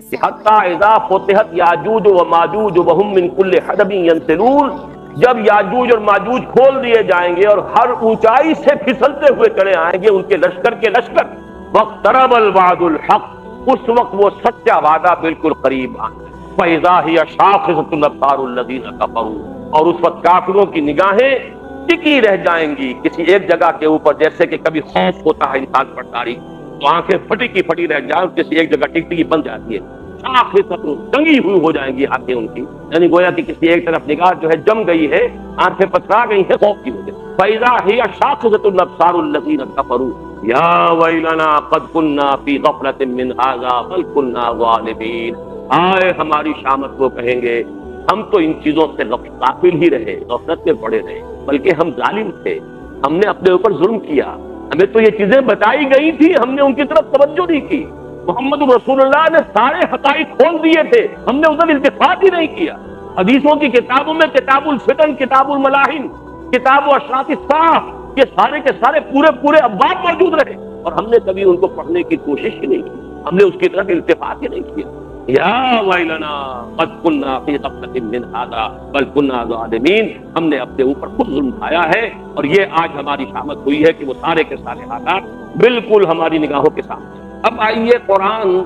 کہ حتی اذا فتحت یاجوج و ماجوج وہم من کل حدب ینسلون، جب یاجوج اور ماجوج کھول دیے جائیں گے اور ہر اونچائی سے پھسلتے ہوئے چلے آئیں گے ان کے لشکر کے لشکر، واقترب الوعد الحق، اس وقت وہ سچا وعدہ بالکل قریب آ گیا۔ فَإِذَا هِيَ شَاخِصَةٌ أَبْصَارُ الَّذِينَ كَفَرُوا، اور اس وقت کافروں کی نگاہیں ٹکی رہ جائیں گی کسی ایک جگہ کے اوپر، جیسے کہ کبھی خوف ہوتا ہے انسان پر تاریخ تو آنکھیں پھٹی کی پھٹی رہ جائیں، کسی ایک جگہ ٹکی بن جاتی ہے، ٹنگی ہوئی ہو جائیں گی آنکھیں ان کی، یعنی گویا کہ کسی ایک طرف نگاہ جو ہے جم گئی ہے، آنکھیں پترا گئی ہیں خوف کی وجہ سے۔ فَإِذَا هِيَ شَاخِصَةٌ أَبْصَارُ الَّذِينَ كَفَرُوا يَا وَيْلَنَا قَدْ كُنَّا فِي غَفْلَةٍ مِّنْ هَٰذَا بَلْ كُنَّا ظَالِمِينَ، آئے ہماری شامت، وہ کہیں گے ہم تو ان چیزوں سے غافل ہی رہے، غفلت میں پڑے رہے، بلکہ ہم ظالم تھے، ہم نے اپنے اوپر ظلم کیا، ہمیں تو یہ چیزیں بتائی گئی تھی، ہم نے ان کی طرف توجہ نہیں کی، محمد رسول اللہ نے سارے حقائق کھول دیے تھے، ہم نے ادھر التفات ہی نہیں کیا۔ حدیثوں کی کتابوں میں کتاب الفتن، کتاب الملاحن، کتاب و اشراط الساعہ، یہ سارے کے سارے پورے ابواب موجود رہے اور ہم نے کبھی ان کو پڑھنے کی کوشش ہی نہیں کی، ہم نے اس کی طرف التفات ہی نہیں کیا۔ یا ویلنا قد کنا فی غفلۃ من ھذا بل کنا ظالمین، ہم نے اپنے اوپر خود ظلم اٹھایا ہے اور یہ آج ہماری شامت ہوئی ہے کہ وہ سارے کے سارے حالات بالکل ہماری نگاہوں کے سامنے۔ اب آئیے قرآن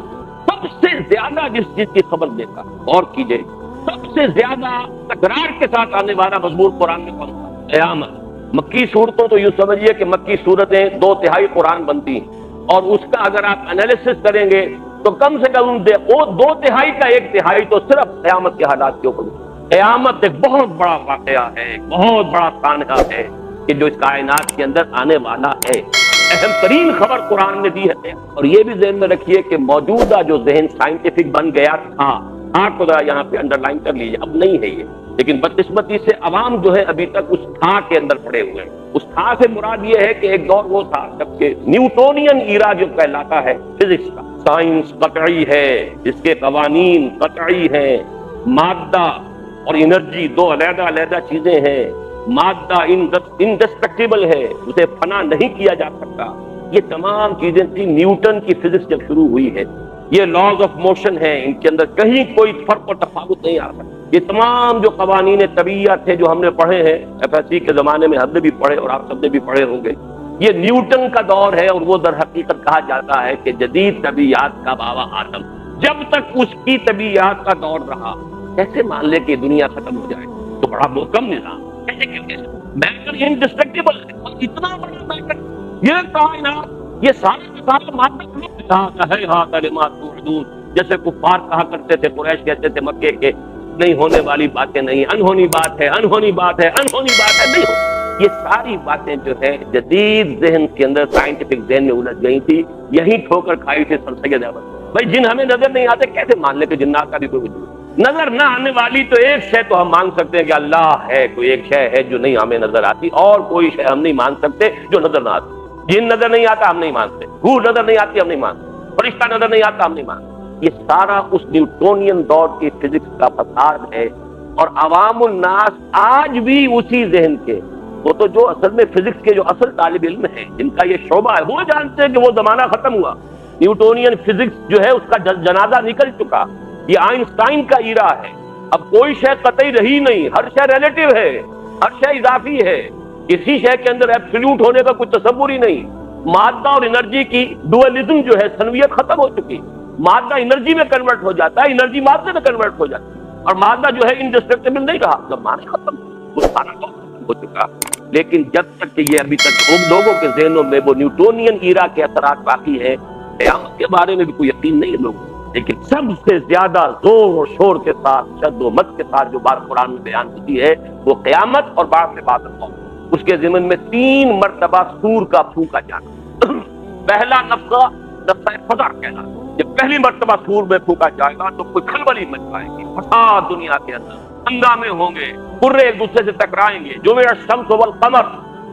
سب سے زیادہ جس چیز کی خبر دیتا، غور کیجئے، سب سے زیادہ تکرار کے ساتھ آنے والا مضمون قرآن میں کون سا؟ قیامت۔ مکی صورتوں تو یوں سمجھیے کہ مکی صورتیں 2/3 قرآن بنتی ہیں اور اس کا اگر آپ انالیسس کریں گے تو کم سے کم وہ 2/3 کا 1/3 تو صرف قیامت کے حالات کے اوپر۔ قیامت ایک بہت بڑا واقعہ ہے، ایک بہت بڑا سانحہ ہے کہ جو اس کائنات کے اندر آنے والا ہے، اہم ترین خبر قرآن نے دی ہے۔ اور یہ بھی ذہن میں رکھیے کہ موجودہ جو ذہن سائنٹیفک بن گیا تھا، آپ کو ذرا یہاں پہ انڈر لائن کر لیجیے، اب نہیں ہے یہ، لیکن بدقسمتی سے عوام جو ہے ابھی تک اس تھا کے اندر پڑے ہوئے ہیں۔ اس تھا سے مراد یہ ہے کہ ایک دور وہ تھا جب کہ نیوٹونین ایرا جو کہلاتا ہے فزکس کا، سائنس قطعی ہے، اس کے قوانین قطعی ہیں، مادہ اور انرجی دو علیحدہ علیحدہ چیزیں ہیں، مادہ انڈسٹرکٹیبل ہے، اسے فنا نہیں کیا جا سکتا، یہ تمام چیزیں تھی۔ نیوٹن کی فزکس جب شروع ہوئی ہے، یہ لاز آف موشن ہیں، ان کے اندر کہیں کوئی فرق اور تفاوت نہیں آ سکتا۔ یہ تمام جو قوانین طبیعت تھے جو ہم نے پڑھے ہیں FSC کے زمانے میں، ہم نے بھی پڑھے اور آپ سب نے بھی پڑھے ہوں گے، یہ نیوٹن کا دور ہے اور وہ در حقیقت کہا جاتا ہے کہ جدید طبیعت کا بابا آدم، جب تک اس کی طبیعت کا دور رہا، کیسے مان لے کہ دنیا ختم ہو جائے؟ تو بڑا محکم نظام، میٹر انڈسٹرکٹیبل ہے، اور اتنا بڑا میٹر، یہ کائنات، یہ سارا مادہ ہے، جیسے کفار کہا کرتے تھے، قریش کہتے تھے مکے کے، نہیں ہونے والی باتیں نہیں، انہونی بات ہے، انہونی بات ہے، انہونی بات ہے، نہیں ہو۔ یہ ساری باتیں جو ہے جدید ذہن کے اندر، سائنٹیفک ذہن میں الجھ گئی تھی، یہی ٹھوکر کھائی تھی سر سید احمد۔ بھائی جن ہمیں نظر نہیں آتے کیسے مان لے کہ جنات کا بھی کوئی وجود؟ نظر نہ آنے والی تو ایک شے تو ہم مان سکتے ہیں کہ اللہ ہے، کوئی ایک شے ہے جو نہیں ہمیں نظر آتی، اور کوئی شے ہم نہیں مان سکتے جو نظر نہ آتی۔ جن نظر نہیں آتا ہم نہیں مانتے، روح نظر نہیں آتی ہم نہیں مانتے، فرشتہ نظر نہیں آتا ہم نہیں مانتے۔ یہ سارا اس نیوٹونین دور کی فزکس کا فساد ہے، اور عوام الناس آج بھی اسی ذہن کے، وہ تو جو اصل میں فزکس کے جو اصل طالب علم ہیں، جن کا یہ شعبہ ہے، وہ جانتے ہیں کہ وہ زمانہ ختم ہوا، نیوٹونین فزکس جو ہے اس کا جنازہ نکل چکا، یہ آئنسٹائن کا ایرا ہے، اب کوئی شے قطعی رہی نہیں، ہر شے ریلیٹو ہے، ہر شے اضافی ہے، کسی شے کے اندر ایبسولوٹ ہونے کا کوئی تصور ہی نہیں۔ مادہ اور انرجی کی ڈوئلزم جو ہے، سنویت ختم ہو چکی، مادہ انرجی میں کنورٹ ہو جاتا ہے، انرجی مادے میں کنورٹ ہو جاتی ہے، اور مادہ جو ہے انڈسٹرکٹیبل نہیں رہا، جب معنی ختم وہ سارا ختم ہو چکا۔ لیکن جب تک کہ یہ ابھی تک لوگوں کے ذہنوں میں وہ نیوٹونین ایرا کے اثرات باقی ہیں، قیامت کے بارے میں بھی کوئی یقین نہیں ہے لوگوں۔ لیکن سب سے زیادہ زور و شور کے ساتھ، شد و مت کے ساتھ جو بات قرآن میں بیان ہوتی ہے وہ قیامت اور بعد بعد الموت۔ اس کے ضمن میں 3 مرتبہ سور کا پھونکا جانا۔ پہلا نفخہ نفخہ فزع کہلاتا ہے، جب پہلی مرتبہ سور میں پھونکا جائے گا تو کوئی کھلبلی مچ جائے گی، فساد دنیا کے اندر، ہنگامے ہوں گے، قرے ایک دوسرے سے ٹکرائیں گے، جو میرا الشمس والقمر،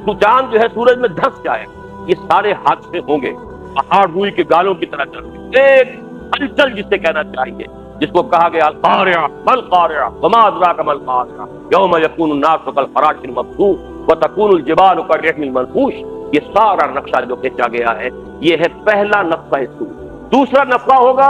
تو چاند جو ہے سورج میں دھس جائے گا، یہ سارے حادثے ہوں گے، پہاڑ روئی کے گالوں کی طرح چل گے، ایک ہلچل جسے کہنا چاہیے، جس کو کہا گیا القارعہ ما القارعہ وما ادراک ما القارعہ یوم یکون الناس کالفراش المبثوث وتکون الجبال کالعہن المنفوش۔ یہ سارا نقشہ جو کھینچا گیا ہے یہ ہے پہلا نفخہ سور۔ دوسرا نفخہ ہوگا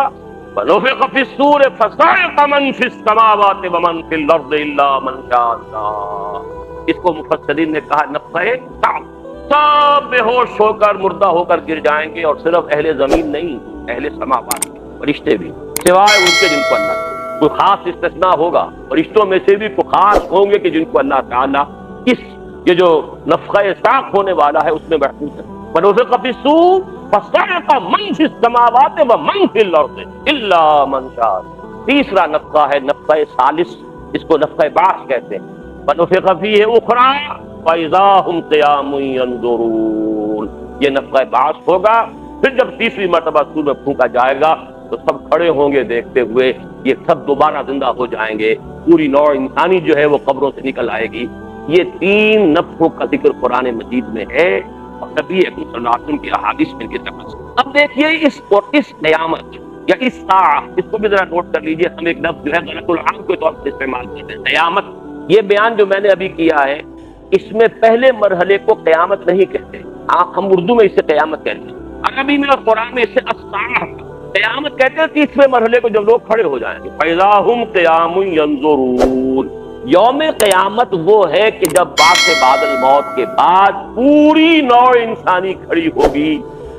فنفخ فی الصور فصعق من فی السماوات ومن فی الارض الا من شاء اللہ۔ اس کو مفسرین نے کہا نفخہ صعق، سب بے ہوش ہو کر مردہ ہو کر گر جائیں گے، اور صرف اہل زمین نہیں، اہل سماوات بھی، فرشتے بھی، سوائے ان کے جن کو اللہ کوئی خاص استثناء ہوگا، فرشتوں میں سے بھی کوئی خاص ہوں گے کہ جن کو اللہ تعالیٰ اس یہ جو نفخہ صعق ہونے والا ہے اس میں محفوظ ہے۔ ونفخ فی الصور فصعق من فی السماوات ومن فی الارض الا من شاء اللہ۔ تیسرا نفخہ ہے نفخہ ثالث، اس کو نفخہ بعث کہتے ہیں۔ ونفخ فیہ اخری فاذا هم قیام ینظرون، یہ نفخہ بعث ہوگا، پھر جب تیسری مرتبہ سور میں پھونکا جائے گا تو سب کھڑے ہوں گے دیکھتے ہوئے، یہ سب دوبارہ زندہ ہو جائیں گے، پوری نوع انسانی جو ہے وہ قبروں سے نکل آئے گی۔ یہ تین نفخوں کا ذکر قرآن مجید میں ہے اور نبی اکرم صلی اللہ علیہ وسلم کی احادیث میں ان کی تفصیل۔ اب دیکھیے اس قیامت یا اس ساعہ، اس کو بھی ذرا نوٹ کر لیجئے، ہم ایک لفظ جو ہے غلط العام کے طور پر استعمال کرتے ہیں، قیامت۔ یہ بیان جو میں نے ابھی کیا ہے اس میں پہلے مرحلے کو قیامت نہیں کہتے، ہم اردو میں اسے قیامت کہتے ہیں، عربی میں اور قرآن میں اسے الساعہ قیامت کہتے ہیں تیسرے مرحلے کو جب لوگ کھڑے ہو جائیں گے۔ فَإِذَا هُمْ قِيَامٌ يَنظُرُونَ، یوم قیامت وہ ہے کہ جب بعث بعد الموت کے بعد پوری نوع انسانی کھڑی ہوگی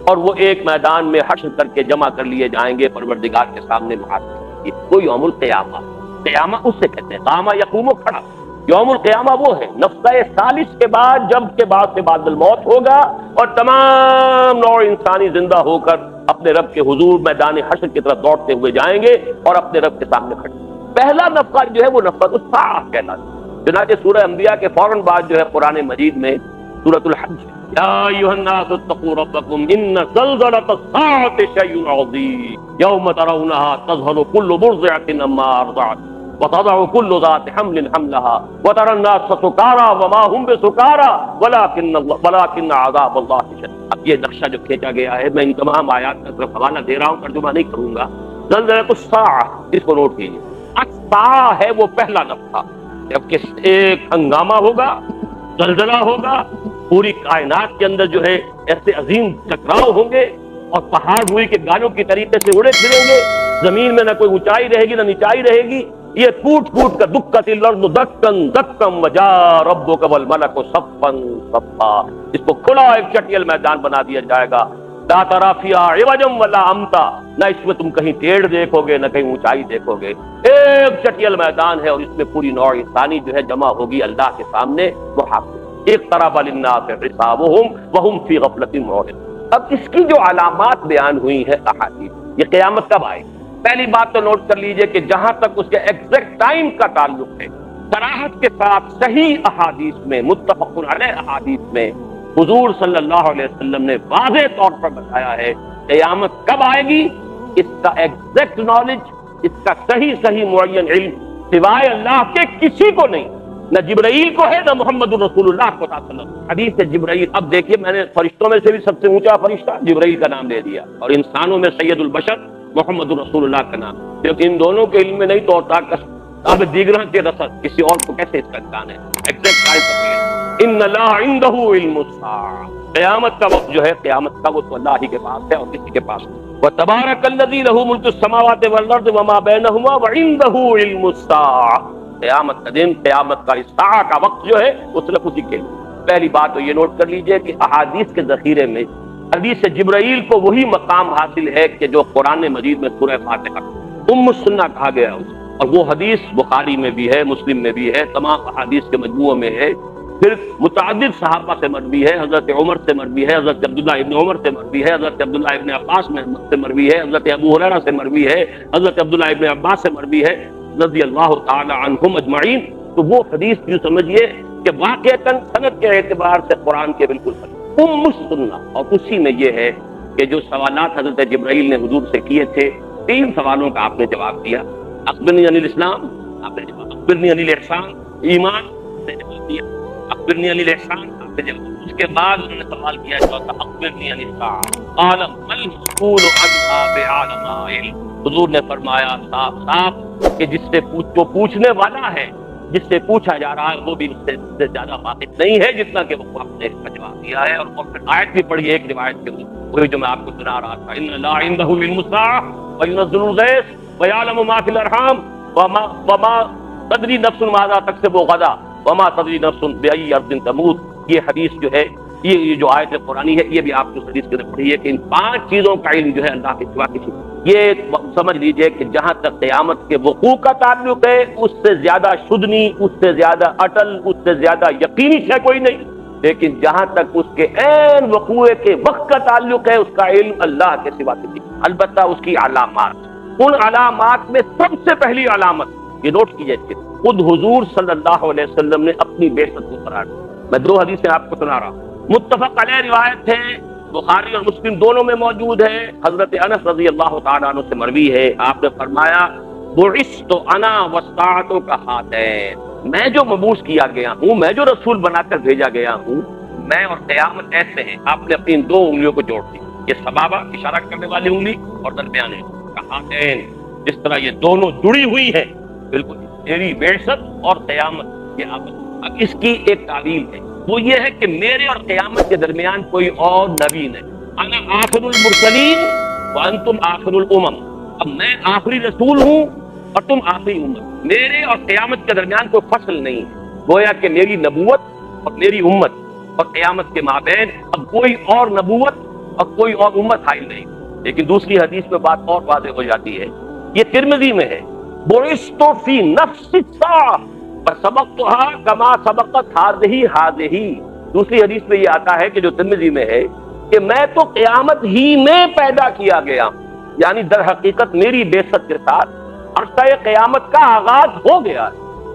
اور وہ ایک میدان میں حشر کر کے جمع کر لیے جائیں گے پروردگار کے سامنے محاکمے۔ وہ یوم القیامہ، قیامہ اس سے کہتے ہیں، قامہ یقوم کھڑا، یوم القیامہ وہ ہے نفخہ ثالث کے بعد جب کے بعد سے بعد الموت ہوگا اور تمام نوع انسانی زندہ ہو کر اپنے رب کے حضور میدان حشر کی طرف دوڑتے ہوئے جائیں گے اور اپنے رب کے سامنے کھڑے۔ پہلا نفخہ جو ہے وہ نفخہ الصاعقہ کہلاتا ہے، چنانچہ سورہ انبیاء کے فوراً بعد جو ہے قرآن مجید میں سورۃ الحج، یا ایھا الناس اتقوا ربکم ان زلزلۃ الساعۃ شیء عظیم یوم ترونها تذهل كل مرضعۃ عما ارضعت وتضع كل ذات حمل حملها وترى الناس سکارى وما هم بسکارى ولكن عذاب اللہ شدید۔ اب یہ نقشہ جو کھینچا گیا ہے، میں ان تمام آیات کا صرف حوالہ دے رہا ہوں، ترجمہ نہیں کروں گا۔ زلزلۃ الساعۃ، اس کو نوٹ کیجیے، الساعہ ہے وہ پہلا نفخہ، جبکہ ایک ہنگامہ ہوگا، زلزلہ ہوگا، پوری کائنات کے اندر جو ہے ایسے عظیم ٹکراؤ ہوں گے اور پہاڑ ہوئی کے گالوں کی طریقے سے اڑے پھریں گے، زمین میں نہ کوئی اونچائی رہے گی نہ نیچائی رہے گی، یہ ٹوٹ ٹوٹ کر دکت الارض دکن دکم وجاء ربک والملک صفا صفا، اس کو کھلا ایک چٹیل میدان بنا دیا جائے گا، لا تری فیہا عوجا ولا امتا، نہ اس میں تم کہیں ٹیڑھ دیکھو گے نہ کہیں اونچائی دیکھو گے، ایک چٹیل میدان ہے اور اس میں پوری نوع انسانی جو ہے جمع ہوگی اللہ کے سامنے محاکمے۔ اقترب للناس حسابهم وهم فی غفلۃ معرضون۔ اب اس کی جو علامات بیان ہوئی ہے احادیث، یہ قیامت کب آئے؟ پہلی بات تو نوٹ کر لیجئے کہ جہاں تک اس کے ایگزیکٹ ٹائم کا تعلق ہے، صراحت کے ساتھ صحیح احادیث میں، متفق علیہ احادیث میں حضور صلی اللہ علیہ وسلم نے واضح طور پر بتایا ہے قیامت کب آئے گی، اس کا ایگزیکٹ نالج، اس کا صحیح معین علم سوائے اللہ کے کسی کو نہیں، نہ جبرائیل کو ہے نہ محمد رسول اللہ صلی اللہ علیہ وسلم۔ حدیث جبرائیل، اب دیکھیے میں نے فرشتوں میں سے بھی سب سے اونچا فرشتہ جبرائیل کا نام لے دیا اور انسانوں میں سید البشر محمد رسول اللہ کا نام، کیونکہ ان دونوں کے علم میں نہیں تو ہوتا اب دیگرہ کے رسد کسی اور کو کیسے اس کا امکان ہے، ایگزیکٹ ٹائم پتہ۔ ان اللہ عنده علم الساعہ، قیامت کا وقت جو ہے، قیامت کا وہ تو اللہ ہی کے پاس ہے اور کسی کے پاس نہیں۔ وتبارک الذی لہ ملک السماوات والارض وما بینہما وعنده علم الساعہ، قیامت کا دن، قیامت کا الساعہ کا وقت جو ہے وہ صرف اسی کے لیے۔ پہلی بات تو یہ نوٹ کر لیجئے کہ احادیث کے ذخیرے میں حدیث جبرائیل کو وہی مقام حاصل ہے کہ جو قرآن مجید میں سورہ فاتحہ ام السنہ کہا گیا ہے، اور وہ حدیث بخاری میں بھی ہے، مسلم میں بھی ہے، تمام احادیث کے مجموعے میں ہے، پھر متعدد صحابہ سے مروی ہے، حضرت عمر سے مروی ہے، حضرت عبداللہ ابن عمر سے مروی ہے، حضرت عبداللہ ابن عباس سے مروی ہے، حضرت ابو ہریرہ سے مروی ہے، حضرت عبداللہ ابن عباس سے مروی ہے رضی اللہ تعالی عنہم اجمعین۔ تو وہ حدیث جو سمجھیے کہ واقعتاً سند کے اعتبار سے قرآن کے بالکل ام السنہ، اور اسی میں یہ ہے کہ جو سوالات حضرت جبرائیل نے حضور سے کیے تھے، تین سوالوں کا آپ نے جواب دیا، اخبرنی عن الاسلام آپ نے جواب، اخبرنی عن الاحسان ایمان آپ نے جواب دیا، اخبرنی عن الاحسان آپ نے جواب، اس کے بعد انہوں نے سوال کیا چوتھا اخبرنی عن الساعہ قال ما المسؤول عنها بعلم علم، حضور نے فرمایا صاف صاف کہ جس سے پوچھنے والا ہے جس سے پوچھا جا رہا ہے وہ بھی اس سے زیادہ واقف نہیں ہے جتنا کہ وہ اپنے جواب دیا ہے. اور پھر آیت بھی پڑھی ایک روایت کے وہی جو میں آپ کو سنا رہا تھا, ان لا عنده علم الساعة وينزل الغيث ويعلم ما في الارحام وما تدری نفس ماذا تکسب غدا وما تدری نفس بأي ارض تموت. یہ حدیث جو ہے, یہ جو آیت قرآنی ہے, یہ بھی آپ کو حدیث کے اندر پڑھی ہے کہ ان 5 چیزوں کا علم جو ہے اللہ کے سوا کسی. یہ سمجھ لیجئے کہ جہاں تک قیامت کے وقوع کا تعلق ہے اس سے زیادہ شدنی, اس سے زیادہ اٹل, اس سے زیادہ یقینی ہے کوئی نہیں. لیکن جہاں تک اس کے عین وقوع کے وقت کا تعلق ہے اس کا علم اللہ کے سوا کسی. البتہ اس کی علامات, ان علامات میں سب سے پہلی علامت, یہ نوٹ کیجئے, خود حضور صلی اللہ علیہ وسلم نے اپنی بعثت کو قرار دیا. میں 2 حدیثیں آپ کو سنا رہا ہوں, متفق علیہ روایت ہے, بخاری اور مسلم دونوں میں موجود ہے. حضرت انس رضی اللہ تعالیٰ عنہ سے مروی ہے, آپ نے فرمایا بعثت انا والساعۃ کہاتین, میں جو مبعوث کیا گیا ہوں, میں جو رسول بنا کر بھیجا گیا ہوں, میں اور قیامت ایسے ہیں. آپ نے اپنی 2 انگلیوں کو جوڑ دی, یہ سبابہ اشارہ کرنے والی انگلی اور درمیانے کہاتین, جس طرح یہ دونوں جڑی ہوئی ہیں بالکل میری بعثت اور قیامت کے آپس. اب اس کی ایک تعویل ہے, وہ یہ ہے کہ میرے اور قیامت کے درمیان کوئی اور نبی نہیں. انا آخر المرسلین وانتم آخر الامم, اب میں آخری رسول ہوں اور تم آخری امت. میرے اور قیامت کے درمیان کوئی فصل نہیں ہے. گویا کہ میری نبوت اور میری امت اور قیامت کے مابین اب کوئی اور نبوت اور کوئی اور امت حائل نہیں. لیکن دوسری حدیث میں بات اور واضح ہو جاتی ہے, یہ ترمذی میں ہے, بعثت فی نفس الساعہ فسبقتها کما سبقت هذه. دوسری حدیث میں یہ آتا ہے کہ جو ترمذی میں ہے کہ میں تو قیامت ہی میں پیدا کیا گیا ہوں, یعنی در حقیقت میری بعثت کے ساتھ عرصہ قیامت کا آغاز ہو گیا.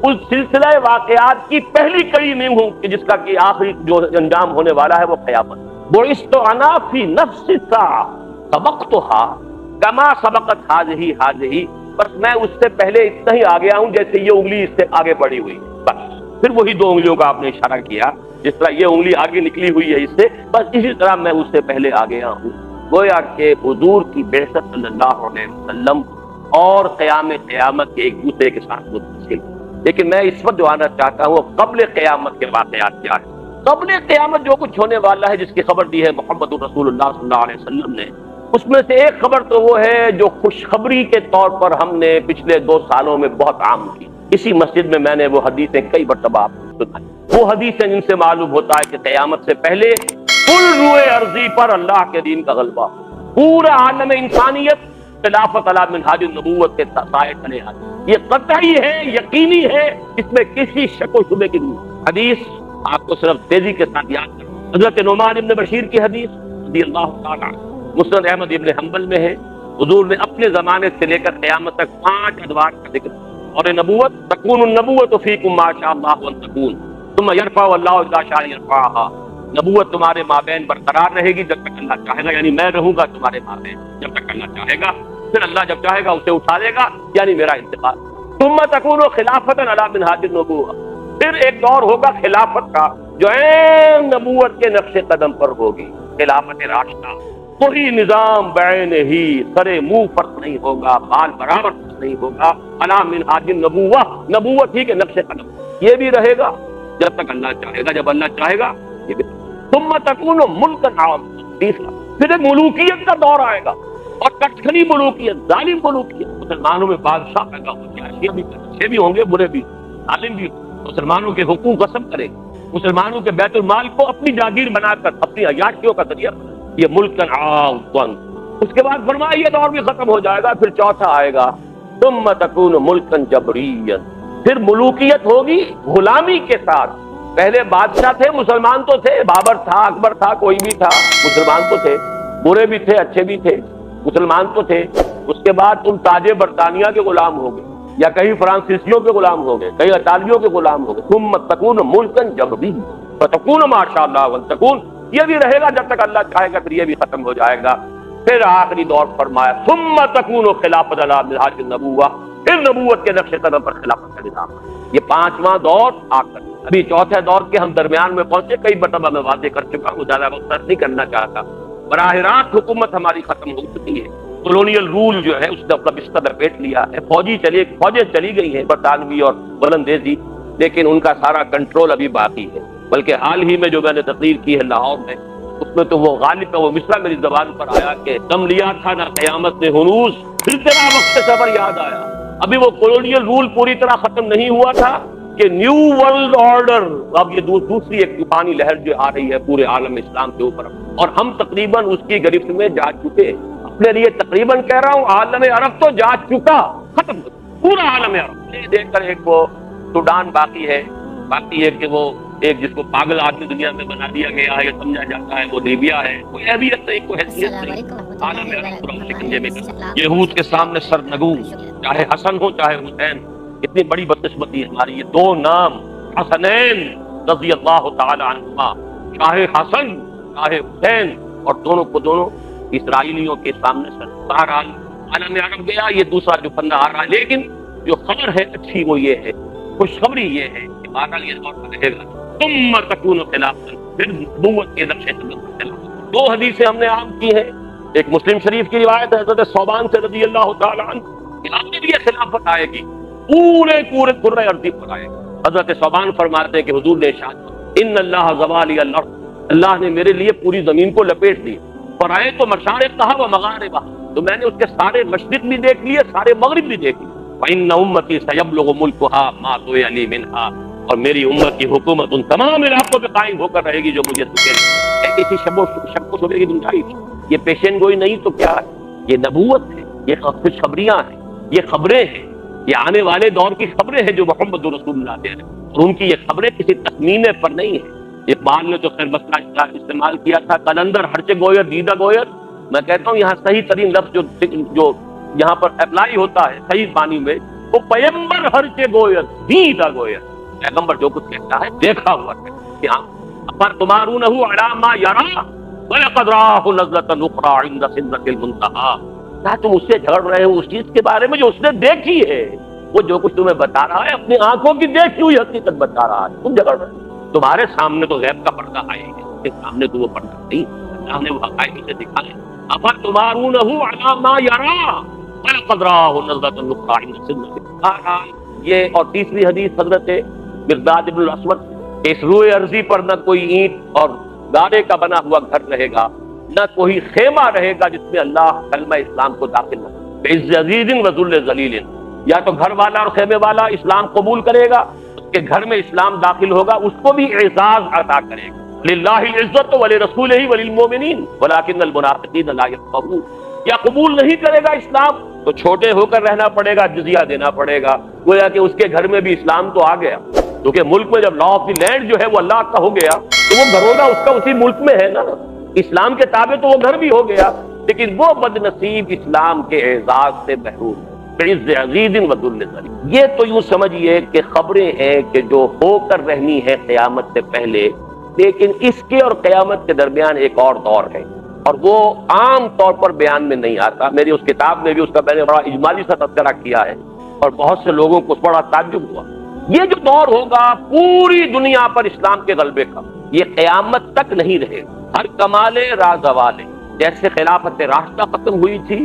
اس سلسلہ واقعات کی پہلی کڑی میں ہوں کہ جس کا کہ آخری جو انجام ہونے والا ہے وہ قیامت. بعثت انا فی نفس الساعہ سبقتها کما سبقت هذه, بس میں اس سے پہلے اتنا ہی آ گیا ہوں جیسے یہ انگلی اس سے آگے بڑھی ہوئی ہے. بس پھر وہی 2 انگلیوں کا آپ نے اشارہ کیا, جس طرح یہ انگلی آگے نکلی ہوئی ہے اس سے, بس اسی طرح میں اس سے پہلے آ گیا ہوں. گویا کہ حضور کی بعثت صلی اللہ علیہ وسلم اور قیامت کے ایک دوسرے کے ساتھ متصل. لیکن میں اس وقت جو آنا چاہتا ہوں قبل قیامت کے واقعات کیا ہے. قبل قیامت جو کچھ ہونے والا ہے جس کی خبر دی ہے محمد رسول اللہ صلی اللہ علیہ وسلم نے, اس میں سے ایک خبر تو وہ ہے جو خوشخبری کے طور پر ہم نے پچھلے 2 سالوں میں بہت عام کی. اسی مسجد میں میں نے وہ حدیثیں کئی مرتبہ آپ کو سنائی, وہ حدیثیں جن سے معلوم ہوتا ہے کہ قیامت سے پہلے کل روئے ارضی پر اللہ کے دین کا غلبہ, پورا عالم انسانیت خلافت علی منہاج النبوت کے سائے تلے آ. یہ قطعی ہے, یقینی ہے, اس میں کسی شک و شبے کی نہیں. حدیث آپ کو صرف تیزی کے ساتھ یاد کریں. حضرت نعمان ابن بشیر کی حدیث رضی اللہ تعالیٰ, مسند احمد ابن حنبل میں ہے. حضور نے اپنے زمانے سے لے کر قیامت تک 5 ادوار کا ذکر, اور نبوت تکون النبوت فیکم ما شاء اللہ ان تکون ثم یرفع اللہ اذا شاء یرفعها. نبوت تمہارے مابین برقرار رہے گی جب تک اللہ چاہے گا, یعنی میں رہوں گا تمہارے مابین جب تک اللہ چاہے گا, پھر اللہ جب چاہے گا اسے اٹھا لے گا, یعنی میرا انتقال. ثم تکون خلافتا علی منہاج النبوۃ, پھر ایک دور ہوگا خلافت کا جو عین نبوت کے نقش قدم پر ہوگی, خلافت راشدہ. کوئی نظام بعین ہی, سرے منہ فرق نہیں ہوگا, بال برابر نہیں ہوگا, علی منہاج النبوۃ, نبوت ہی کے نقش قدم. یہ بھی رہے گا جب تک اللہ چاہے گا, جب اللہ چاہے گا یہ بھی. ثم تکون ملکا عام, تیسرا پھر ایک ملوکیت کا دور آئے گا, اور کٹکھنی ملوکیت, ظالم ملوکیت. مسلمانوں میں بادشاہ پیدا ہو جائے, اچھے بھی ہوں گے برے بھی, ظالم بھی. مسلمانوں کے حقوق غصب کرے, مسلمانوں کے بیت المال کو اپنی جاگیر بنا کر اپنی عیاشیوں کا ذریعہ, یہ ملک عام. اس کے بعد فرمایا یہ دور بھی ختم ہو جائے گا, پھر چوتھا آئے گا ثم تکون ملکا جبریا, پھر ملوکیت ہوگی غلامی کے ساتھ. پہلے بادشاہ تھے, مسلمان تو تھے, بابر تھا, اکبر تھا, کوئی بھی تھا, مسلمان تو تھے, برے بھی تھے, اچھے بھی تھے, مسلمان تو تھے. اس کے بعد تم تاج برطانیہ کے غلام ہو گئے, یا کہیں فرانسیسیوں کے غلام ہو گئے, کہیں اطالیوں کے غلام ہو گئے. ثم تکون ملکا جبریا فتکون ما شاء اللہ وتکون, یہ بھی رہے گا جب تک اللہ چاہے گا, پھر یہ بھی ختم ہو جائے گا. پھر آخری دور فرمایا ثم تکون خلافت علی منہاج النبوۃ, پھر نبوت کے نقش قدم پر خلافت کا نظام. یہ 5واں دور آ کر ابھی چوتھے دور کے ہم درمیان میں پہنچے. کئی مرتبہ میں واضح کر چکا ہوں, زیادہ وقت نہیں کرنا چاہتا. براہ راست حکومت ہماری ختم ہو چکی ہے, کولونیل رول جو ہے اس نے اپنا بستر لپیٹ لیا ہے, فوجیں چلی گئی ہیں برطانوی اور ولندیزی, لیکن ان کا سارا کنٹرول ابھی باقی ہے. بلکہ حال ہی میں جو میں نے تقریر کی ہے لاہور میں، اس میں تو وہ غالب کا وہ مصرع میری زبان پر آیا کہ دم لیا تھا نہ قیامت نے ہنوز، پھر تیرا وقت صبر یاد آیا. ابھی وہ کولونیل رول پوری طرح ختم نہیں ہوا تھا کہ نیو ورلڈ آرڈر، اب یہ دوسری ایک طوفانی لہر جو آ رہی ہے پورے عالم اسلام کے اوپر، اور ہم تقریباً اس کی گرفت میں جا چکے. اپنے لیے تقریباً کہہ رہا ہوں، عالم عرب تو جا چکا، ختم ہو پورا عالم عرب. دیکھ کر ایک وہ سوڈان باقی ہے کہ وہ ایک جس کو پاگل آدمی دنیا میں بنا دیا گیا ہے، یہ سمجھا جاتا ہے وہ لیبیا ہے. کوئی اہمیت نہیں، کوئی حیثیت نہیں. عالم عرب پورا شکنجے میں یہود کے سامنے سر نگو، چاہے حسن ہو چاہے حسین. اتنی بڑی بدقسمتی ہے ہماری، یہ دو نام حسنین رضی اللہ تعالی عنہما، چاہے حسن چاہے حسین، اور دونوں کو دونوں اسرائیلیوں کے سامنے سر. بہرحال عالم عرب گیا، یہ دوسرا جو پندہ آ رہا ہے. لیکن جو خبر ہے اچھی وہ یہ ہے، خوشخبری یہ ہے کہ بہرحال یہ دور کا رہے گا. ثم تکون خلافت، پھر نبوت کے نقش قدم پر خلافت. دو حدیثیں ہم نے عام کی ہیں. ایک مسلم شریف کی روایت ہے حضرت ثوبان سے رضی اللہ تعالی عنہ کہ آپ بھی یہ خلافت آئے گی، پورے کرۂ ارضی پر آئے گی. حضرت ثوبان فرماتے ہیں کہ حضور نے ارشاد ان اللہ زوالی الارض، اللہ نے میرے لیے پوری زمین کو لپیٹ دی. فرائے تو مشارقها و مغاربها، تو میں نے اس کے سارے مشرق بھی دیکھ لیے، سارے مغرب بھی دیکھ لیے. فإن امتی سيبلغ ملكها ما طوي منها، اور میری امت کی حکومت ان تمام علاقوں پہ قائم ہو کر رہے گی جو مجھے سکے. کسی شک و شبے کی گنجائش. یہ پیشین گوئی نہیں تو کیا ہے؟ یہ نبوت ہے، یہ خوشخبریاں ہیں، یہ خبریں ہیں، یہ آنے والے دور کی خبریں ہیں جو محمد رسول اللہ دے رہے ہیں. اور ان کی یہ خبریں کسی تخمینے پر نہیں ہے. اقبال نے تو خیر مسئلہ استعمال کیا تھا، قلندر ہرچے گویر دیدہ گویر. میں کہتا ہوں یہاں صحیح ترین لفظ جو یہاں پر اپلائی ہوتا ہے صحیح معنی میں، وہ پیمبر ہرچے گویر دیدہ گویر. پیغمبر جو کچھ کہتا ہے دیکھا ہوا ہے کہ ہاں پر تمارونہ علی ما یرا ولقد راہ نزلۃ اخری عند سدرۃ المنتہی. کیا تم اس سے جھگڑ رہے ہو اس چیز کے بارے میں جو اس نے دیکھی ہے؟ وہ جو کچھ تمہیں بتا رہا ہے اپنی آنکھوں کی دیکھی ہوئی حقیقت بتا رہا ہے، تم جھگڑ رہے ہو. تمہارے سامنے تو غیب کا پردہ آئے گا، اس کے سامنے تو وہ پردہ نہیں، اللہ نے وہ حقائق سے دکھائے. افر تمارونہ علی ما یرا ولقد راہ نزلۃ اخری عند سدرۃ المنتہی. یہ اور تیسری حدیث حضرت مقداد ابن الاسود، اس روئے ارضی پر نہ کوئی اینٹ اور گارے کا بنا ہوا گھر رہے گا، نہ کوئی خیمہ رہے گا جس میں اللہ کلمہ اسلام کو داخل نہ کرے. عز عزیز و ذل ذلیل، یا تو گھر والا اور خیمے والا اسلام قبول کرے گا، اس کے گھر میں اسلام داخل ہوگا، اس کو بھی اعزاز عطا کرے گا. للہ العزت ولرسولہ وللمؤمنین ولکن المنافقین لا یفقہون. یا قبول نہیں کرے گا اسلام تو چھوٹے ہو کر رہنا پڑے گا، جزیہ دینا پڑے گا. گویا کہ اس کے گھر میں بھی اسلام تو آ گیا، کیونکہ ملک میں جب لا آف دی لینڈ جو ہے وہ اللہ کا ہو گیا تو وہ گھرونا اس کا اسی ملک میں ہے نا. اسلام کے تابع تو وہ گھر بھی ہو گیا، لیکن وہ بد نصیب اسلام کے اعزاز سے محروم ہے. عز عزیز و ذل ذلیل. یہ تو یوں سمجھیے کہ خبریں ہیں کہ جو ہو کر رہنی ہے قیامت سے پہلے، لیکن اس کے اور قیامت کے درمیان ایک اور دور ہے، اور وہ عام طور پر بیان میں نہیں آتا. میری اس کتاب میں بھی اس کا میں نے بڑا اجمالی سا تذکرہ کیا ہے، اور بہت سے لوگوں کو بڑا تعجب ہوا. یہ جو دور ہوگا پوری دنیا پر اسلام کے غلبے کا، یہ قیامت تک نہیں رہے گا. ہر کمال راز زوال، جیسے خلافت راشدہ ختم ہوئی تھی،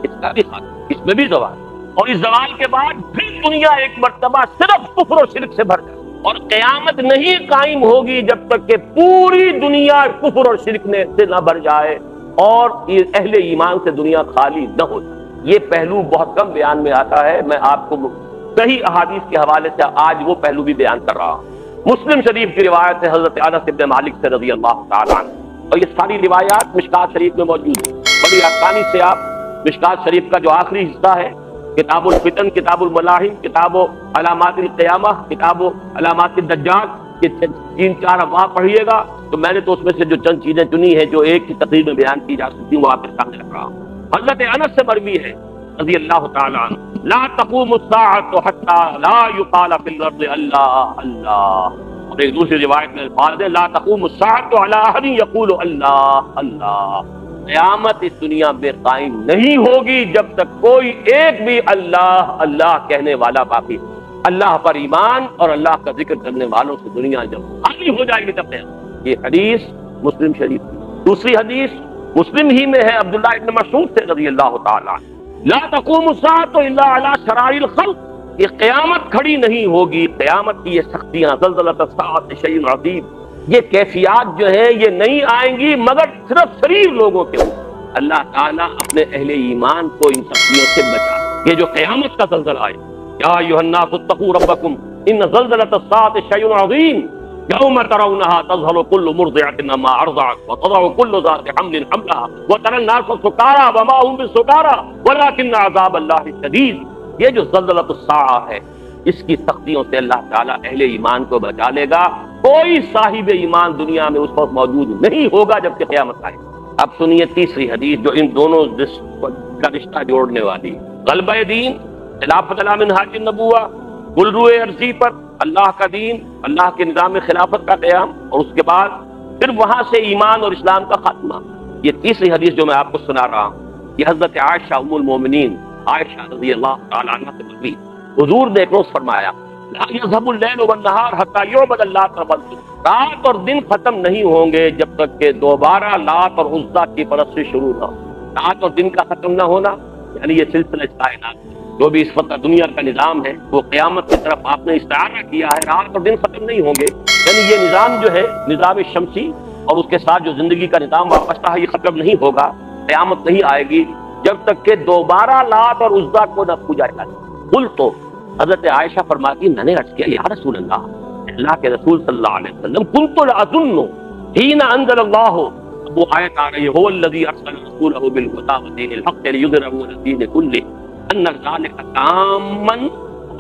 اس کا بھی خاتمہ، اس میں بھی زوال. اور اس زوال کے بعد پھر دنیا ایک مرتبہ صرف کفر اور شرک سے بھر جائے، اور قیامت نہیں قائم ہوگی جب تک کہ پوری دنیا کفر اور شرک سے نہ بھر جائے اور اہل ایمان سے دنیا خالی نہ ہو جائے. یہ پہلو بہت کم بیان میں آتا ہے. میں آپ کو صحیح احادیث کے حوالے سے آج وہ پہلو بھی بیان کر رہا ہوں. مسلم شریف کی روایت ہے حضرت انس بن مالک سے رضی اللہ تعالیٰ عنہ، اور یہ ساری روایات مشکات شریف میں موجود ہیں. بڑی آسانی سے آپ مشکات شریف کا جو آخری حصہ ہے، کتاب الفتن، کتاب الملاحم، کتاب علامات القیامہ، کتاب علامات الدجال، یہ 3-4 ابواب پڑھیے گا تو میں نے تو اس میں سے جو چند چیزیں چنی ہیں جو ایک ہی تقریر میں بیان کی جا سکتی ہیں وہ آپ کے سامنے رکھ رہا ہوں. حضرت انس سے مروی ہے رضی اللہ تعالیٰ عنہ، لا تقوم الساعة حتى لا يقال في الارض اللہ اللہ. اور ایک دوسری روایت میں الفاظ ہے لا تقوم الساعة على احد يقول اللہ اللہ. قیامت اس دنیا میں قائم نہیں ہوگی جب تک کوئی ایک بھی اللہ اللہ کہنے والا باقی ہو. اللہ پر ایمان اور اللہ کا ذکر کرنے والوں سے دنیا جب خالی ہو جائے گی تب قیامت. یہ حدیث مسلم شریف. دوسری حدیث مسلم ہی میں ہے عبداللہ ابن مسعود سے رضی اللہ تعالیٰ عنہ، لا تقوم الساعة الا على شرار الخلق کہ قیامت کھڑی نہیں ہوگی، قیامت کی یہ سختیاں، زلزلۃ الساعۃ شیء عظیم، یہ کیفیات جو ہیں یہ نہیں آئیں گی مگر صرف شریر لوگوں کے اوپر۔ اللہ تعالیٰ اپنے اہل ایمان کو ان سختیوں سے بچا۔ یہ جو قیامت کا زلزلہ آئے، یا ایھا الناس اتقوا ربکم ان زلزلۃ الساعۃ شیء عظیم یوم ترونها تذهل كل مرضعة عما ارضعت وتضع كل ذات حمل حملها وترى الناس سکارى وما هم بسکارى ولكن عذاب الله شدید۔ یہ جو زلزلۃ الساعہ ہے اس کی سختیوں سے اللہ تعالیٰ اہل ایمان کو بچا لے گا۔ کوئی صاحب ایمان دنیا میں اس وقت موجود نہیں ہوگا جب کہ قیامت آئے۔ اب سنیے تیسری حدیث جو ان دونوں کا رشتہ جوڑنے والی، غلبہ دین، خلافت علی منہاج النبوہ، گلروئے عرضی پر اللہ کا دین، اللہ کے نظام خلافت کا قیام، اور اس کے بعد پھر وہاں سے ایمان اور اسلام کا خاتمہ۔ یہ تیسری حدیث جو میں آپ کو سنا رہا ہوں یہ حضرت عائشہ ام المومنین عائشہ رضی اللہ تعالی عنہ سے مروی۔ حضور نے ایک روز فرمایا لا یذهب الليل والنهار حتى يعبد اللات والعزى، رات اور دن ختم نہیں ہوں گے جب تک کہ دوبارہ لات اور عزیٰ کی پرستش شروع نہ ہو۔ رات اور دن کا ختم نہ ہونا یعنی یہ سلسلہ کائنات جو بھی اس وقت دنیا کا نظام ہے وہ قیامت کی طرف آپ نے استعارہ کیا ہے، رات اور دن ختم نہیں ہوں گے، یعنی یہ نظام جو ہے نظام شمسی اور اس کے ساتھ جو زندگی کا نظام وابستہ ہے یہ ختم نہیں ہوگا، قیامت نہیں آئے گی جب تک کہ دوبارہ لات اور عزیٰ کو نہ پوجا جائے۔ قل تو حضرت عائشہ فرماتی میں نے عرض کیا یا رسول اللہ، اللہ کے رسول صلی اللہ علیہ وسلم کنت لاظن حين انزل اللہ، وہ آیت آ رہی ہے هو الذی ارسل رسولہ بالہدی ودین الحق لیظہرہ علی الدین کلہ ان ذلک تاما۔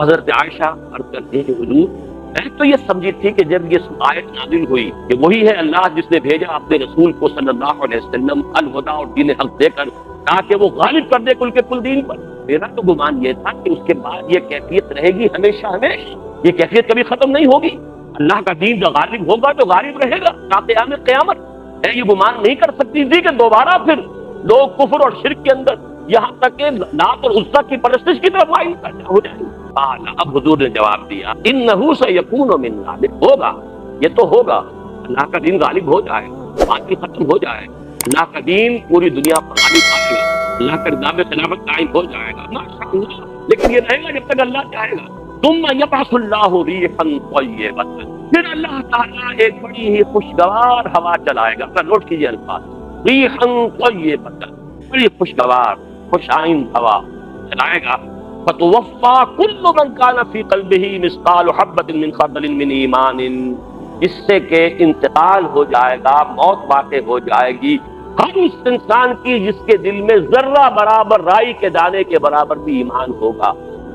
حضرت عائشہ عرض کرتی ہیں حضور میں تو یہ سمجھی تھی کہ جب یہ آیت نازل ہوئی کہ وہی ہے اللہ جس نے بھیجا اپنے رسول کو صلی اللہ علیہ وسلم الہدی اور دین حق دے کر تاکہ وہ غالب کر دے کل کے کل دین پر، میرا تو گمان یہ تھا کہ اس کے بعد یہ کیفیت رہے گی ہمیشہ ہمیشہ، یہ کیفیت کبھی ختم نہیں ہوگی، اللہ کا دین جو غالب ہوگا تو غالب رہے گا تا قیام قیامت۔ ہے یہ گمان نہیں کر سکتی تھی کہ دوبارہ پھر لوگ کفر اور شرک کے اندر یہاں تک کہ لات اور عزیٰ کی پرستش کی طرف مائل ہو جائیں۔ اب حضور نے جواب دیا انہ سیکون من ذلک، ہوگا یہ تو ہوگا، اللہ کا دین غالب ہو جائے، باقی ختم ہو جائے، اللہ کا دین پوری دنیا پر غالب آئے گا، اللہ کا نظام خلافت قائم ہو جائے گا ماشاءاللہ، لیکن یہ رہے گا جب تک اللہ چاہے گا۔ ثم یبعث اللہ ریحا طیبۃ، پھر اللہ تعالیٰ ایک بڑی ہی خوشگوار ہوا چلائے گا۔ نوٹ کیجیے الفاظ، ریحا طیبۃ، بڑی خوشگوار خوش آئند ہوا چلائے گا۔ فتوفى كل من كان في قلبه مثقال حبة من خردل من ایمان، اس سے کہ انتقال ہو جائے گا، موت واقع ہو جائے گی ہر اس انسان کی جس کے دل میں ذرہ برابر رائی کے دانے کے برابر بھی ایمان ہوگا۔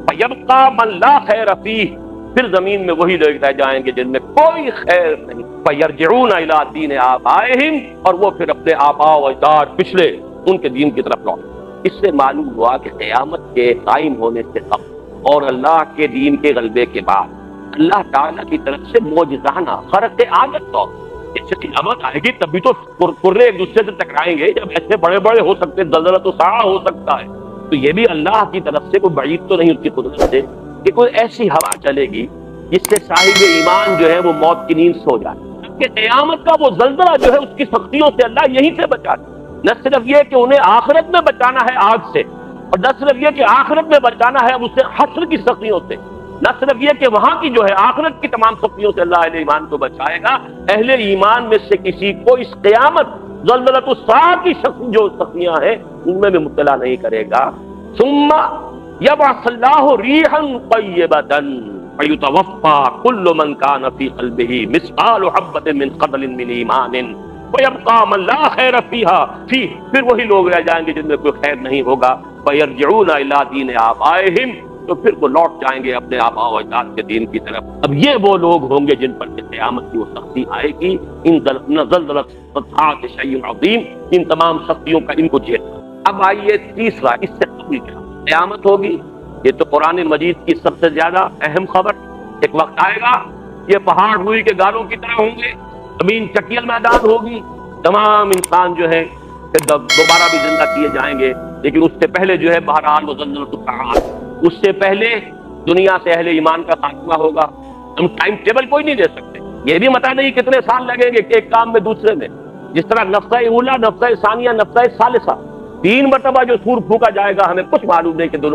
فَيَبْقَى مَنْ لَا خَيْرَ فِيهِ، پھر زمین میں وہی لوگ رہ جائیں گے جن میں کوئی خیر نہیں۔ فَيَرْجِعُونَ إِلَىٰ دِينِ آبَائِهِمْ، اور وہ پھر اپنے آباء و اجداد پچھلے ان کے دین کی طرف لوٹ۔ اس سے معلوم ہوا کہ قیامت کے قائم ہونے سے قبل اور اللہ کے دین کے غلبے کے بعد اللہ تعالیٰ کی طرف سے معجزانہ خرق عادت طور جیسے قیامت آئے گی تب بھی تو قرے ایک دوسرے سے ٹکرائیں گے، جب ایسے بڑے بڑے ہو سکتے زلزلہ تو سا ہو سکتا ہے، تو یہ بھی اللہ کی طرف سے کوئی بعید تو نہیں اس کی قدرت سے کہ کوئی ایسی ہوا چلے گی جس سے صاحب ایمان جو ہے وہ موت کی نیند سو جائے۔ کہ قیامت کا وہ زلزلہ جو ہے اس کی سختیوں سے اللہ یہیں سے بچاتا ہے۔ نہ صرف یہ کہ انہیں آخرت میں بچانا ہے آگ سے، اور نہ صرف یہ کہ آخرت میں بچانا ہے اب اسے حشر کی سختیوں سے، نہ صرف یہ کہ وہاں کی جو ہے آخرت کی تمام سختیوں سے اللہ اہل ایمان کو بچائے گا، اہل ایمان میں سے کسی کو اس قیامت زلزلۃ الساعہ کی جو سختیاں ہیں ان میں بھی مبتلا نہیں کرے گا۔ ثم یبعث اللہ ریحا طیبۃ فیتوفی کل من کان فی قلبہ مثقال حبۃ من خردل من ایمان وَيَبْقَى مَنْ لَا خَيْرَ فِيهِ، پھر وہی لوگ رہ جائیں گے جن میں کوئی خیر نہیں ہوگا۔ فَيَرْجِعُونَ إِلَىٰ دِينِ آبَائِهِمْ، تو پھر وہ لوٹ جائیں گے اپنے آباء و اجداد کے دین کی طرف۔ اب یہ وہ لوگ ہوں گے جن پر قیامت کی وہ سختی آئے گی، ان زلزلۃ الساعۃ شیء عظیم، ان تمام سختیوں کا ان کو جھیلنا۔ اب آئیے تیسرا، اس سے قبل کیا قیامت ہوگی، یہ تو قرآن مجید کی سب سے زیادہ اہم خبر۔ ایک وقت آئے گا یہ پہاڑ روئی کے گالوں کی طرح ہوں گے، زمین چکیل میدان ہوگی، تمام انسان جو ہے دوبارہ بھی زندہ کیے جائیں گے، لیکن اس سے پہلے جو ہے بہرحال وہ زلزلۃ الساعۃ، اس سے پہلے دنیا سے اہل ایمان کا خاتمہ ہوگا۔ ہم ٹائم ٹیبل کوئی نہیں دے سکتے، یہ بھی پتہ نہیں کتنے سال لگیں گے ایک کام میں دوسرے میں، جس طرح نفخہ اولا، نفخہ ثانیہ، نفخہ ثالثہ، 3 مرتبہ جو سور پھونکا جائے گا، ہمیں کچھ معلوم نہیں کہ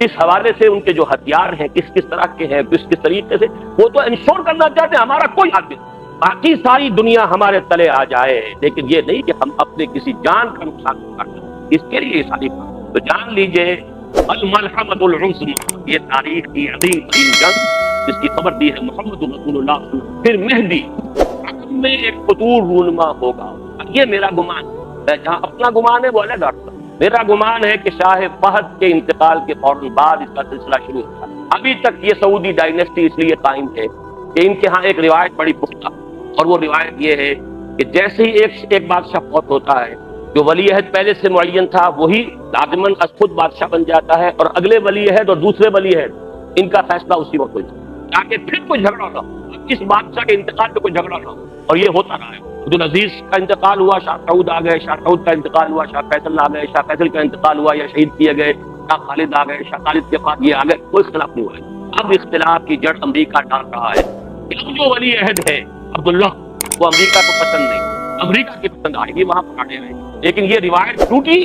اس حوالے سے ان کے جو ہتھیار ہیں کس کس طرح کے ہیں، کس کس طریقے سے، وہ تو انشور کرنا چاہتے ہیں ہمارا کوئی حق نہیں، باقی ساری دنیا ہمارے تلے آ جائے، لیکن یہ نہیں کہ ہم اپنے کسی جان کا نقصان کر سکیں، اس کے لیے یہ ساری بات۔ تو جان لیجئے الملحمۃ العظمی، یہ تاریخ کی عظیم ترین جنگ جس کی خبر دی ہے محمد رسول اللہ صلی اللہ علیہ وسلم۔ پھر مہدی عرب میں ایک فطور رونما ہوگا، یہ میرا گمان ہے، جہاں اپنا گمان ہے وہ الگ رکھتا، میرا گمان ہے کہ شاہ فہد کے انتقال کے فوراً بعد اس کا سلسلہ شروع ہوگا۔ ابھی تک یہ سعودی ڈائنیسٹی اس لیے قائم ہے کہ ان کے ہاں ایک روایت بڑی پختہ، اور وہ روایت یہ ہے کہ جیسے ہی ایک بادشاہ فوت ہوتا ہے، جو ولی عہد پہلے سے معین تھا وہی لازماً خود بادشاہ بن جاتا ہے، اور اگلے ولی عہد اور دوسرے ولی عہد ان کا فیصلہ اسی وقت ہو جاتا ہے، تاکہ پھر کوئی جھگڑا نہ ہو، اب اس بادشاہ کے انتقال پہ کوئی جھگڑا نہ ہو، اور یہ ہوتا رہا ہے۔ عبدالعزیز کا انتقال ہوا، شاہ سعود آ گئے، شاہ سعود کا انتقال ہوا، شاہ فیصل آ گئے، شاہ فیصل کا انتقال ہوا یا شہید کیے گئے، شاہ خالد آ گئے، شاہ خالد کے بعد یہ آ گئے، کوئی اختلاف نہیں ہوا ہے۔ اب اختلاف کی جڑ امریکہ ڈال رہا ہے کہ اب جو ولی عہد ہے عبداللہ، وہ امریکہ کو پسند نہیں، امریکہ کی پسند آئے گی، وہاں پکاڑے رہے، لیکن یہ روایت ٹوٹی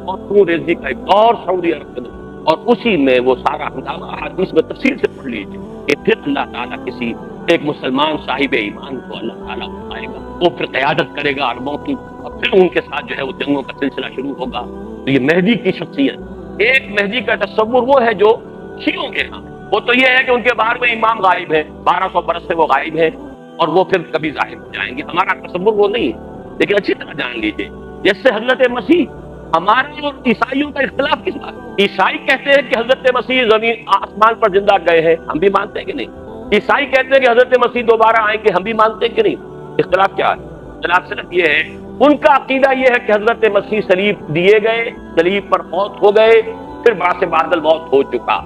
اور خون ریزی کا ایک دور سعودی عرب کے اندر، اور اسی میں وہ سارا ہنگامہ حدیث میں تفصیل سے پڑھ لیجیے کہ پھر اللہ تعالیٰ کسی ایک مسلمان صاحب ایمان کو اللہ تعالیٰ اٹھائے گا، وہ پھر قیادت کرے گا عربوں کی، اور پھر ان کے ساتھ جو ہے وہ جنگوں کا سلسلہ شروع ہوگا۔ تو یہ مہدی کی شخصیت، ایک مہدی کا تصور وہ ہے جو شیعوں کے ہاں، وہ تو یہ ہے کہ ان کے بعد میں امام غائب ہے، 1200 برس سے وہ غائب ہے اور وہ پھر کبھی ظاہر ہو جائیں گے، ہمارا تصور وہ نہیں ہے۔ لیکن اچھی طرح جان لیجیے جیسے حضرت مسیح، ہمارے اور عیسائیوں کا اختلاف کس بات؟ عیسائی کہتے ہیں کہ حضرت مسیح زمین آسمان پر زندہ گئے ہیں، ہم بھی مانتے ہیں کہ نہیں؟ عیسائی کہتے ہیں کہ حضرت مسیح دوبارہ آئیں گے، ہم بھی مانتے ہیں کہ نہیں؟ اختلاف کیا ہے؟ اختلاف صرف یہ ہے، ان کا عقیدہ یہ ہے کہ حضرت مسیح صلیب دیے گئے، صلیب پر موت ہو گئے، پھر بعد سے بادل موت ہو چکا،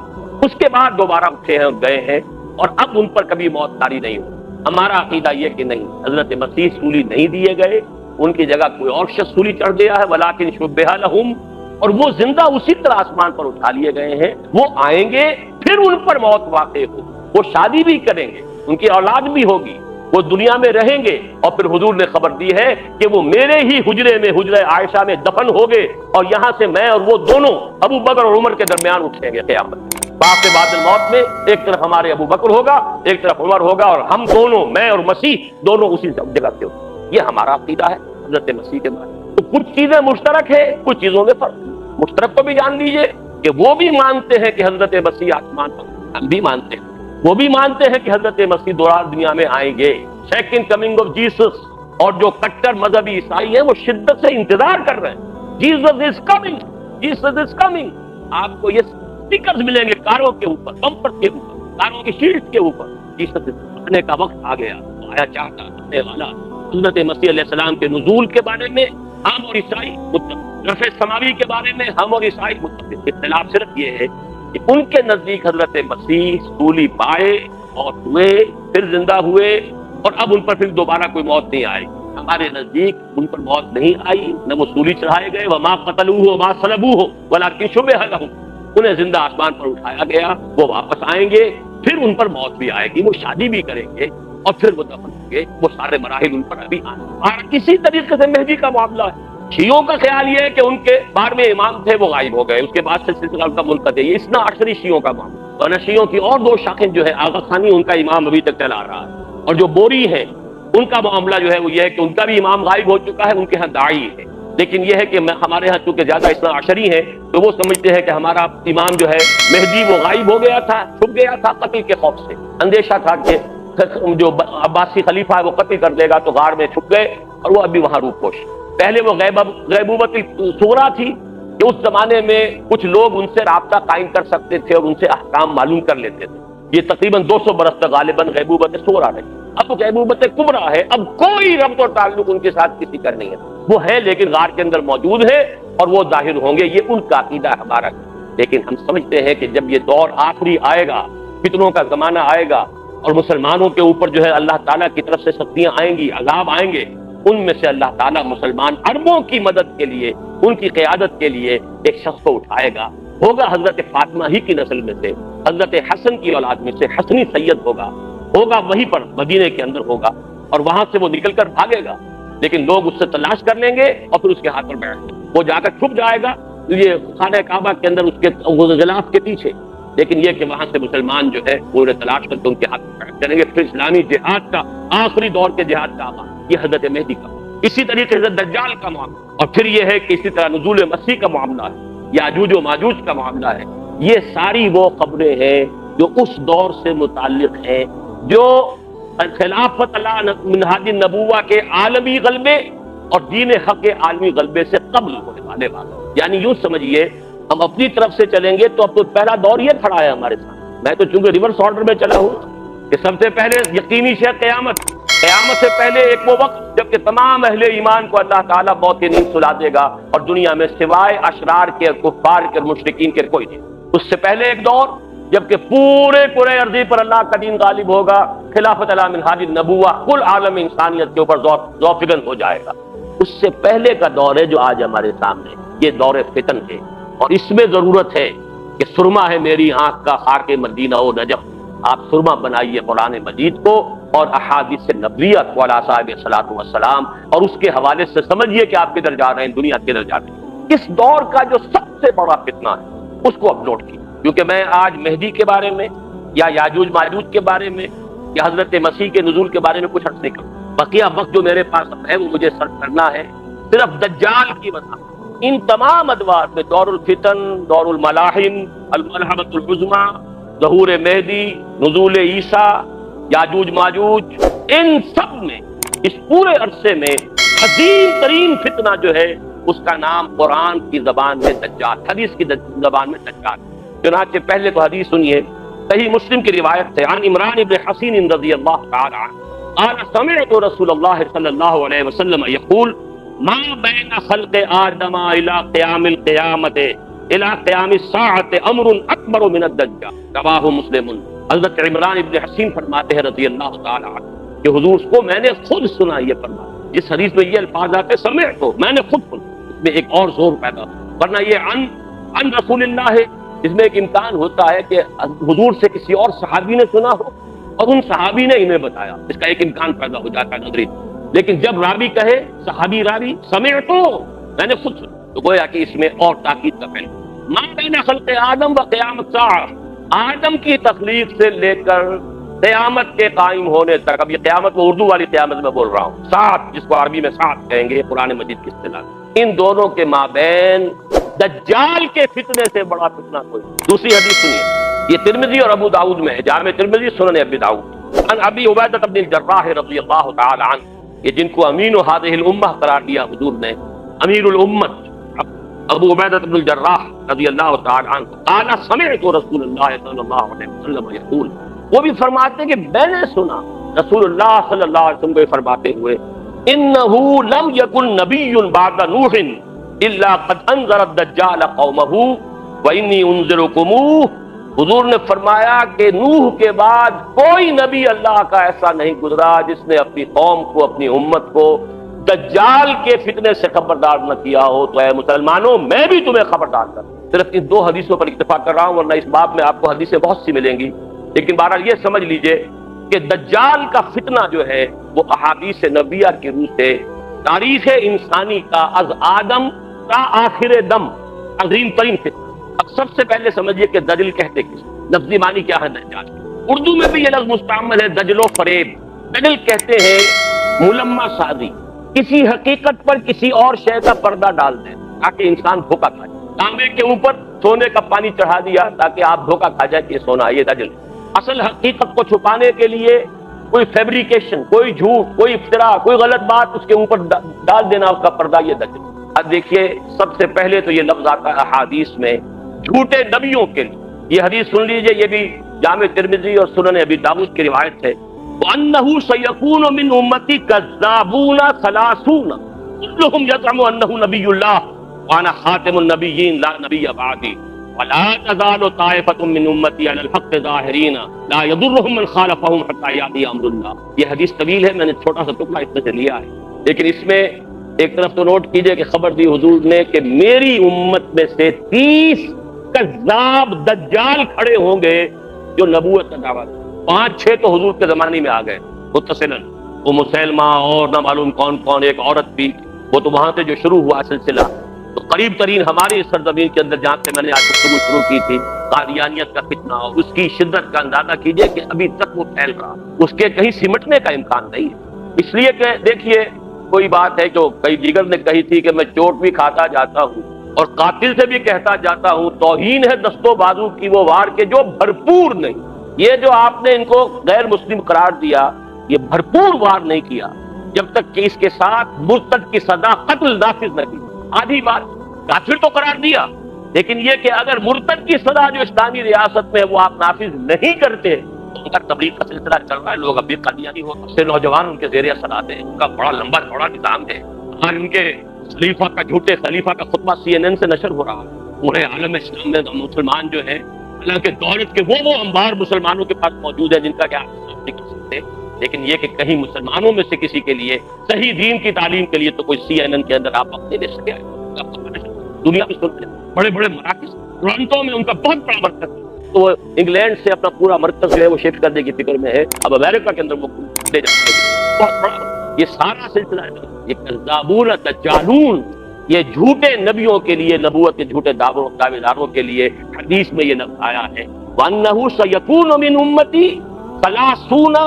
اس کے بعد دوبارہ اٹھے ہیں، گئے ہیں، اور اب ان پر کبھی موت طاری نہیں ہو۔ ہمارا عقیدہ یہ کہ نہیں، حضرت مسیح سولی نہیں دیے گئے، ان کی جگہ کوئی اور شخص سولی چڑھ گیا ہے، ولیکن شبہ لہم، اور وہ زندہ اسی طرح آسمان پر اٹھا لیے گئے ہیں، وہ آئیں گے، پھر ان پر موت واقع ہوگی، وہ شادی بھی کریں گے، ان کی اولاد بھی ہوگی، وہ دنیا میں رہیں گے، اور پھر حضور نے خبر دی ہے کہ وہ میرے ہی حجرے میں، حجرہ عائشہ میں دفن ہو گئے، اور یہاں سے میں اور وہ دونوں ابو بکر اور عمر کے درمیان اٹھیں گے قیامت۔ باپ بعد الموت میں ایک طرف ہمارے ابو بکر ہوگا، ایک طرف عمر ہوگا، اور ہم دونوں، میں اور مسیح دونوں اسی جگہ پہ ہوں۔ یہ ہمارا عقیدہ ہے حضرت مسیح کے بارے میں۔ تو کچھ چیزیں مشترک ہے، کچھ چیزوں میں فرق۔ مشترک کو بھی جان لیجئے کہ وہ بھی مانتے ہیں کہ حضرت مسیح آسمان پر، ہم بھی مانتے ہیں، وہ بھی مانتے ہیں کہ حضرت مسیح دوبارہ دنیا میں آئیں گے، سیکنڈ کمنگ آف جیسس۔ اور جو کٹر مذہبی عیسائی ہیں وہ شدت سے انتظار کر رہے ہیں، Jesus is coming, Jesus is coming. آپ کو یہ سٹیکرز ملیں گے کاروں کے اوپر، بمپر کے اوپر، کاروں کی شیلڈ کے اوپر، جیسس آنے کا وقت آ گیا، آیا چاہتا آنے والا۔ حضرت مسیح علیہ السلام کے نزول کے بارے میں ہم اور عیسائی متفق، رفع سماوی کے بارے میں ہم اور عیسائی متفق۔ اختلاف صرف یہ ہے کہ ان کے نزدیک حضرت مسیح سولی پائے اور ہوئے، پھر زندہ ہوئے، اور اب ان پر پھر دوبارہ کوئی موت نہیں آئے گی۔ ہمارے نزدیک ان پر موت نہیں آئی، نہ وہ سولی چڑھائے گئے، وما قتلوہ وما صلبوہ ولکن شبہ لہم، انہیں زندہ آسمان پر اٹھایا گیا، وہ واپس آئیں گے، پھر ان پر موت بھی آئے گی، وہ شادی بھی کریں گے، اور پھر وہ دفن ہوں گے۔ وہ سارے مراحل ان پر ابھی آئیں۔ اور کسی طریقے سے مہدی کا معاملہ ہے، شیعوں کا خیال یہ ہے کہ ان کے بارے میں امام تھے وہ غائب ہو گئے، اس کے بعد سے سلسلہ ان کا منقطع ہے۔ یہ اثنا عشری شیعوں کا معاملہ، اور شیعوں کی اور دو شاخیں جو ہے، آغا خانی ان کا امام ابھی تک چلا رہا ہے، اور جو بوری ہیں ان کا معاملہ جو ہے وہ یہ ہے کہ ان کا بھی امام غائب ہو چکا ہے، ان کے ہاں داعی ہے، لیکن یہ ہے کہ ہمارے ہاں چونکہ زیادہ اثنا عشری ہیں تو وہ سمجھتے ہیں کہ ہمارا امام جو ہے مہدی وہ غائب ہو گیا تھا، چھپ گیا تھا قتل کے خوف سے، اندیشہ تھا کہ جو عباسی خلیفہ ہے وہ قتل کر دے گا، تو غار میں چھپ گئے اور وہ ابھی وہاں روح پوش۔ پہلے وہ غیبوبت صغریٰ تھی کہ اس زمانے میں کچھ لوگ ان سے رابطہ قائم کر سکتے تھے اور ان سے احکام معلوم کر لیتے تھے، یہ تقریباً 200 برس تک غالباً غیبوبت صغریٰ رہی۔ اب غیبوبت کبریٰ ہے، اب کوئی ربط اور تعلق ان کے ساتھ کسی کا نہیں ہے، وہ ہے لیکن غار کے اندر موجود ہے اور وہ ظاہر ہوں گے، یہ ان کا عقیدہ ہے ہمارا۔ لیکن ہم سمجھتے ہیں کہ جب یہ دور آخری آئے گا، فتنوں کا زمانہ آئے گا، اور مسلمانوں کے اوپر جو ہے اللہ تعالیٰ کی طرف سے سختیاں آئیں گی، عذاب آئیں گے، ان میں سے اللہ تعالیٰ مسلمان عربوں کی مدد کے لیے، ان کی قیادت کے لیے ایک شخص کو اٹھائے گا، ہوگا حضرت فاطمہ ہی کی نسل میں سے، حضرت حسن کی اولاد میں سے حسنی سید ہوگا وہیں پر مدینے کے اندر ہوگا، اور وہاں سے وہ نکل کر بھاگے گا، لیکن لوگ اس سے تلاش کر لیں گے اور پھر اس کے ہاتھ پر بیٹھ گئے، وہ جا کر چھپ جائے گا، یہ خانہ کعبہ کے اندر اس کے غلاف کے پیچھے، لیکن یہ کہ وہاں سے مسلمان جو ہے پورے تلاش کر کے ان کے ہاتھ میں کریں گے. پھر اسلامی جہاد کا آخری دور کے جہاد کا آغاز، یہ حضرت مہدی کا. اسی طریقے سے دجال کا معاملہ، اور پھر یہ ہے کہ اسی طرح نزول مسیح کا معاملہ ہے، یاجوج و ماجوج کا معاملہ ہے. یہ ساری وہ خبریں ہیں جو اس دور سے متعلق ہیں جو خلافت علی منہاج النبوہ کے عالمی غلبے اور دین حق کے عالمی غلبے سے قبل ہونے والے بات. یعنی یوں سمجھیے ہم اپنی طرف سے چلیں گے تو اب تو پہلا دور یہ کھڑا ہے ہمارے ساتھ. میں تو چونکہ ریورس آرڈر میں چلا ہوں کہ سب سے پہلے یقینی شے قیامت سے پہلے ایک وہ وقت جب کہ تمام اہل ایمان کو اللہ تعالیٰ موت کی نیند سلا دے گا اور دنیا میں سوائے اشرار کے، کفار کے، مشرکین کے کوئی نہیں. اس سے پہلے ایک دور جبکہ پورے کرۂ ارضی پر اللہ کا دین غالب ہوگا، خلافت علی منہاج النبوہ کل عالم انسانیت کے اوپر ذوفگن ہو جائے گا. اس سے پہلے کا دور ہے جو آج ہمارے سامنے، یہ دور فتن ہے. اور اس میں ضرورت ہے کہ سرما ہے میری آنکھ کا خاک مدینہ و نجف، آپ سرما بنائیے قرآن مجید کو اور احادیث نبویہ کو علی صاحب الصلاۃ والسلام، اور اس کے حوالے سے سمجھیے کہ آپ کدھر جا رہے ہیں، دنیا کدھر جا رہی ہے. اس دور کا جو سب سے بڑا فتنہ ہے اس کو اپلوڈ کیجیے، کیونکہ میں آج مہدی کے بارے میں یا یاجوج ماجوج کے بارے میں یا حضرت مسیح کے نزول کے بارے میں کچھ عرض نہیں کروں. بقیہ وقت جو میرے پاس ہے وہ مجھے صرف کرنا ہے صرف دجال کی وضاحت. ان تمام ادوار میں دور الفتن، دور الملاحم، الملحمۃ العظمیٰ، ظہور مہدی، نزول عیسیٰ، یاجوج ماجوج، ان سب میں اس پورے عرصے میں عظیم ترین فتنہ جو ہے اس کا نام قرآن کی زبان میں دجال، حدیث کی زبان میں دجال. چنانچہ پہلے تو حدیث سنیے، صحیح مسلم کی روایت ہے، عن عمران بن حسین رضی اللہ تعالی عنہ قال سمعت رسول اللہ صلی اللہ علیہ وسلم یقول ما بین خلق آدم الى قیام القیامت الى قیام الساعت امر اکبر من الدجال، رواہ مسلم. حضرت عمران ابن حسین فرماتے ہیں رضی اللہ تعالی عنہ کہ حضور کو میں نے خود سنا یہ فرمایا. جس حدیث میں یہ الفاظ آتے سمعت، میں نے خود سنا، اس میں ایک اور زور پیدا، ورنہ یہ عن رسول اللہ ہے، اس میں ایک امکان ہوتا ہے کہ حضور سے کسی اور صحابی نے سنا ہو اور ان صحابی نے انہیں بتایا، اس کا ایک امکان پیدا ہو جاتا ہے نظری. لیکن جب راوی کہے، صحابی راوی، سمعتو، میں نے خود سنا، تو گویا کہ اس میں اور تاکید کا پہلو. ما بین خلق آدم و قیام الساعہ، آدم کی تخلیق سے لے کر قیامت کے قائم ہونے تک. اب یہ قیامت میں اردو والی قیامت میں بول رہا ہوں، ساعت جس کو عربی میں ساعت کہیں گے قرآن مجید کی اصطلاح، ان دونوں کے مابین دجال کے فتنے سے بڑا فتنہ کوئی. دوسری حدیث سنیے، یہ ترمذی اور ابو داؤد میں ہے، جامع ترمذی، سنن ابی داؤد. عن ابی عبیدہ بن الجراح رضی اللہ تعالی عنہ، یہ جن کو امین هذه الامہ قرار دیا حضور نے، امیر الامت ابو عبیدہ بن الجراح رضی اللہ تعالی عنہ، قال سمعت رسول اللہ صلی اللہ علیہ وسلم یقول، وہ بھی فرماتے ہیں کہ میں نے سنا رسول اللہ صلی اللہ علیہ وسلم کو فرماتے ہوئے، انہ لم یکن نبی بعد نوح الا قد انذر الدجال قومه وانی انذرکموہ. حضور نے فرمایا کہ نوح کے بعد کوئی نبی اللہ کا ایسا نہیں گزرا جس نے اپنی قوم کو، اپنی امت کو دجال کے فتنے سے خبردار نہ کیا ہو. تو اے مسلمانوں میں بھی تمہیں خبردار کر. صرف ان دو حدیثوں پر اکتفا کر رہا ہوں، ورنہ اس باب میں آپ کو حدیثیں بہت سی ملیں گی. لیکن بہرحال یہ سمجھ لیجئے کہ دجال کا فتنہ جو ہے وہ احادیث نبویہ کی روح سے تاریخ انسانی کا از آدم تا آخر دم عظیم ترین فتنہ. اب سب سے پہلے سمجھیے کہ دجل کہتے کس، لفظی معنی کیا ہے دجال؟ اردو میں بھی یہ لفظ مستعمل ہے، دجل و فریب. دجل کہتے ہیں ملمہ سازی، کسی حقیقت پر کسی اور شے کا پردہ ڈال دیں تاکہ انسان دھوکہ کھا جائے. تانبے کے اوپر سونے کا پانی چڑھا دیا تاکہ آپ دھوکہ کھا جائے کہ یہ سونا ہے، یہ دجل. اصل حقیقت کو چھپانے کے لیے کوئی فیبریکیشن، کوئی جھوٹ، کوئی افتراء، کوئی غلط بات اس کے اوپر ڈال دینا اس کا پردہ، یہ دجل. اب دیکھیے سب سے پہلے تو یہ لفظ آتا ہے احادیث میں جھوٹے نبیوں کے لیے. یہ حدیث سن لیجئے، یہ بھی جامع ترمذی اور سنن ابی داؤد کی روایت ہے. وَأَنَّهُ سَيَكُونُ مِنْ أُمَّتِي كَذَّابُونَ ثَلَاثُونَ كُلُّهُمْ يَزْعُمُ أَنَّهُ نَبِيُّ اللَّهِ وَأَنَا خَاتِمُ النَّبِيِّينَ لَا نَبِيَّ بَعْدِي وَلَا تَزَالُ طَائِفَةٌ مِنْ أُمَّتِي عَلَى الْحَقِّ ظَاهِرِينَ لَا يَضُرُّهُم مَّنْ خَالَفَهُمْ حَتَّى يَأْتِيَ أَمْرُ اللَّهِ. یہ حدیث طویل ہے، میں نے چھوٹا سا ٹکڑا اس میں سے لیا ہے، لیکن اس میں ایک طرف تو نوٹ کیجئے کہ خبر دی حضور نے کہ میری امت میں سے 30 کذاب دجال کھڑے ہوں گے جو نبوت کا دعویٰ. 5-6 تو حضور کے زمانے میں آ گئے متصلاً، وہ مسلمہ اور نہ معلوم کون کون، ایک عورت بھی، وہ تو وہاں سے جو شروع ہوا سلسلہ. تو قریب ترین ہماری اس سرزمین کے اندر جہاں سے میں نے آج گفتگو شروع کی تھی، قادیانیت کا فتنہ، اس کی شدت کا اندازہ کیجئے کہ ابھی تک وہ پھیل رہا، اس کے کہیں سمٹنے کا امکان نہیں ہے۔ اس لیے کہ دیکھیے، کوئی بات ہے جو کئی دیگر نے کہی تھی کہ میں چوٹ بھی کھاتا جاتا ہوں اور قاتل سے بھی کہتا جاتا ہوں، توہین ہے دست و بازو کی وہ وار کے جو بھرپور نہیں۔ یہ جو آپ نے ان کو غیر مسلم قرار دیا، یہ بھرپور وار نہیں کیا جب تک کہ اس کے ساتھ مرتد کی سزا قتل نافذ نہ کی۔ آدھی بات کافر تو قرار دیا، لیکن یہ کہ اگر مرتد کی سزا جو اسلامی ریاست میں ہے وہ آپ نافذ نہیں کرتے تو ان کا تبلیغ کا سلسلہ چل رہا ہے، لوگ ابھی قادیانی ہو سے نوجوان ان کے زیر اثر آتے ہیں، ان کا بڑا لمبا چوڑا نظام ہے، اور ان کے خلیفہ کا جھوٹے خلیفہ کا خطبہ CNN سے نشر ہو رہا ہے۔ پورے عالم اسلام میں مسلمان جو ہیں، حالانکہ دولت کے وہ انبار مسلمانوں کے پاس موجود ہے جن کا کیا آپ نہیں کر سکتے، لیکن یہ کہ کہیں مسلمانوں میں سے کسی کے لیے صحیح دین کی تعلیم کے لیے تو کوئی CNN کے اندر آپ نہیں دے سکے۔ دنیا میں سنتے ہیں بڑے بڑے مراکز، ٹورنٹو میں ان کا بہت بڑا مرکز ہے، تو وہ انگلینڈ سے اپنا پورا مرکز جو ہے وہ شفٹ کرنے کی فکر میں ہے، اب امریکہ کے اندر وہ لے جاتے ہیں، بہت بڑا یہ سارا سلسلہ ہے۔ یہ کذابون دجالون، یہ جھوٹے نبیوں کے لیے، نبوت کے جھوٹے دعوے داروں کے لیے حدیث میں یہ لفظ آیا ہے، وَأَنَّهُ سَيَكُونُ مِنْ أُمَّتِي 30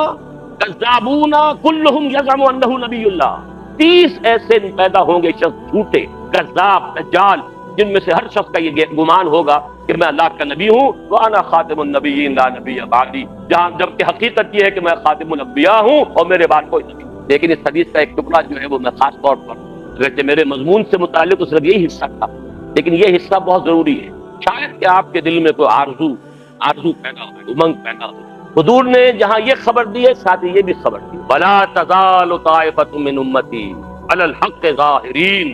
کذابون کلہم یزعم انہ نبی اللہ، 30 ایسے پیدا ہوں گے شخص جھوٹے کذاب دجال، جن میں سے ہر شخص کا یہ گمان ہوگا کہ میں اللہ کا نبی ہوں، وَأَنَا خَاتِمُ النَّبِيِّينَ لَا نَبِيَّ بَعْدِي، جہاں جبکہ حقیقت یہ ہے کہ میں خاتم الانبیاء ہوں اور میرے بعد کوئی نبی۔ لیکن اس حدیث کا ایک ٹکڑا جو ہے وہ میں خاص طور پر، اگرچہ میرے مضمون سے متعلق تو صرف یہی حصہ تھا، لیکن یہ حصہ بہت ضروری ہے، شاید کہ آپ کے دل میں کوئی آرزو پیدا ہو، امنگ پیدا ہو۔ حضور نے جہاں یہ خبر دی ہے، ساتھ ہی یہ بھی خبر دی، وَلَا تَزَالُ طَائِفَةٌ مِّنْ أُمَّتِي عَلَى الْحَقِّ ظَاهِرِينَ،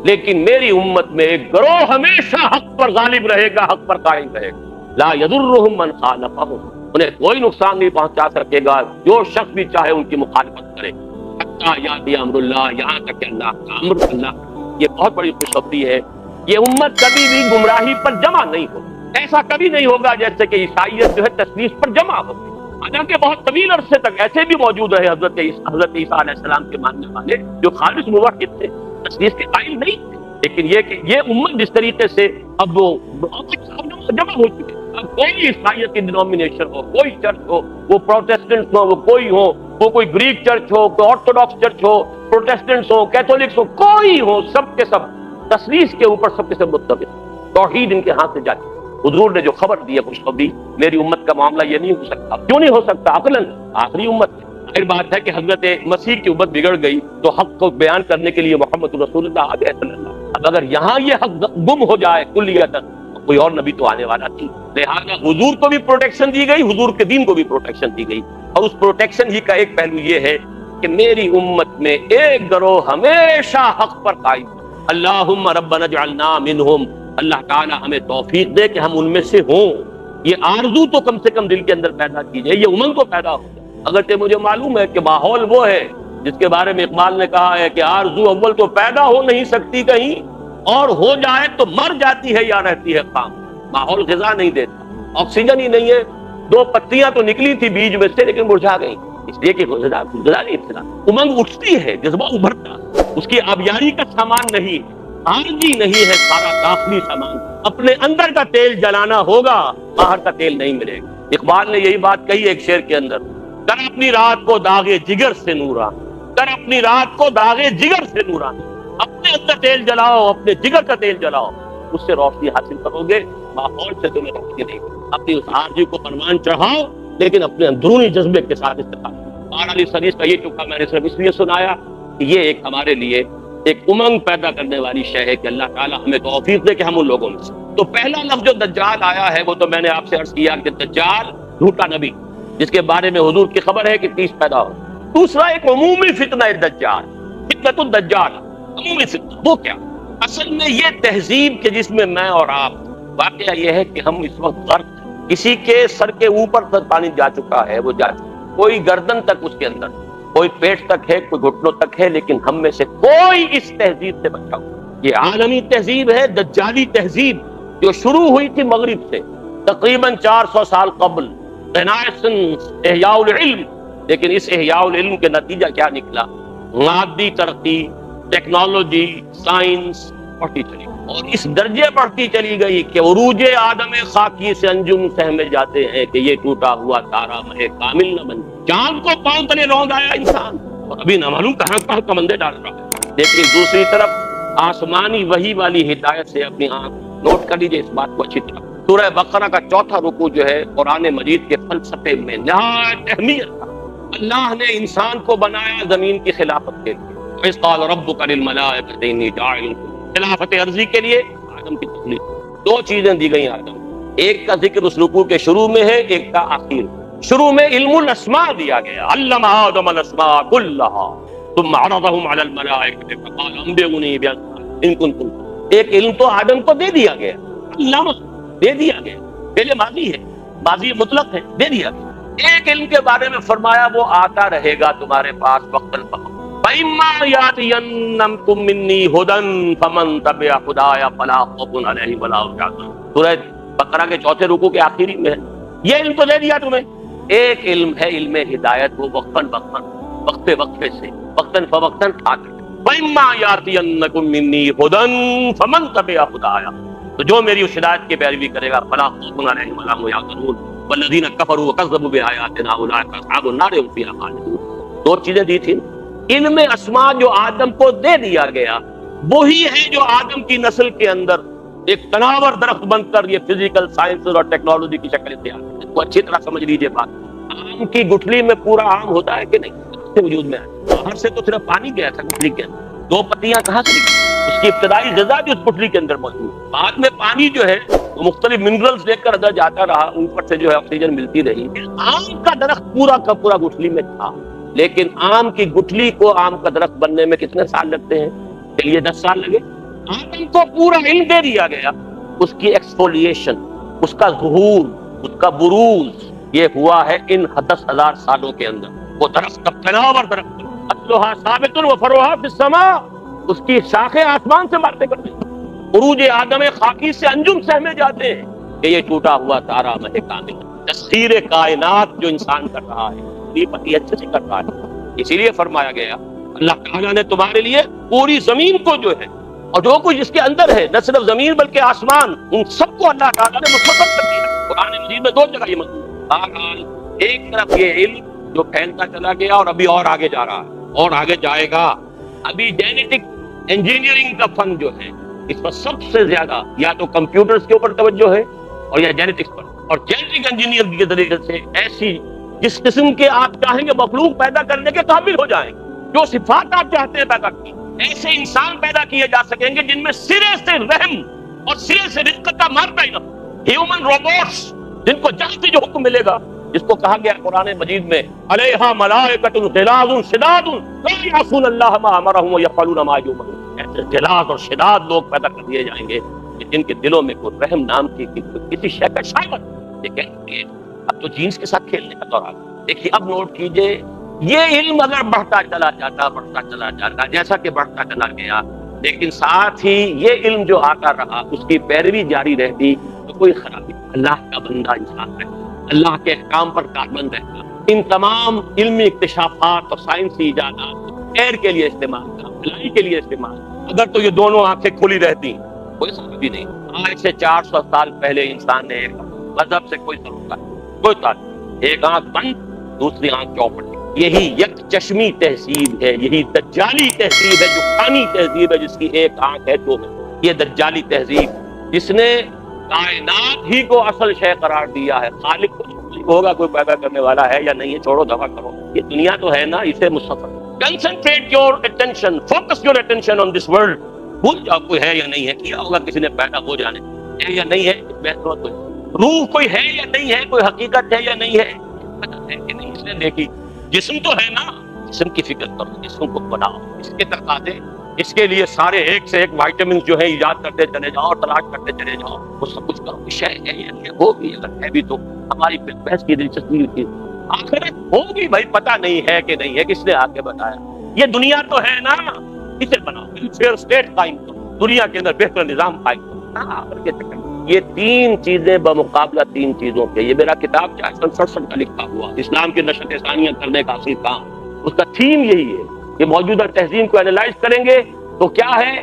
لیکن میری امت میں ایک گروہ ہمیشہ حق پر غالب رہے گا، حق پر قائم رہے گا، لا يضرهم من خالفهم، انہیں کوئی نقصان نہیں پہنچا سکے گا جو شخص بھی چاہے ان کی مخالفت کرے، حتی یاتی امر اللہ، یہاں تک کہ اللہ کا امر، اللہ یہ بہت بڑی خوشخبری ہے، یہ امت کبھی بھی گمراہی پر جمع نہیں ہو، ایسا کبھی نہیں ہوگا جیسے کہ عیسائیت جو ہے تثلیث پر جمع ہو، حالانکہ بہت طویل عرصے تک ایسے بھی موجود رہے حضرت عیسیٰ علیہ السلام کے ماننے والے جو خالص موحد تھے، تثلیث کے قائل نہیں تھے، لیکن یہ کہ یہ امت جس طریقے سے اب وہ جمع ہو چکے، اب کوئی عیسائیت کی ڈینومینیشن ہو، کوئی چرچ ہو، وہ پروٹیسٹنٹس ہو، وہ کوئی گریک چرچ ہو، کوئی آرتھوڈاکس چرچ ہو، پروٹیسٹنٹس ہو، کیتھولکس ہو، کوئی ہو، سب کے سب تثلیث کے اوپر سب کے سب متفق، توحید ان کے ہاتھ سے جاتی۔ حضور نے جو خبر دی ہے خوشخبری، میری امت کا معاملہ یہ نہیں ہو سکتا، کیوں نہیں ہو سکتا؟ عقلاً آخری امت ہے، ظاہر بات ہے کہ حضرت مسیح کی امت بگڑ گئی تو حق کو بیان کرنے کے لیے محمد رسول اللہ آ گئے صلی اللہ۔ اب اگر یہاں یہ حق گم ہو جائے کلیتاً، کوئی اور نبی تو آنے والا تھی، لہٰذا حضور کو بھی پروٹیکشن دی گئی، حضور کے دین کو بھی پروٹیکشن دی گئی، اور اس پروٹیکشن ہی کا ایک پہلو یہ ہے کہ میری امت میں ایک گروہ ہمیشہ حق پر قائم۔ اللہم ربنا اجعلنا منہم، اللہ تعالی ہمیں توفیق دے کہ ہم ان میں سے ہوں، یہ آرزو تو کم سے کم دل کے اندر پیدا کیجئے، یہ امنگ تو پیدا ہو جائے۔ اگرچہ مجھے معلوم ہے کہ ماحول وہ ہے جس کے بارے میں اقبال نے کہا ہے کہ آرزو اول تو پیدا ہو نہیں سکتی کہیں، اور ہو جائے تو مر جاتی ہے یا رہتی ہے خام، ماحول غذا نہیں دیتا، آکسیجن ہی نہیں ہے، 2 پتیاں تو نکلی تھی بیج میں سے لیکن مرجھا گئی، اس لیے کہ غذا نہیں تھا۔ امنگ اٹھتی ہے، جذبہ ابھرتا، اس کی آبیاری کا سامان نہیں، خارجی نہیں ہے، سارا داخلی سامان، اپنے اندر کا تیل جلانا ہوگا، باہر کا تیل نہیں ملے گا۔ اقبال نے یہی بات کہی ایک شعر کے اندر، کر اپنی رات کو داغے جگر سے نوران، کر اپنی رات کو داغے جگر سے نوران، اپنے اندر تیل جلاؤ، اپنے جگر کا تیل جلاؤ، اس سے روشنی حاصل کرو گے، ماحول سے تمہیں روشنی نہیں۔ اپنی اس آرزو کو پروان چڑھاؤ، لیکن اپنے اندرونی جذبے کے ساتھ استفادہ۔ بہرحال اس حدیث کا یہ ٹکڑا میں نے صرف اس لیے سنایا کہ یہ ایک ہمارے لیے ایک امنگ پیدا کرنے والی شے ہے کہ اللہ تعالیٰ ہمیں توفیق دے کہ ہم ان لوگوں میں سے۔ تو پہلا لفظ جو دجال آیا ہے وہ تو میں نے آپ سے عرض کیا کہ دجال جھوٹا نبی، جس کے بارے میں حضور کی خبر ہے کہ 30 پیدا ہو۔ دوسرا ایک عمومی فتنہ ہے دجال، فتنۃ الدجال، عمومی فتنہ۔ وہ کیا؟ اصل میں یہ تہذیب کہ جس میں میں اور آپ، واقعہ یہ ہے کہ ہم اس وقت غرق، کسی کے سر کے اوپر تک پانی جا چکا ہے، وہ جا چکا، کوئی گردن تک اس کے اندر، کوئی پیٹ تک ہے، کوئی گھٹنوں تک ہے، لیکن ہم میں سے کوئی اس تہذیب سے بچا ہوا۔ یہ عالمی تہذیب ہے، دجالی تہذیب، جو شروع ہوئی تھی مغرب سے تقریباً 400 سال قبل، رینائسنس، احیاء العلم، لیکن اس احیاء العلم کے نتیجہ کیا نکلا؟ مادی ترقی، ٹیکنالوجی، سائنس بڑھتی چلی، اور اس درجے بڑھتی چلی گئی کہ عروج آدم خاکی سے انجم سہمے جاتے ہیں کہ یہ ٹوٹا ہوا تارا مہ کامل نہ بن، چاند کو پاؤں تلے روند آیا انسان اور ابھی نہ معلوم کہاں کہاں کمندے ڈال رہا ہے۔ لیکن دوسری طرف آسمانی وحی والی ہدایت سے اپنی آنکھ نوٹ کر لیجیے اس بات کو اچھی طرح۔ سورہ بقرہ کا چوتھا رکوع جو ہے قرآن مجید کے فلسفے میں نہایت اہمیت تھا۔ اللہ نے انسان کو بنایا زمین کی خلافت کے لیے، وَإِذْ قَالَ رَبُّكَ لِلْمَلَائِكَةِ إِنِّي جَاعِلٌ خلافت عرضی کے لیے آدم کی تخلیق۔ دو چیزیں دی گئی آدم، ایک کا ذکر اس رکوع کے شروع میں ہے، ایک کا آخر۔ شروع میں علم الاسماء دیا گیا، علم آدم الاسماء كلها ثم عرضهم على الملائكة فقال انبئوني بأسماء إن كنتم۔ ایک علم تو آدم کو دے دیا گیا، علامہ دے دیا گیا، پہلے ماضی ہے، ماضی مطلق ہے، دے دیا گیا۔ ایک علم کے بارے میں فرمایا وہ آتا رہے گا تمہارے پاس وقتاً فوقتاً۔ فَإِمَّا يَأْتِيَنَّكُم مِّنِّي هُدًى فَمَن تَبِعَ هُدَايَ فَلَا خَوْفٌ عَلَيْهِمْ وَلَا هُمْ يَحْزَنُونَ۔ سورہ بقرہ کے چوتھے رکوع کے آخری میں ہے، یہ علم تو دے دیا تمہیں۔ ایک علم ہے علم ہدایت، وہ وقتاً وقتاً، وقفے وقفے سے، وقتاً فوقتاً آتا ہے۔ فَإِمَّا يَأْتِيَنَّكُم مِّنِّي هُدًى فَمَن تَبِعَ ہُدَايَ، تو جو میری اس ہدایت کی پیروی کرے گا فَلَا خَوْفٌ عَلَيْهِمْ وَلَا هُمْ يَحْزَنُونَ وَالَّذِينَ كَفَرُوا وَكَذَّبُوا بِآيَاتِنَا أُولَٰئِكَ أَصْحَابُ النَّارِ هُمْ فِيهَا خَالِدُونَ۔ دو چیزیں دی تھیں، علم اسماء جو آدم کو دے دیا گیا وہی ہے جو آدم کی نسل کے اندر ایک تناور درخت بن کر یہ فزیکل سائنس اور ٹیکنالوجی کی شکل اختیار کرتے ہیں۔ کو اچھی طرح سمجھ لیجئے بات، آم کی گٹھلی میں پورا آم ہوتا ہے کہ نہیں؟ سے وجود میں آیا، باہر سے تو صرف پانی گیا تھا گٹھلی کے اندر، دو پتیاں کہاں سے نکلی؟ اس کی ابتدائی غذا بھی اس گٹھلی کے اندر موجود ہے۔ بعد میں پانی جو ہے وہ مختلف منرلز لے کر اندر جاتا رہا، اوپر سے جو ہے آکسیجن ملتی رہی۔ آم کا درخت پورا کا پورا گٹھلی میں تھا، لیکن آم کی گٹھلی کو آم کا درخت بننے میں کتنے سال لگتے ہیں؟ چلیے 10 سال لگے۔ آدم کو پورا علم دے دیا گیا، اس کی ایکسفولیشن، اس کا ظہور، اس کا بروز یہ ہوا ہے ان 10,000 سالوں کے اندر۔ وہ درخت کا تناور درخت، اصلھا ثابت و فروعھا فی السماء، اس کی شاخیں آسمان سے باتیں کرتی ہیں۔ عروج آدم خاکی سے انجم سہمے جاتے ہیں کہ یہ ٹوٹا ہوا تارا مہ کامل، تسخیر کائنات جو انسان کر رہا ہے، یہ پتی اچھے سے کر رہا ہے۔ اسی لیے فرمایا گیا اللہ تعالیٰ نے تمہارے لیے پوری زمین کو جو ہے اور جو کچھ اس کے اندر ہے، نہ صرف زمین بلکہ آسمان، ان سب کو اللہ تعالیٰ نے مسخر کر دیا۔ قرآن مجید میں 2 جگہ یہ مذکور ہے۔ بہرحال ایک طرف یہ علم جو پھیلتا چلا گیا اور ابھی اور آگے جا رہا ہے اور آگے جائے گا۔ ابھی جینیٹک انجینئرنگ کا فن جو ہے اس پر سب سے زیادہ یا تو کمپیوٹرز کے اوپر توجہ ہے اور یا جینیٹکس پر، اور جینیٹک انجینئر کے طریقے سے ایسی جس قسم کے آپ چاہیں گے مخلوق پیدا کرنے کے قابل ہو جائیں، جو صفات آپ چاہتے ہیں پیدا کی، ایسے انسان پیدا کیے جا سکیں گے جن میں سرے سے رحم اور سرے سے رقت کا مارتا ہی نہ ہو۔ ہیومن روبوٹس جن کو جہاں سے جو حکم ملے گا، جس کو کہا گیا قرآن مجید میں علیہا ملائکۃ غلاظ شداد لا یعصون اللہ ما امرهم ویفعلون ما یؤمرون، ایسے غلاظ اور شداد لوگ پیدا کر دیے جائیں گے کہ جن کے دلوں میں کوئی رحم نام کی کسی شے کا شائبہ۔ دیکھیں اب تو جینس کے ساتھ کھیلنے کا دور آ گیا۔ دیکھیے اب نوٹ کیجئے، یہ علم اگر بڑھتا چلا جاتا جیسا کہ بڑھتا چلا گیا، لیکن ساتھ ہی یہ علم جو آتا رہا اس کی پیروی جاری رہتی تو کوئی خرابی۔ اللہ کا بندہ انسان رہتا، اللہ کے احکام پر کاربند رہتا، ان تمام علمی اکتشافات اور سائنسی ایجادات کو خیر کے لیے استعمال کرا، بھلائی کے لیے استعمال۔ اگر تو یہ دونوں آنکھیں کھلی رہتی کوئی سبب بھی نہیں۔ آج سے 400 سال پہلے انسان نے ایک مذہب سے کوئی تعلق نہیں، کوئی تعلق، ایک آنکھ بند دوسری آنکھ چوپٹ۔ یہی یک چشمی تہذیب ہے، یہی دجالی تہذیب ہے جو فانی تہذیب ہے، جس کی ایک آنکھ ہے دو میں۔ یہ دجالی تہذیب جس نے کائنات ہی کو اصل شے قرار دیا ہے، خالق کو ہوگا کوئی پیدا کرنے والا ہے یا نہیں ہے، چھوڑو دفع کرو، یہ دنیا تو ہے نا، اسے مسخر۔ Concentrate your attention, focus your attention on this world. بھول جاؤ کوئی ہے یا نہیں ہے، کیا ہوگا کسی نے پیدا، ہو جانے ہے یا نہیں ہے، روح کوئی ہے یا نہیں ہے، کوئی حقیقت ہے یا نہیں ہے، پتہ ہے کہ نہیں۔ اس نے دیکھی جسم تو ہے نا، جسم کی فکر کرو، جسم کو بناؤ، اس کے تقاضے، اس کے لیے سارے ایک سے ایک وائٹامنس جو ہے ایجاد کرتے چلے جاؤ، تلاش کرتے چلے جاؤ، وہ سب کچھ کرو۔ شے ہے یا نہیں ہوگی، اگر ہے بھی تو ہماری بحث کی دلچسپی ہوتی ہے۔ آخرت ہوگی بھائی، پتہ نہیں ہے کہ نہیں ہے، کس نے آگے بتایا؟ یہ دنیا تو ہے نا، اسے بناؤ، ویلفیئر اسٹیٹ قائم کرو، دنیا کے اندر بہتر نظام قائم کرو۔ یہ 3 چیزیں بمقابلہ 3 چیزوں کے، یہ میرا کتاب 467 کا لکھا ہوا اسلام کی نشر ثانیہ کرنے کا اصل کام، اس کا تھیم یہی ہے کہ موجودہ تہذیب کو اینالائز کریں گے تو کیا ہے،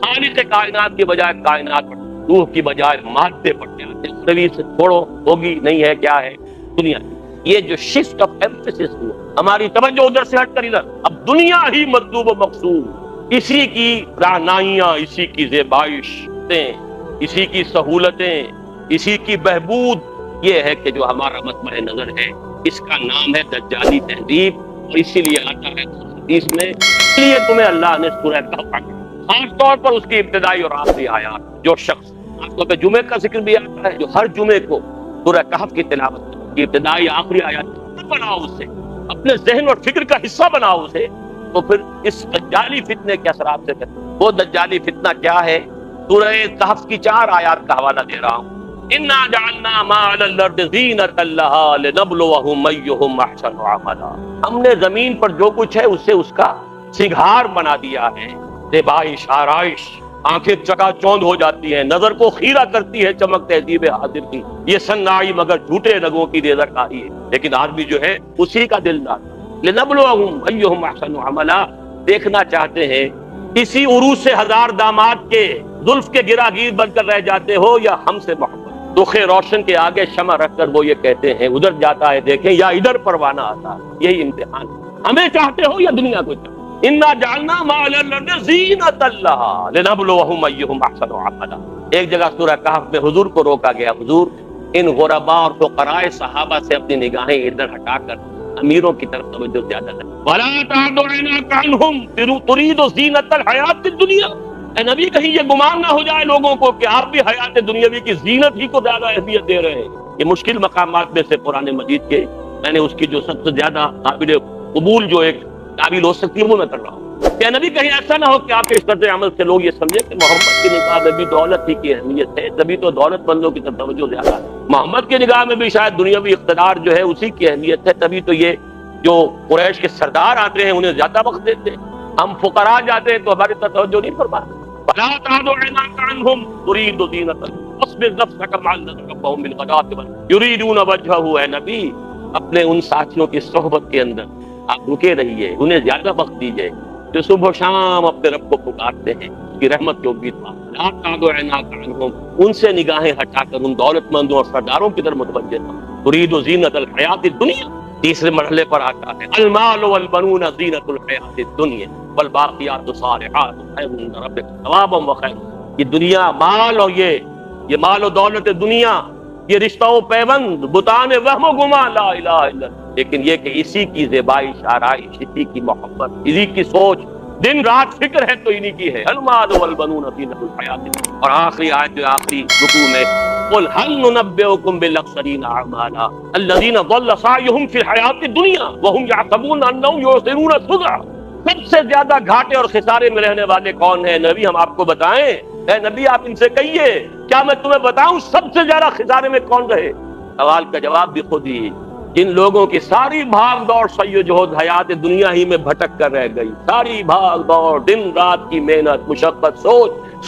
خالق کائنات کی بجائے کائنات پر، روح کی بجائے مادے پر جاتے ہیں، اخروی سے چھوڑو، ہوگی نہیں ہے، کیا ہے دنیا کی۔ یہ جو شفٹ آف ایمفیسس ہوا، ہماری توجہ ادھر سے ہٹ کر ادھر، اب دنیا ہی مطلوب و مقصود، اسی کی رہنائیاں، اسی کی زیبائشیں، اسی کی سہولتیں، اسی کی بہبود، یہ ہے کہ جو ہمارا مطمع نظر ہے۔ اس کا نام ہے دجالی تہذیب، اور اسی لیے آتا ہے حدیث میں، اس لیے تمہیں اللہ نے سورہ کہف خاص طور پر اس کی ابتدائی اور آخری آیات، جو شخص خاص طور پہ جمعے کا ذکر بھی آتا ہے، جو ہر جمعے کو سورہ کہف کی تلاوت کی ابتدائی آخری آیات بناؤ، اسے اپنے ذہن اور فکر کا حصہ بناؤ اسے، تو پھر اس دجالی فتنے کے اثرات سے وہ دجالی فتنہ کیا ہے؟ سورہ کہف کی 4 آیات کا حوالہ دے رہا ہوں۔ انا جعلنا ما علی الارض زینۃ لها لنبلوہم ایہم احسن عملا، ہم نے زمین پر جو کچھ ہے اسے اس کا سنگھار بنا دیا ہے، زیبائش، آرائش، آنکھیں چکا چوند ہو جاتی ہیں، نظر کو خیرہ کرتی ہے چمک تہذیب حاضر کی، یہ صناعی مگر جھوٹے رنگوں کی ریزہ کاری ہے، لیکن آدمی جو ہے اسی کا دلدار۔ لنبلوہم ایہم احسن عملا، دیکھنا چاہتے ہیں اسی عروج سے ہزار داماد کے زلف کے گراگیر بن کر رہ جاتے ہو، یا ہم سے محبت۔ دخ روشن کے آگے شمع رکھ کر وہ یہ کہتے ہیں ادھر جاتا ہے دیکھیں، یا ادھر پروانہ آتا ہے۔ یہی امتحان ہے، ہمیں چاہتے ہو یا دنیا کو چاہتے؟ انا جعلنا ما علی الارض زینۃ لها لنبلوہم ایہم احسن عملا۔ ایک جگہ سورہ کہف میں حضور کو روکا گیا، حضور ان غرباء اور فقراء صحابہ سے اپنی نگاہیں ادھر ہٹا کر امیروں کی طرف توجہ زیادہ کریں۔ ولا تعد عیناک عنہم ترید زینۃ الحیات الدنیا، اے نبی کہیں یہ گمان نہ ہو جائے لوگوں کو کہ آپ بھی حیات دنیاوی کی زینت ہی کو زیادہ اہمیت دے رہے ہیں۔ یہ مشکل مقامات میں سے قرآن مجید کے میں نے اس کی جو سب سے زیادہ قابل قبول جو ایک تعبیر ہو سکتی ہے وہ میں کر رہا ہوں کہ نبی کہیں ایسا نہ ہو کہ آپ کے اس طرز عمل سے لوگ یہ سمجھیں کہ محمد کی نگاہ میں بھی دولت ہی کی اہمیت ہے، تبھی تو دولت مندوں کی طرف توجہ زیادہ ہے۔ محمد کی نگاہ میں بھی شاید دنیاوی اقتدار جو ہے اسی کی اہمیت ہے، تبھی تو یہ جو قریش کے سردار آتے ہیں انہیں زیادہ وقت دیتے ہیں، ہم فقراء جاتے ہیں تو ہماری طرف توجہ نہیں فرماتے۔ فلا تعد عیناک عنہم ترید زینۃ واصبر نفسک مع الذین یدعون بالغداۃ یریدون وجہہ، اے نبی اپنے ان ساتھیوں کی صحبت کے اندر آپ رکے رہیے، انہیں زیادہ وقت دیجیے جو صبح و شام اپنے رب کو پکارتے ہیں، اس کی رحمت کی امید پا۔ لا تعد عیناک عنہم، ان سے نگاہیں ہٹا کر ان دولت مندوں اور سرداروں کی طرف متوجہ نہ ہو۔ ترید زینۃ الحیات الدنیا، تیسرے مرحلے پر آتا ہے المال والبنون زینۃ الحیات الدنیا والباقیات الصالحات خیر عند ربک ثوابا وخیر۔ یہ دنیا، مال اور یہ مال و دولت دنیا، یہ رشتہ و پیوند، بتان وہم و گما، لا الہ الا اللہ، لیکن یہ کہ اسی کی زیبائش، آرائش، اسی کی محبت، اسی کی سوچ، دن رات فکر ہے تو انہی کی ہے۔ المال والبنون زینۃ الحیات الدنیا۔ اور آخری آیت جو آخری رکوع میں قل هل ننبئكم بالاخسرین اعمالا الذین ضل سعیهم فی الحیات الدنیا وهم یحسبون انهم یحسنون صنعا، سب سے زیادہ گھاٹے اور خسارے میں رہنے والے کون ہیں؟ نبی ہم آپ کو بتائیں، اے نبی آپ ان سے کہیے کیا میں تمہیں بتاؤں سب سے زیادہ خسارے میں کون رہے؟ سوال کا جواب بھی خود ہی، جن لوگوں کی ساری بھاگ دوڑ سعی و جہد حیات دنیا ہی میں بھٹک کر رہ گئی، ساری بھاگ دوڑ، دن رات کی محنت، مشقت،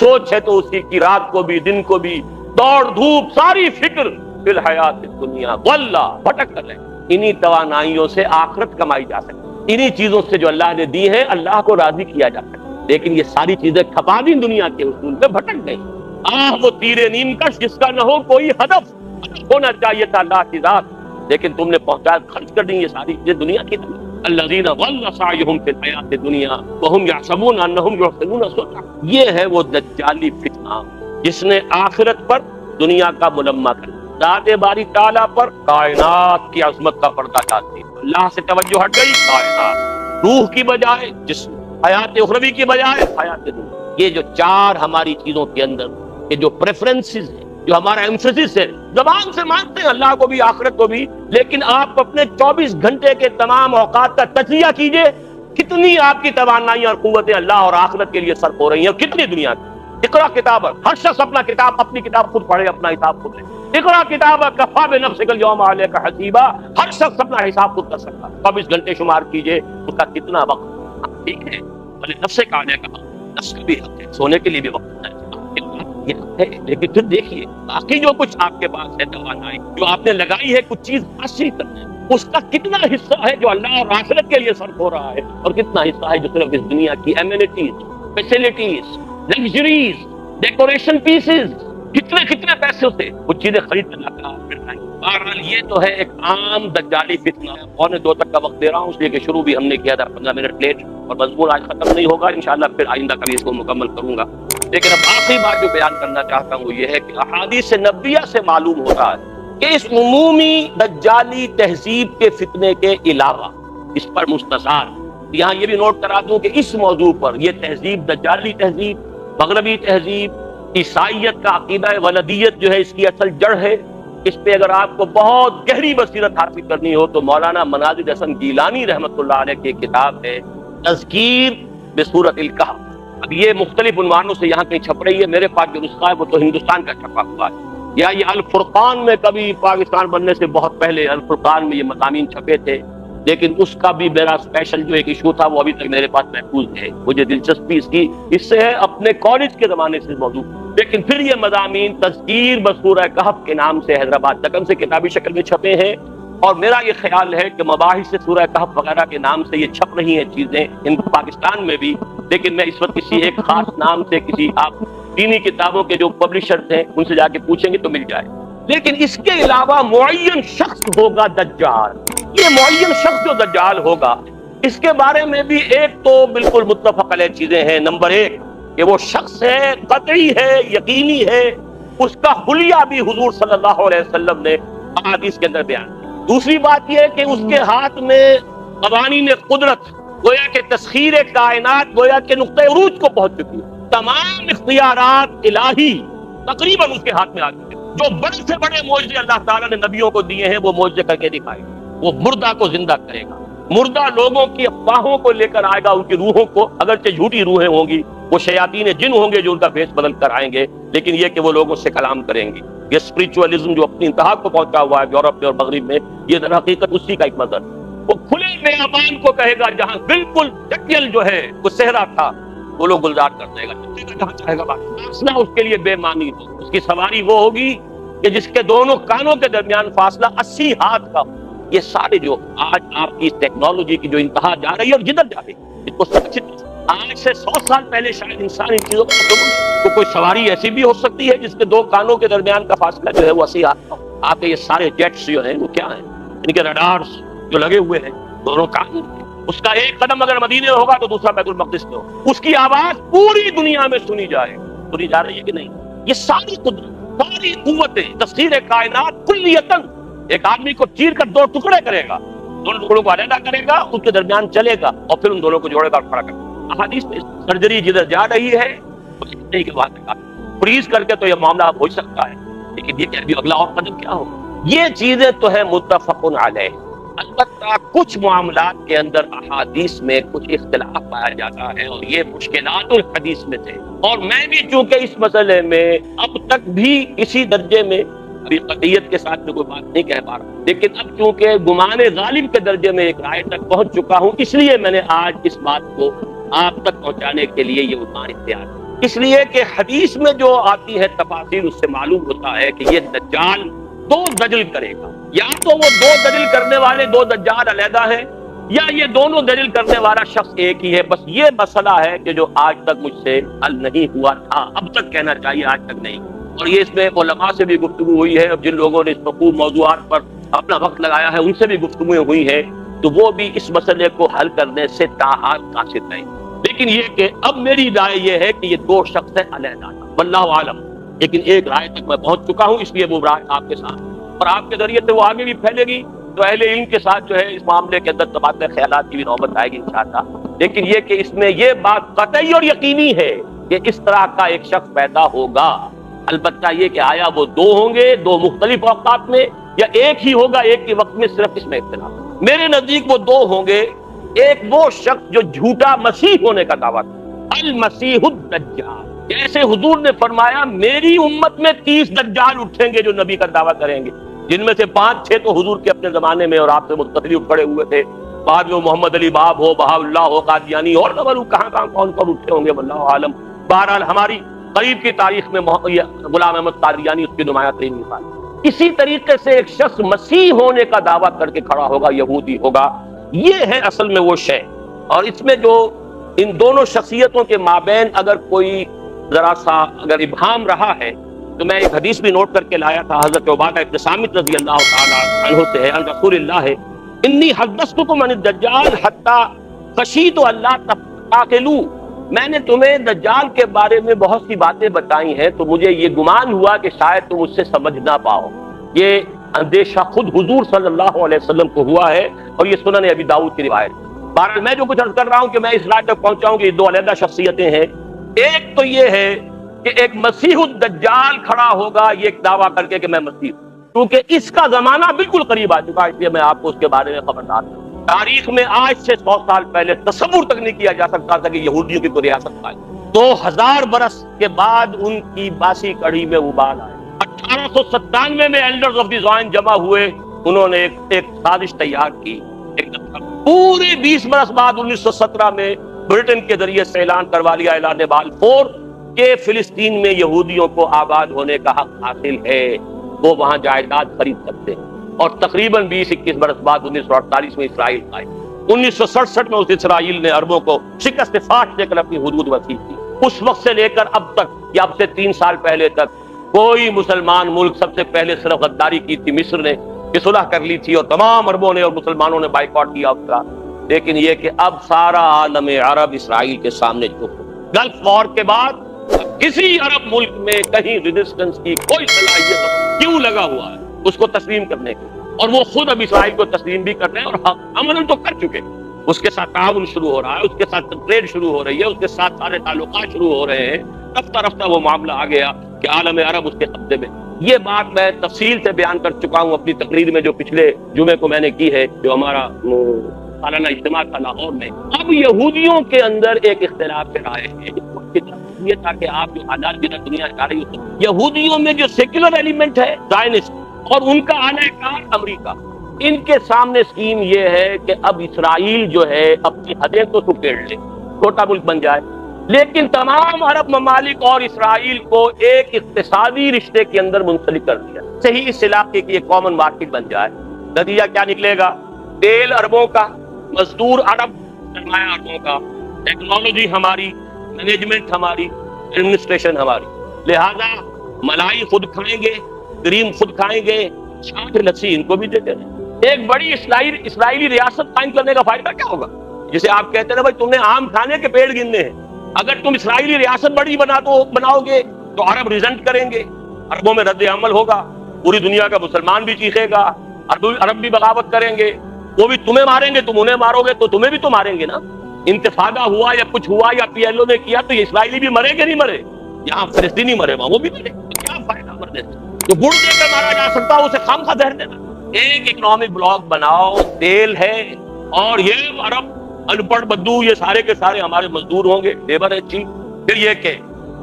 سوچ ہے تو اسی کی، رات کو بھی دن کو بھی، دوڑ دھوپ، ساری فکر فی الحیات دنیا، واللہ بھٹک کر رہے۔ انہی توانائیوں سے آخرت کمائی جا سکتی، انہی چیزوں سے جو اللہ نے دی ہے اللہ کو راضی کیا جا سکتا، لیکن یہ ساری چیزیں کھپا دی دنیا کے اصول پہ بھٹک گئی۔ وہ تیر نیم کش جس کا نہ ہو کوئی ہدف ہونا چاہیے تھا اللہ کی ذات، لیکن تم نے پہنچا خرچ کر دی یہ ساری چیزیں دنیا کی طرف۔ الذین ضل سعیہم فی الحیات الدنیا وہم یحسبون انہم یحسنون صنعا، یہ ہے وہ دجالی فتنہ جس نے آخرت پر دنیا کا ملمہ کر ذات باری تعالیٰ پر کائنات کی عظمت کا پردہ ڈالتی، اللہ سے توجہ ہٹ گئی، کائنات روح کی بجائے جسم، حیات اخروی کی بجائے حیات دنیا۔ یہ جو 4 ہماری چیزوں کے اندر یہ جو پریفرنسز ہیں، جو ہمارا ایمفیسس ہے، زبان سے مانتے ہیں اللہ کو بھی آخرت کو بھی، لیکن آپ اپنے 24 گھنٹے کے تمام اوقات کا تجزیہ کیجئے، کتنی آپ کی توانائیاں اور قوتیں اللہ اور آخرت کے لیے صرف ہو رہی ہیں، اور کتنی دنیا کی۔ اقرا کتاب، ہر شخص اپنی کتاب خود پڑھے، اپنا حساب خود لے۔ اقرا کتاب کفا بنفسک اليوم علیک حسیبا، ہر شخص اپنا حساب خود کر سکتا ہے۔ 24 گھنٹے شمار کیجئے اس کا کتنا وقت، ٹھیک ہے، بھلے نفس کا آنے کا نفس کا بھی حق ہے، سونے کے لیے بھی وقت ہے، یہ حق ہے، لیکن پھر دیکھیے باقی جو کچھ آپ کے پاس ہے توانائی جو آپ نے لگائی ہے کچھ چیز حاصل کرنے، اس کا کتنا حصہ ہے جو اللہ اور آخرت کے لیے صرف ہو رہا ہے، اور کتنا حصہ ہے جو صرف اس دنیا کی amenities, facilities, luxuries, decoration pieces, کتنے کتنے پیسوں سے کچھ چیزیں خرید کر لاتا ہے۔ بہرحال یہ تو ہے ایک عام دجالی فتنہ۔ 1:45 تک کا وقت دے رہا ہوں اس لیے کہ شروع بھی ہم نے کیا تھا 15 منٹ لیٹ، اور مضمون آج ختم نہیں ہوگا، انشاءاللہ پھر آئندہ کبھی اس کو مکمل کروں گا۔ لیکن اب آخری بات جو بیان کرنا چاہتا ہوں وہ یہ ہے کہ احادیث نبویہ سے معلوم ہوتا ہے کہ اس عمومی دجالی تہذیب کے فتنے کے علاوہ اس پر مستثار، یہاں یہ بھی نوٹ کرا دوں کہ اس موضوع پر یہ تہذیب، دجالی تہذیب، مغربی تہذیب، عیسائیت کا عقیدہ ولدیت جو ہے اس کی اصل جڑ ہے، اس پہ اگر آپ کو بہت گہری بصیرت حاصل کرنی ہو تو مولانا مناظر حسن گیلانی رحمۃ اللہ علیہ کی ایک کتاب ہے تذکیر بسورۃ الکہف۔ اب یہ مختلف عنوانوں سے یہاں کہیں چھپ رہی ہے، میرے پاس جو نسخہ ہے وہ تو ہندوستان کا چھپا ہوا ہے، یا یہ الفرقان میں کبھی پاکستان بننے سے بہت پہلے الفرقان میں یہ مضامین چھپے تھے، لیکن اس کا بھی میرا اسپیشل جو ایک ایشو تھا وہ ابھی تک میرے پاس محفوظ ہے۔ مجھے دلچسپی اس سے ہے اپنے کالج کے زمانے سے موضوع، لیکن پھر یہ مضامین تذکیر بسورہ کہف کے نام سے حیدرآباد دکن سے کتابی شکل میں چھپے ہیں، اور میرا یہ خیال ہے کہ مباحث سورہ کہف وغیرہ کے نام سے یہ چھپ رہی ہیں چیزیں پاکستان میں بھی، لیکن میں اس وقت کسی ایک خاص نام سے کسی آپ دینی کتابوں کے جو پبلشرز ہیں ان سے جا کے پوچھیں گے تو مل جائے۔ لیکن اس کے علاوہ معین شخص ہوگا دجال، یہ معین شخص جو دجال ہوگا اس کے بارے میں بھی ایک تو بالکل متفق علیہ چیزیں ہیں۔ نمبر 1 کہ وہ شخص ہے، قطعی ہے، یقینی ہے، اس کا حلیہ بھی حضور صلی اللہ علیہ وسلم نے احادیث کے اندر بیان کیا۔ دوسری بات یہ کہ اس کے ہاتھ میں قوانین قدرت، گویا کہ تسخیر کائنات گویا کہ نقطہ عروج کو پہنچ چکی ہے، تمام اختیارات الہی تقریباً اس کے ہاتھ میں آ چکے ہیں۔ جو بڑے سے بڑے معجزے اللہ تعالیٰ نے نبیوں کو دیے ہیں وہ معجزے کر کے دکھائے گا، وہ مردہ کو زندہ کرے گا، مردہ لوگوں کی افواہوں کو لے کر آئے گا، ان کی روحوں کو، اگرچہ جھوٹی روحیں ہوں گی، وہ شیاطین جن ہوں گے جو ان کا فیس بدل کر آئیں گے، لیکن یہ کہ وہ لوگوں سے کلام کریں گے۔ یہ اسپرچولیزم جو اپنی انتہا کو پہنچا ہوا ہے یورپ میں اور مغرب میں، یہ در حقیقت اسی کا ایک مظہر ہے۔ وہ کھلے بیابان کو کہے گا جہاں بالکل جنگل جو ہے وہ صحرا تھا وہ لوگ گلزار کر دے گا، جہاں چاہے گا فاصلہ اس کے لیے بے معنی ہو، اس کی سواری وہ ہوگی کہ جس کے دونوں کانوں کے درمیان فاصلہ 80 ہاتھ کا ہو۔ یہ سارے جو آج آپ کی ٹیکنالوجی کی جو انتہا جا رہی ہے اور جدھر جا رہی ہے، اس کو سرکشت، آج سے 100 سال پہلے شاید انسان ان چیزوں کو کوئی سواری ایسی بھی ہو سکتی ہے جس کے دو کانوں کے درمیان کا فاصلہ جو ہے وہ 80 ہاتھ کا ہو۔ آپ کے یہ سارے جیٹس جو ہیں وہ کیا ہیں، ان کے رڈارز جو لگے ہوئے ہیں دونوں کان، اس کا ایک قدم اگر مدینے میں ہوگا تو دوسرا بیت المقدس میں ہوگا، اس کی آواز پوری دنیا میں سنی جا رہی ہے کہ نہیں؟ یہ ساری قدرت، ساری قوتیں، تسخیر کائنات کلیتاً ایک آدمی کو چیر کر 2 ٹکڑے کرے گا، دونوں ٹکڑوں کو علیحدہ کرے گا، اس کے درمیان چلے گا اور پھر ان دونوں کو جوڑے گا اور کھڑا کرے گا۔ احادیث میں سرجری جدھر جا رہی ہے نہیں کہ وہاں تک فریز کر کے تو یہ معاملہ اب ہو سکتا ہے، لیکن یہ کہ ابھی اگلا اور قدم کیا ہوگا، یہ چیزیں تو ہے متفق علیہ۔ البتہ کچھ معاملات کے اندر احادیث میں کچھ اختلاف پایا جاتا ہے اور یہ مشکلات الحدیث میں تھے، اور میں بھی چونکہ اس مسئلے میں اب تک بھی اسی درجے میں ابھی قطعیت کے ساتھ میں کوئی بات نہیں کہہ پا رہا، لیکن اب چونکہ گمان غالب کے درجے میں ایک رائے تک پہنچ چکا ہوں، اس لیے میں نے آج اس بات کو آپ تک پہنچانے کے لیے یہ عنوان اختیار کیا، اس لیے کہ حدیث میں جو آتی ہے تفاصیل اس سے معلوم ہوتا ہے کہ یہ دجال 2 دجل کرے گا، یا تو وہ 2 دجل کرنے والے 2 دجال علیحدہ ہیں، یا یہ دونوں دجل کرنے والا شخص ایک ہی ہے۔ بس یہ مسئلہ ہے کہ جو آج تک مجھ سے حل نہیں ہوا تھا، اب تک کہنا چاہیے آج تک نہیں، اور یہ اس میں علماء سے بھی گفتگو ہوئی ہے، اور جن لوگوں نے اس مفہوم موضوعات پر اپنا وقت لگایا ہے ان سے بھی گفتگو ہوئی ہے، تو وہ بھی اس مسئلے کو حل کرنے سے تاحال قاصر نہیں، لیکن یہ کہ اب میری رائے یہ ہے کہ یہ 2 شخص ہیں علیحدہ، واللہ عالم، لیکن ایک رائے تک میں پہنچ چکا ہوں، اس لیے وہ رائے آپ کے ساتھ، اور آپ کے ذریعے سے وہ آگے بھی پھیلے گی تو اہل علم کے ساتھ جو ہے اس معاملے کے اندر تبادلہ خیالات کی بھی نوبت آئے گی انشاءاللہ، لیکن یہ کہ اس میں یہ بات قطعی اور یقینی ہے کہ اس طرح کا ایک شخص پیدا ہوگا۔ البتہ یہ کہ آیا وہ 2 ہوں گے 2 مختلف اوقات میں، یا ایک ہی ہوگا ایک ہی وقت میں، صرف اس میں اختلاف۔ میرے نزدیک وہ 2 ہوں گے، ایک وہ شخص جو جھوٹا مسیح ہونے کا دعویٰ کرتا، المسیح الدجال، جیسے حضور نے فرمایا میری امت میں 30 دجال اٹھیں گے جو نبی کا دعویٰ کریں گے، جن میں سے 5-6 تو حضور کے اپنے زمانے میں اور آپ سے متصل کھڑے ہوئے تھے، بعد میں محمد علی باب ہو، بہاء اللہ ہو، قادیانی اور نہ معلوم کہاں کون اٹھے ہوں گے، واللہ عالم۔ بہرحال ہماری قریب کی تاریخ میں غلام احمد قادیانی اس کی نمایاں ترین مثال۔ اسی طریقے سے ایک شخص مسیح ہونے کا دعویٰ کر کے کھڑا ہوگا، یہودی ہوگا، یہ ہے اصل میں وہ شے، اور اس میں جو ان دونوں شخصیتوں کے مابین اگر کوئی ذرا سا اگر ابہام رہا ہے تو میں ایک حدیث بھی نوٹ کر کے لایا تھا، حضرت عبادہ ابن صامت رضی اللہ تعالی عنہ سے ہے، ان رسول اللہ انی حدثتکم عن الدجال حتی خشیت اللہ تعقلوا، میں نے تمہیں دجال کے بارے میں بہت سی باتیں بتائی ہیں تو مجھے یہ گمان ہوا کہ شاید تم اس سے سمجھ نہ پاؤ۔ یہ اندیشہ خود حضور صلی اللہ علیہ وسلم کو ہوا ہے اور یہ سنن ابی داؤد کی روایت ہے۔ بہرحال میں جو کچھ عرض کر رہا ہوں کہ میں اس رائے تک پہنچاؤں کہ یہ دو علیحدہ شخصیتیں ہیں۔ ایک تو یہ ہے کہ ایک مسیح الدجال کھڑا ہوگا یہ ایک دعویٰ کر کے کہ میں مسیح ہوں، کیونکہ اس کا زمانہ بالکل قریب آ چکا ہے، اس لیے میں آپ کو اس کے بارے میں خبردار ہوں۔ تاریخ میں آج سے 100 سال پہلے تصور تک نہیں کیا جا سکتا تھا کہ یہودیوں کی کوئی ریاست آئے۔ 2000 برس کے بعد ان کی باسی کڑھی میں ابال آئے۔ 1897 میں ایلڈرز آف دی زائن جمع ہوئے، انہوں نے ایک سازش تیار کی۔ پورے 20 برس بعد 1917 میں برٹن کے ذریعے سے اعلان کروا لیا، اعلان بلفور، کہ فلسطین میں یہودیوں کو آباد ہونے کا حق حاصل ہے، وہ وہاں جائیداد خرید سکتے ہیں۔ اور تقریباً 20-21 برس بعد 1948 میں اسرائیل قائم۔ 1967 میں اس اسرائیل نے عربوں کو شکست فاش دے کر اپنی حدود وسیع کی۔ اس وقت سے لے کر اب تک یا اب سے 3 سال پہلے تک کوئی مسلمان ملک، سب سے پہلے صرف غداری کی تھی مصر نے کہ صلح کر لی تھی اور تمام عربوں نے اور مسلمانوں نے بائیکاٹ کیا اس کا، لیکن یہ کہ اب سارا عالم عرب اسرائیل کے سامنے جھک۔ گلف وار کے بعد کسی عرب ملک میں کہیں ریزسٹنس کی کوئی صلاحیت کیوں لگا ہوا ہے اس کو تسلیم کرنے کی، اور وہ خود اب اسرائیل کو تسلیم بھی کر رہے ہیں اور عملاً تو کر چکے۔ اس کے ساتھ تعاون شروع ہو رہا ہے، اس کے ساتھ ٹریڈ شروع ہو رہی ہے، اس کے ساتھ سارے تعلقات شروع ہو رہے ہیں۔ رفتہ رفتہ وہ معاملہ آ گیا کہ عالم عرب اس کے قبضے میں۔ یہ بات میں تفصیل سے بیان کر چکا ہوں اپنی تقریر میں جو پچھلے جمعے کو میں نے کی ہے، جو ہمارا سالانہ اجتماع تھا لاہور میں۔ اب یہودیوں کے اندر ایک اختلاف رائے ہے، تاکہ آپ جو حالات جدھر دنیا جا رہی ہو، یہودیوں میں جو سیکولر ایلیمنٹ ہے زائنسٹ اور ان کا اعلی کار امریکہ، ان کے سامنے اسکیم یہ ہے کہ اب اسرائیل جو ہے اپنی حدیں تو سکیڑ لے، چھوٹا ملک بن جائے، لیکن تمام عرب ممالک اور اسرائیل کو ایک اقتصادی رشتے کے اندر منسلک کر دیا، صحیح اس علاقے کی ایک کامن مارکیٹ بن جائے۔ نتیجہ کیا نکلے گا؟ تیل عربوں کا، مزدور عرب، سرمایہ عربوں کا، ٹیکنالوجی ہماری، مینجمنٹ ہماری، ایڈمنسٹریشن ہماری، لہذا ملائی خود کھائیں گے، کریم خود کھائیں گے، چھاٹ لسی ان کو بھی دیتے ہیں۔ ایک بڑی اسرائیلی ریاست قائم کرنے کا فائدہ کیا ہوگا؟ جسے آپ کہتے ہیں نا بھائی تم نے عام کھانے کے پیڑ گننے ہیں، اگر تم اسرائیلی ریاست بڑی بناؤ گے تو عرب ریزنٹ کریں گے، عربوں میں رد عمل ہوگا، پوری دنیا کا مسلمان بھی چیخے گا، عرب بھی بغاوت کریں گے، وہ بھی تمہیں ماریں گے، تم انہیں مارو گے تو تمہیں بھی تو ماریں گے نا۔ انتفاضہ ہوا یا کچھ ہوا یا پی ایل او نے کیا تو یہ اسرائیلی بھی مرے گے نہیں مرے، یہاں فلسطینی مرے وہاں وہ بھی مرے، کیا فائدہ مرنے سے؟ تو گڑ دے کر مارا جا سکتا اسے خام خواہ زہر دینا۔ ایک اکنامک بلاک بناؤ، تیل ہے، اور یہ عرب ان پڑھ بدو یہ سارے کے سارے ہمارے مزدور ہوں گے، لیبر ہے چیف، پھر یہ کہ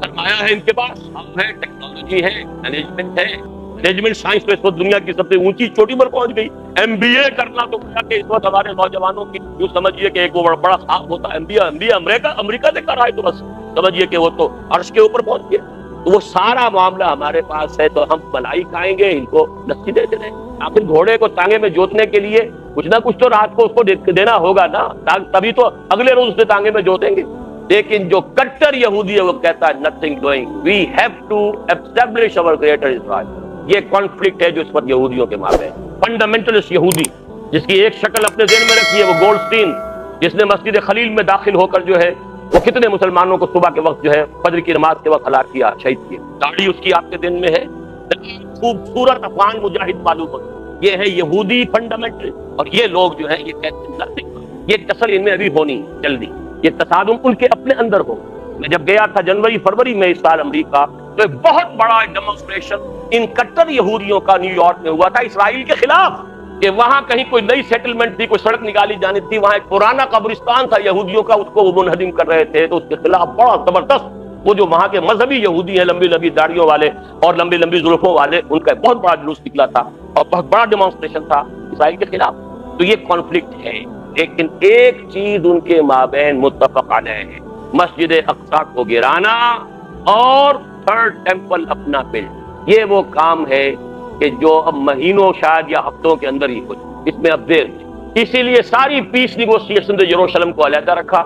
سرمایہ ہے ان کے پاس، ہم ہے، ٹیکنالوجی ہے، مینجمنٹ ہے، مینجمنٹ سائنس میں اس وقت دنیا کی سب سے اونچی چوٹی پر پہنچ گئی۔ ایم بی اے کرنا تو کیا کہ اس وقت ہمارے نوجوانوں کی یوں سمجھیے کہ ایک وہ بڑا خواب ہوتا ہے، ایم بی اے امریکہ سے کر رہا ہے تو بس سمجھیے کہ وہ تو عرش کے اوپر پہنچ گیا۔ تو وہ سارا معاملہ ہمارے پاس ہے تو ہم ملائی کھائیں گے، ان کو لسی دیتے رہیں۔ آخر گھوڑے کو ٹانگے میں جوتنے کے لیے کچھ نہ کچھ تو رات کو اس کو دینا ہوگا نا، تبھی تو اگلے روز اسے ٹانگے میں جوتیں گے۔ لیکن جو کٹر یہودی ہے وہ کہتا ہے nothing doing, we have to establish our greater Israel۔ یہ کانفلکٹ ہے جو اس وقت یہودیوں کے مابین، فنڈامنٹلسٹ یہودی جس کی ایک شکل اپنے ذہن میں رکھی ہے، وہ گولڈسٹین جس نے مسجد خلیل میں داخل ہو کر جو ہے وہ کتنے مسلمانوں کو صبح کے وقت جو ہے فجر کی نماز کے وقت ہلاک کیا، شہید کیا۔ داڑھی اس کی آپ کے دن میں ہے، خوبصورت افغان مجاہد معلوم ہوتا ہے۔ یہ ہے یہودی فنڈامنٹل، اور یہ لوگ جو ہیں یہ کہتے ہیں nothing۔ یہ ٹسل ان میں ابھی ہونی جلدی، یہ تصادم ان کے اپنے اندر ہو۔ میں جب گیا تھا جنوری فروری میں اس سال امریکہ، تو ایک بہت بڑا ڈیمونسٹریشن ان کٹر یہودیوں کا نیو یارک میں ہوا تھا اسرائیل کے خلاف، کہ وہاں کہیں کوئی نئی سیٹلمنٹ تھی، کوئی سڑک نکالی جانی تھی، وہاں ایک پرانا قبرستان تھا یہودیوں کا، اس کو وہ منہدم کر رہے تھے، تو اس کے خلاف بڑا زبردست وہ جو وہاں کے مذہبی یہودی ہیں، لمبی لمبی داڑھیوں والے اور لمبی لمبی زلفوں والے، ان کا بہت بڑا جلوس نکلا تھا اور بہت بڑا ڈیمونسٹریشن تھا اسرائیل کے خلاف۔ تو یہ کانفلکٹ ہے، لیکن ایک چیز ان کے مابین متفق علیہ ہے، مسجد اقصی کو گرانا اور تھرڈ ٹیمپل اپنا بلڈ۔ یہ وہ کام ہے کہ جو اب مہینوں شاید یا ہفتوں کے اندر ہی ہو، اس میں اب دیر تھی۔ اسی لیے ساری پیس نیگوشیشن یروشلم کو علیحدہ رکھا،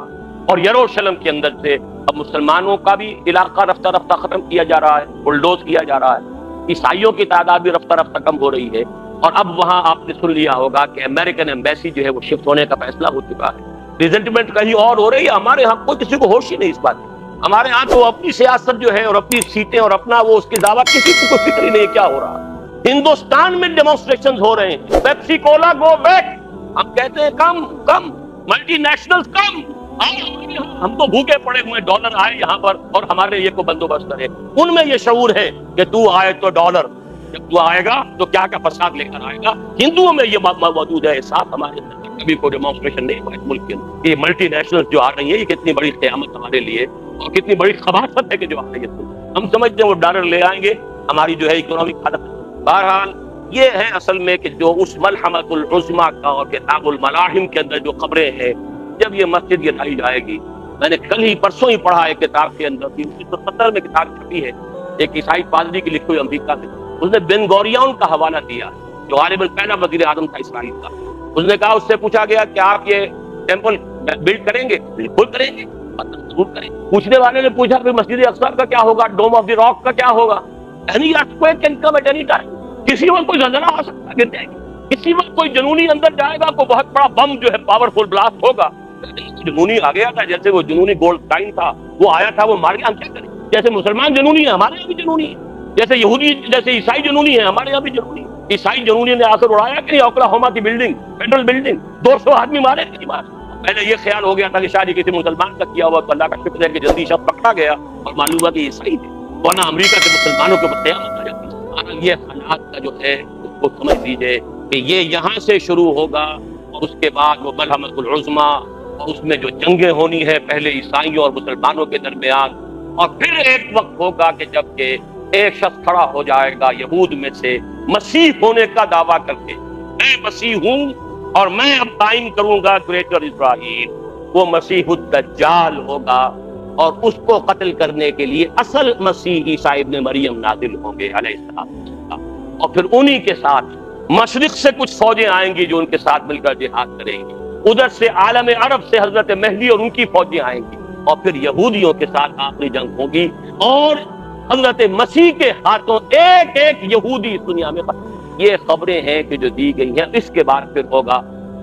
اور یروشلم کے اندر سے اب مسلمانوں کا بھی علاقہ رفتہ رفتہ ختم کیا جا رہا ہے، بلڈوز کیا جا رہا ہے، عیسائیوں کی تعداد بھی رفتہ رفتہ کم ہو رہی ہے، اور اب وہاں آپ نے سن لیا ہوگا کہ امریکن ایمبیسی جو ہے وہ شفٹ ہونے کا فیصلہ ہو چکا ہے۔ ریزنٹمنٹ کہیں اور ہو رہی ہے، ہمارے ہاں کوئی کسی کو ہوش ہی نہیں اس بات کی۔ ہمارے ہاں تو اپنی سیاست جو ہے اور اپنی سیٹیں اور اپنا وہ اس کے دعویٰ، کسی کو کوئی فکر ہی نہیں ہے کیا ہو رہا ہے۔ ہندوستان میں ڈیمونسٹریشن ہو رہے ہیں، پیپسی کولا گو بیک، ہم کہتے ہیں کم کم، ملٹی نیشنل کم، ہم تو بھوکے پڑے ہوئے، ڈالر آئے یہاں پر اور ہمارے یہ کو بندوبست کرے۔ ان میں یہ شعور ہے کہ تو آئے تو ڈالر، جب تو آئے گا تو کیا کیا فساد لے کر آئے گا۔ ہندوؤں میں یہ بات موجود ہے، ساتھ ہمارے اندر کبھی کوئی ڈیمونسٹریشن نہیں ہوا اس ملک کے اندر۔ یہ ملٹی نیشنل جو آ رہی ہے، یہ کتنی بڑی قیامت ہمارے لیے اور کتنی بڑی خباثت ہے کہ جو آ رہی ہے۔ ہم سمجھتے ہیں وہ ڈالر لے آئیں گے، ہماری جو ہے اکنامک حالت۔ بہرحال یہ ہے اصل میں کہ جو اس ملحمۃ العظمیٰ کا اور کتاب الملاحم کے اندر جو خبریں ہیں، جب یہ مسجد گرائی جائے گی، میں نے کل ہی پرسوں ہی پڑھا ہے کتاب کے اندر 1970 میں کتاب چھپی ہے ایک عیسائی پادری کی لکھی ہوئی امریکہ میں، اس نے بن غوریون کا حوالہ دیا جو غالباً پہلا وزیر اعظم تھا اسرائیل کا۔ اس نے کہا، اس سے پوچھا گیا کہ آپ یہ ٹیمپل بلڈ کریں گے؟ بالکل کریں گے، ضرور کریں گے۔ پوچھنے والے نے پوچھا کہ مسجد اقصی کا کیا ہوگا، ڈوم آف دی راک کا کیا ہوگا؟ Any earthquake can come at any time, کسی وقت کوئی زلزلہ آ سکتا ہے، گر جائے گی، کسی وقت کوئی جنونی اندر جائے گا، کوئی بہت بڑا بم جو ہے پاورفل بلاسٹ ہوگا۔ جنونی آ گیا تھا، جیسے وہ جنونی گولڈ ٹائم تھا، وہ آیا تھا، وہ مار گیا، ہم کیا کریں؟ جیسے مسلمان جنونی ہے، ہمارے یہاں بھی جنونی ہے، جیسے یہودی، جیسے عیسائی جنونی ہے، ہمارے یہاں بھی جنونی ہے۔ عیسائی جنونی نے آ کر اڑایا کہ نہیں اوکلاہوما کی بلڈنگ، فیڈرل بلڈنگ، 200 آدمی مارے کہ نہیں مارے؟ پہلے یہ خیال ہو گیا تھا کہ شاید کسی مسلمان کا کیا ہوا، تو اللہ کا شکر ہے کہ جلدی شخص پکڑا گیا اور معلوم ہوا کہ عیسائی تھے، ورنہ امریکہ کے مسلمانوں کے اوپر قیامت آ جاتی۔ یہ حالات کا جو ہے اس کو سمجھ لیجیے کہ یہ یہاں سے شروع ہوگا، اور اس کے بعد وہ ملحمۃ العظمیٰ، اور اس میں جو جنگیں ہونی ہے پہلے عیسائیوں اور مسلمانوں کے درمیان، اور پھر ایک وقت ہوگا کہ جب کہ ایک شخص کھڑا ہو جائے گا یہود میں سے مسیح ہونے کا دعویٰ کر کے، میں مسیح ہوں اور میں اب قائم کروں گا گریٹر اسرائیل۔ وہ مسیح الدجال ہوگا، اور اس کو قتل کرنے کے لیے اصل مسیح عیسیٰ ابن مریم نازل ہوں گے علیہ السلام، اور پھر انہی کے ساتھ مشرق سے کچھ فوجیں آئیں گی جو ان کے ساتھ مل کر جہاد کریں گی، ادھر سے عالم عرب سے حضرت مہدی اور ان کی فوجیں آئیں گی، اور پھر یہودیوں کے ساتھ آخری جنگ ہوگی، اور حضرت مسیح کے ہاتھوں ایک ایک یہودی اس دنیا میں ختم۔ یہ خبریں ہیں کہ جو دی گئی ہیں۔ اس کے بعد پھر ہوگا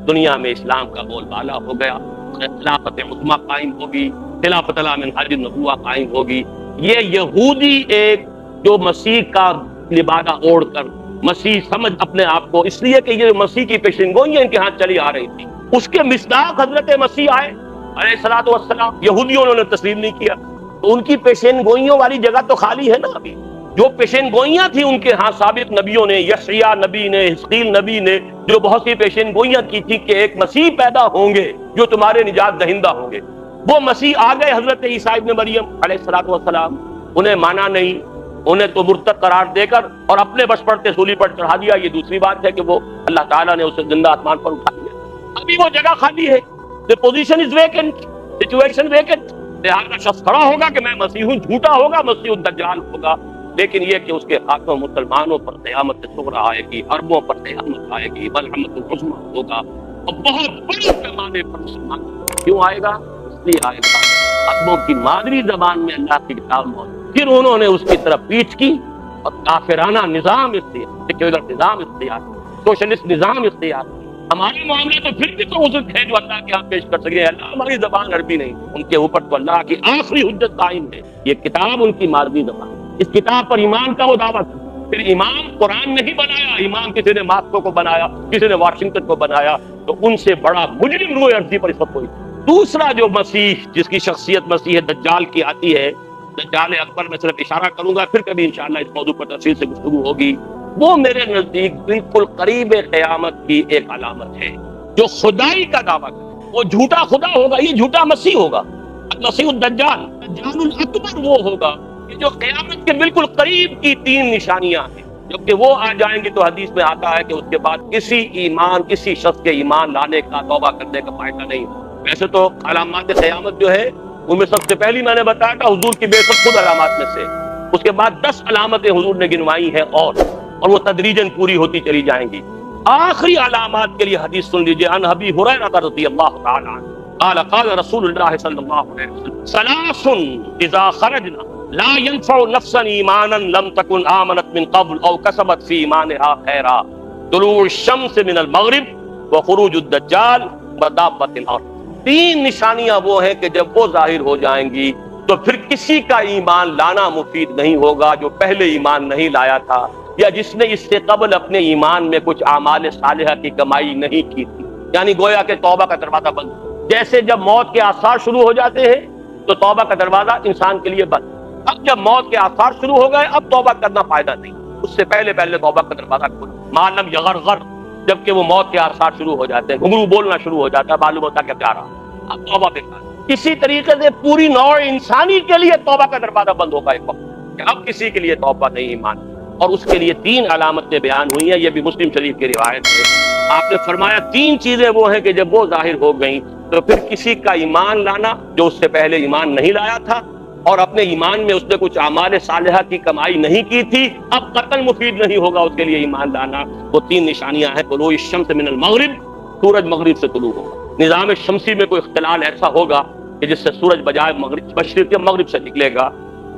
دنیا میں اسلام کا بول بالا ہو گیا، خلافت عظمیٰ قائم ہوگی، خلافت علی منہاج النبوہ قائم ہوگی۔ یہ یہودی ایک جو مسیح کا لبادہ اوڑھ کر، مسیح سمجھ اپنے آپ کو، اس لیے کہ یہ مسیح کی پیشنگوئیاں ان کے ہاتھ چلی آ رہی تھی، اس کے مصداق حضرت مسیح آئے علیہ الصلوۃ والسلام، یہودیوں نے تسلیم نہیں کیا، تو ان کی پیشین گوئیوں والی جگہ تو خالی ہے نا ابھی۔ جو پیشین گوئیاں تھیں ان کے ہاں سابق نبیوں نے، یشعیاء نبی نے، حزقیل نبی نے جو بہت سی پیشین گوئیاں کی تھی کہ ایک مسیح پیدا ہوں گے جو تمہارے نجات دہندہ ہوں گے، وہ مسیح آ گئے حضرت عیسیٰ ابن مریم علیہ الصلوۃ والسلام، انہیں مانا نہیں، انہیں تو مرتد قرار دے کر اور اپنے بس پڑتے سولی پر چڑھا دیا۔ یہ دوسری بات ہے کہ وہ اللہ تعالیٰ نے اسے زندہ آسمان پر اٹھا دیا، ابھی وہ جگہ خالی ہے، the position is vacant, situation vacant۔ لہذا شخص کھڑا ہوگا کہ میں مسیح ہوں، جھوٹا ہوگا، مسیح الدجال ہوگا، لیکن یہ کہ اس کے ہاتھوں مسلمانوں پر قیامت صغریٰ آئے گی، عربوں پر قیامت آئے گی، ملحمۃ العظمیٰ ہوگا، اور بہت بڑے پیمانے پر مسلمان کیوں آئے گا؟ اس لیے آئے گا عربوں کی مادری زبان میں اللہ کی کتاب موجود، پھر انہوں نے اس کی طرف پیچھ کی اور کافرانہ نظام اختیار، سیکولر نظام اختیار، سوشلسٹ نظام اختیار۔ ہمارے معاملے تو پھر بھی تو حجت ہے جو اللہ کے ہاں پیش کر سکے، اللہ ہماری زبان عربی نہیں، ان کے اوپر تو اللہ کی آخری حجت قائم ہے، یہ کتاب ان کی مادری زبان، اس کتاب پر ایمان کا وہ دعویٰ تھا۔ پھر ایمان قرآن نہیں بنایا، ایمان کسی نے ماسکو کو بنایا، کسی نے واشنگٹن کو بنایا، تو ان سے بڑا مجرم روئے عرضی پر اس وقت کوئی۔ دوسرا جو مسیح جس کی شخصیت مسیح دجال کی آتی ہے، دجال اکبر، میں صرف اشارہ کروں گا، پھر کبھی انشاءاللہ اس موضوع پر تفصیل سے گفتگو ہوگی، وہ میرے نزدیک بالکل قریب قیامت کی ایک علامت ہے۔ جو خدائی کا دعویٰ کرے وہ جھوٹا خدا ہوگا، یہ جھوٹا مسیح ہوگا، مسیح الدجال، دجال الاکبر وہ ہوگا کہ جو قیامت کے بالکل قریب کی تین نشانیاں ہیں، جبکہ وہ آ جائیں گی تو حدیث میں آتا ہے کہ اس کے بعد کسی شخص کے ایمان لانے کا، توبہ کرنے کا فائدہ نہیں۔ ویسے تو علامات قیامت جو ہے ان میں سب سے پہلی میں نے بتایا تھا حضور کی بعثت خود علامات میں سے، اس کے بعد 10 علامتیں حضور نے گنوائی ہیں، اور وہ تدریجاً پوری ہوتی چلی جائیں گی۔ آخری علامات کے لیے حدیث سن لیجیے، عن ابی ہریرہ رضی اللہ تعالی عنہ، قال قال رسول اللہ صلی اللہ علیہ وسلم ثلاث اذا خرجنا لا ينفع نفسا ایمانا لم تكن آمنت من قبل او کسبت فی ایمانها خیرا طلوع الشمس من المغرب وخروج الدجال ودابۃ الارض. تین نشانیاں وہ ہیں کہ جب وہ ظاہر ہو جائیں گی تو پھر کسی کا ایمان لانا مفید نہیں ہوگا جو پہلے ایمان نہیں لایا تھا یا جس نے اس سے قبل اپنے ایمان میں کچھ اعمال صالحہ کی کمائی نہیں کی تھی. یعنی گویا کہ توبہ کا دروازہ بند. جیسے جب موت کے آثار شروع ہو جاتے ہیں تو توبہ کا دروازہ انسان کے لیے بند. اب جب موت کے آثار شروع ہو گئے اب توبہ کرنا فائدہ نہیں. اس سے پہلے توبہ کا دروازہ کھلا. معلم یغرغر جبکہ وہ موت کے آثار شروع ہو جاتے ہیں, گھنگرو بولنا شروع ہو جاتا ہے, معلوم ہوتا ہے کہ پیارا اب توبہ بیکار. اسی طریقے سے پوری نوع انسانی کے لیے توبہ کا دروازہ بند ہوگا ایک وقت کہ اب کسی کے لیے توبہ نہیں ایمان. اور اس کے لیے تین علامتیں بیان ہوئی ہیں, یہ بھی مسلم شریف کی روایت ہے. آپ نے فرمایا تین چیزیں وہ ہیں کہ جب وہ ظاہر ہو گئیں تو پھر کسی کا ایمان لانا جو اس سے پہلے ایمان نہیں لایا تھا اور اپنے ایمان میں اس نے کچھ اعمال صالحہ کی کمائی نہیں کی تھی, اب قتل مفید نہیں ہوگا اس کے لیے ایمان لانا. وہ تین نشانیاں ہیں. طلوع الشمس من المغرب, سورج مغرب سے طلوع ہوگا. نظام شمسی میں کوئی اختلال ایسا ہوگا کہ جس سے سورج بجائے مشرق یا مغرب سے نکلے گا.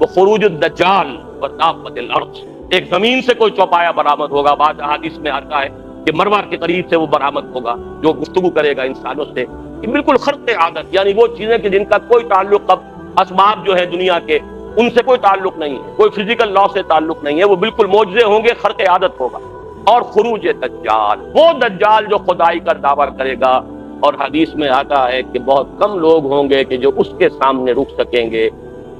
وہ خروج الدجال ودابۃ الارض, ایک زمین سے کوئی چوپایا برآمد ہوگا. بعض احادیث میں آتا ہے کہ مروا کے قریب سے وہ برآمد ہوگا جو گفتگو کرے گا انسانوں سے. یہ بالکل خرق عادت, یعنی وہ چیزیں کہ جن کا کوئی تعلق اب اسباب جو ہے دنیا کے ان سے کوئی تعلق نہیں ہے, کوئی فزیکل لا سے تعلق نہیں ہے, وہ بالکل معجزے ہوں گے, خرق عادت ہوگا. اور خروج دجال, وہ دجال جو خدائی کا دعویٰ کرے گا. اور حدیث میں آتا ہے کہ بہت کم لوگ ہوں گے کہ جو اس کے سامنے رک سکیں گے.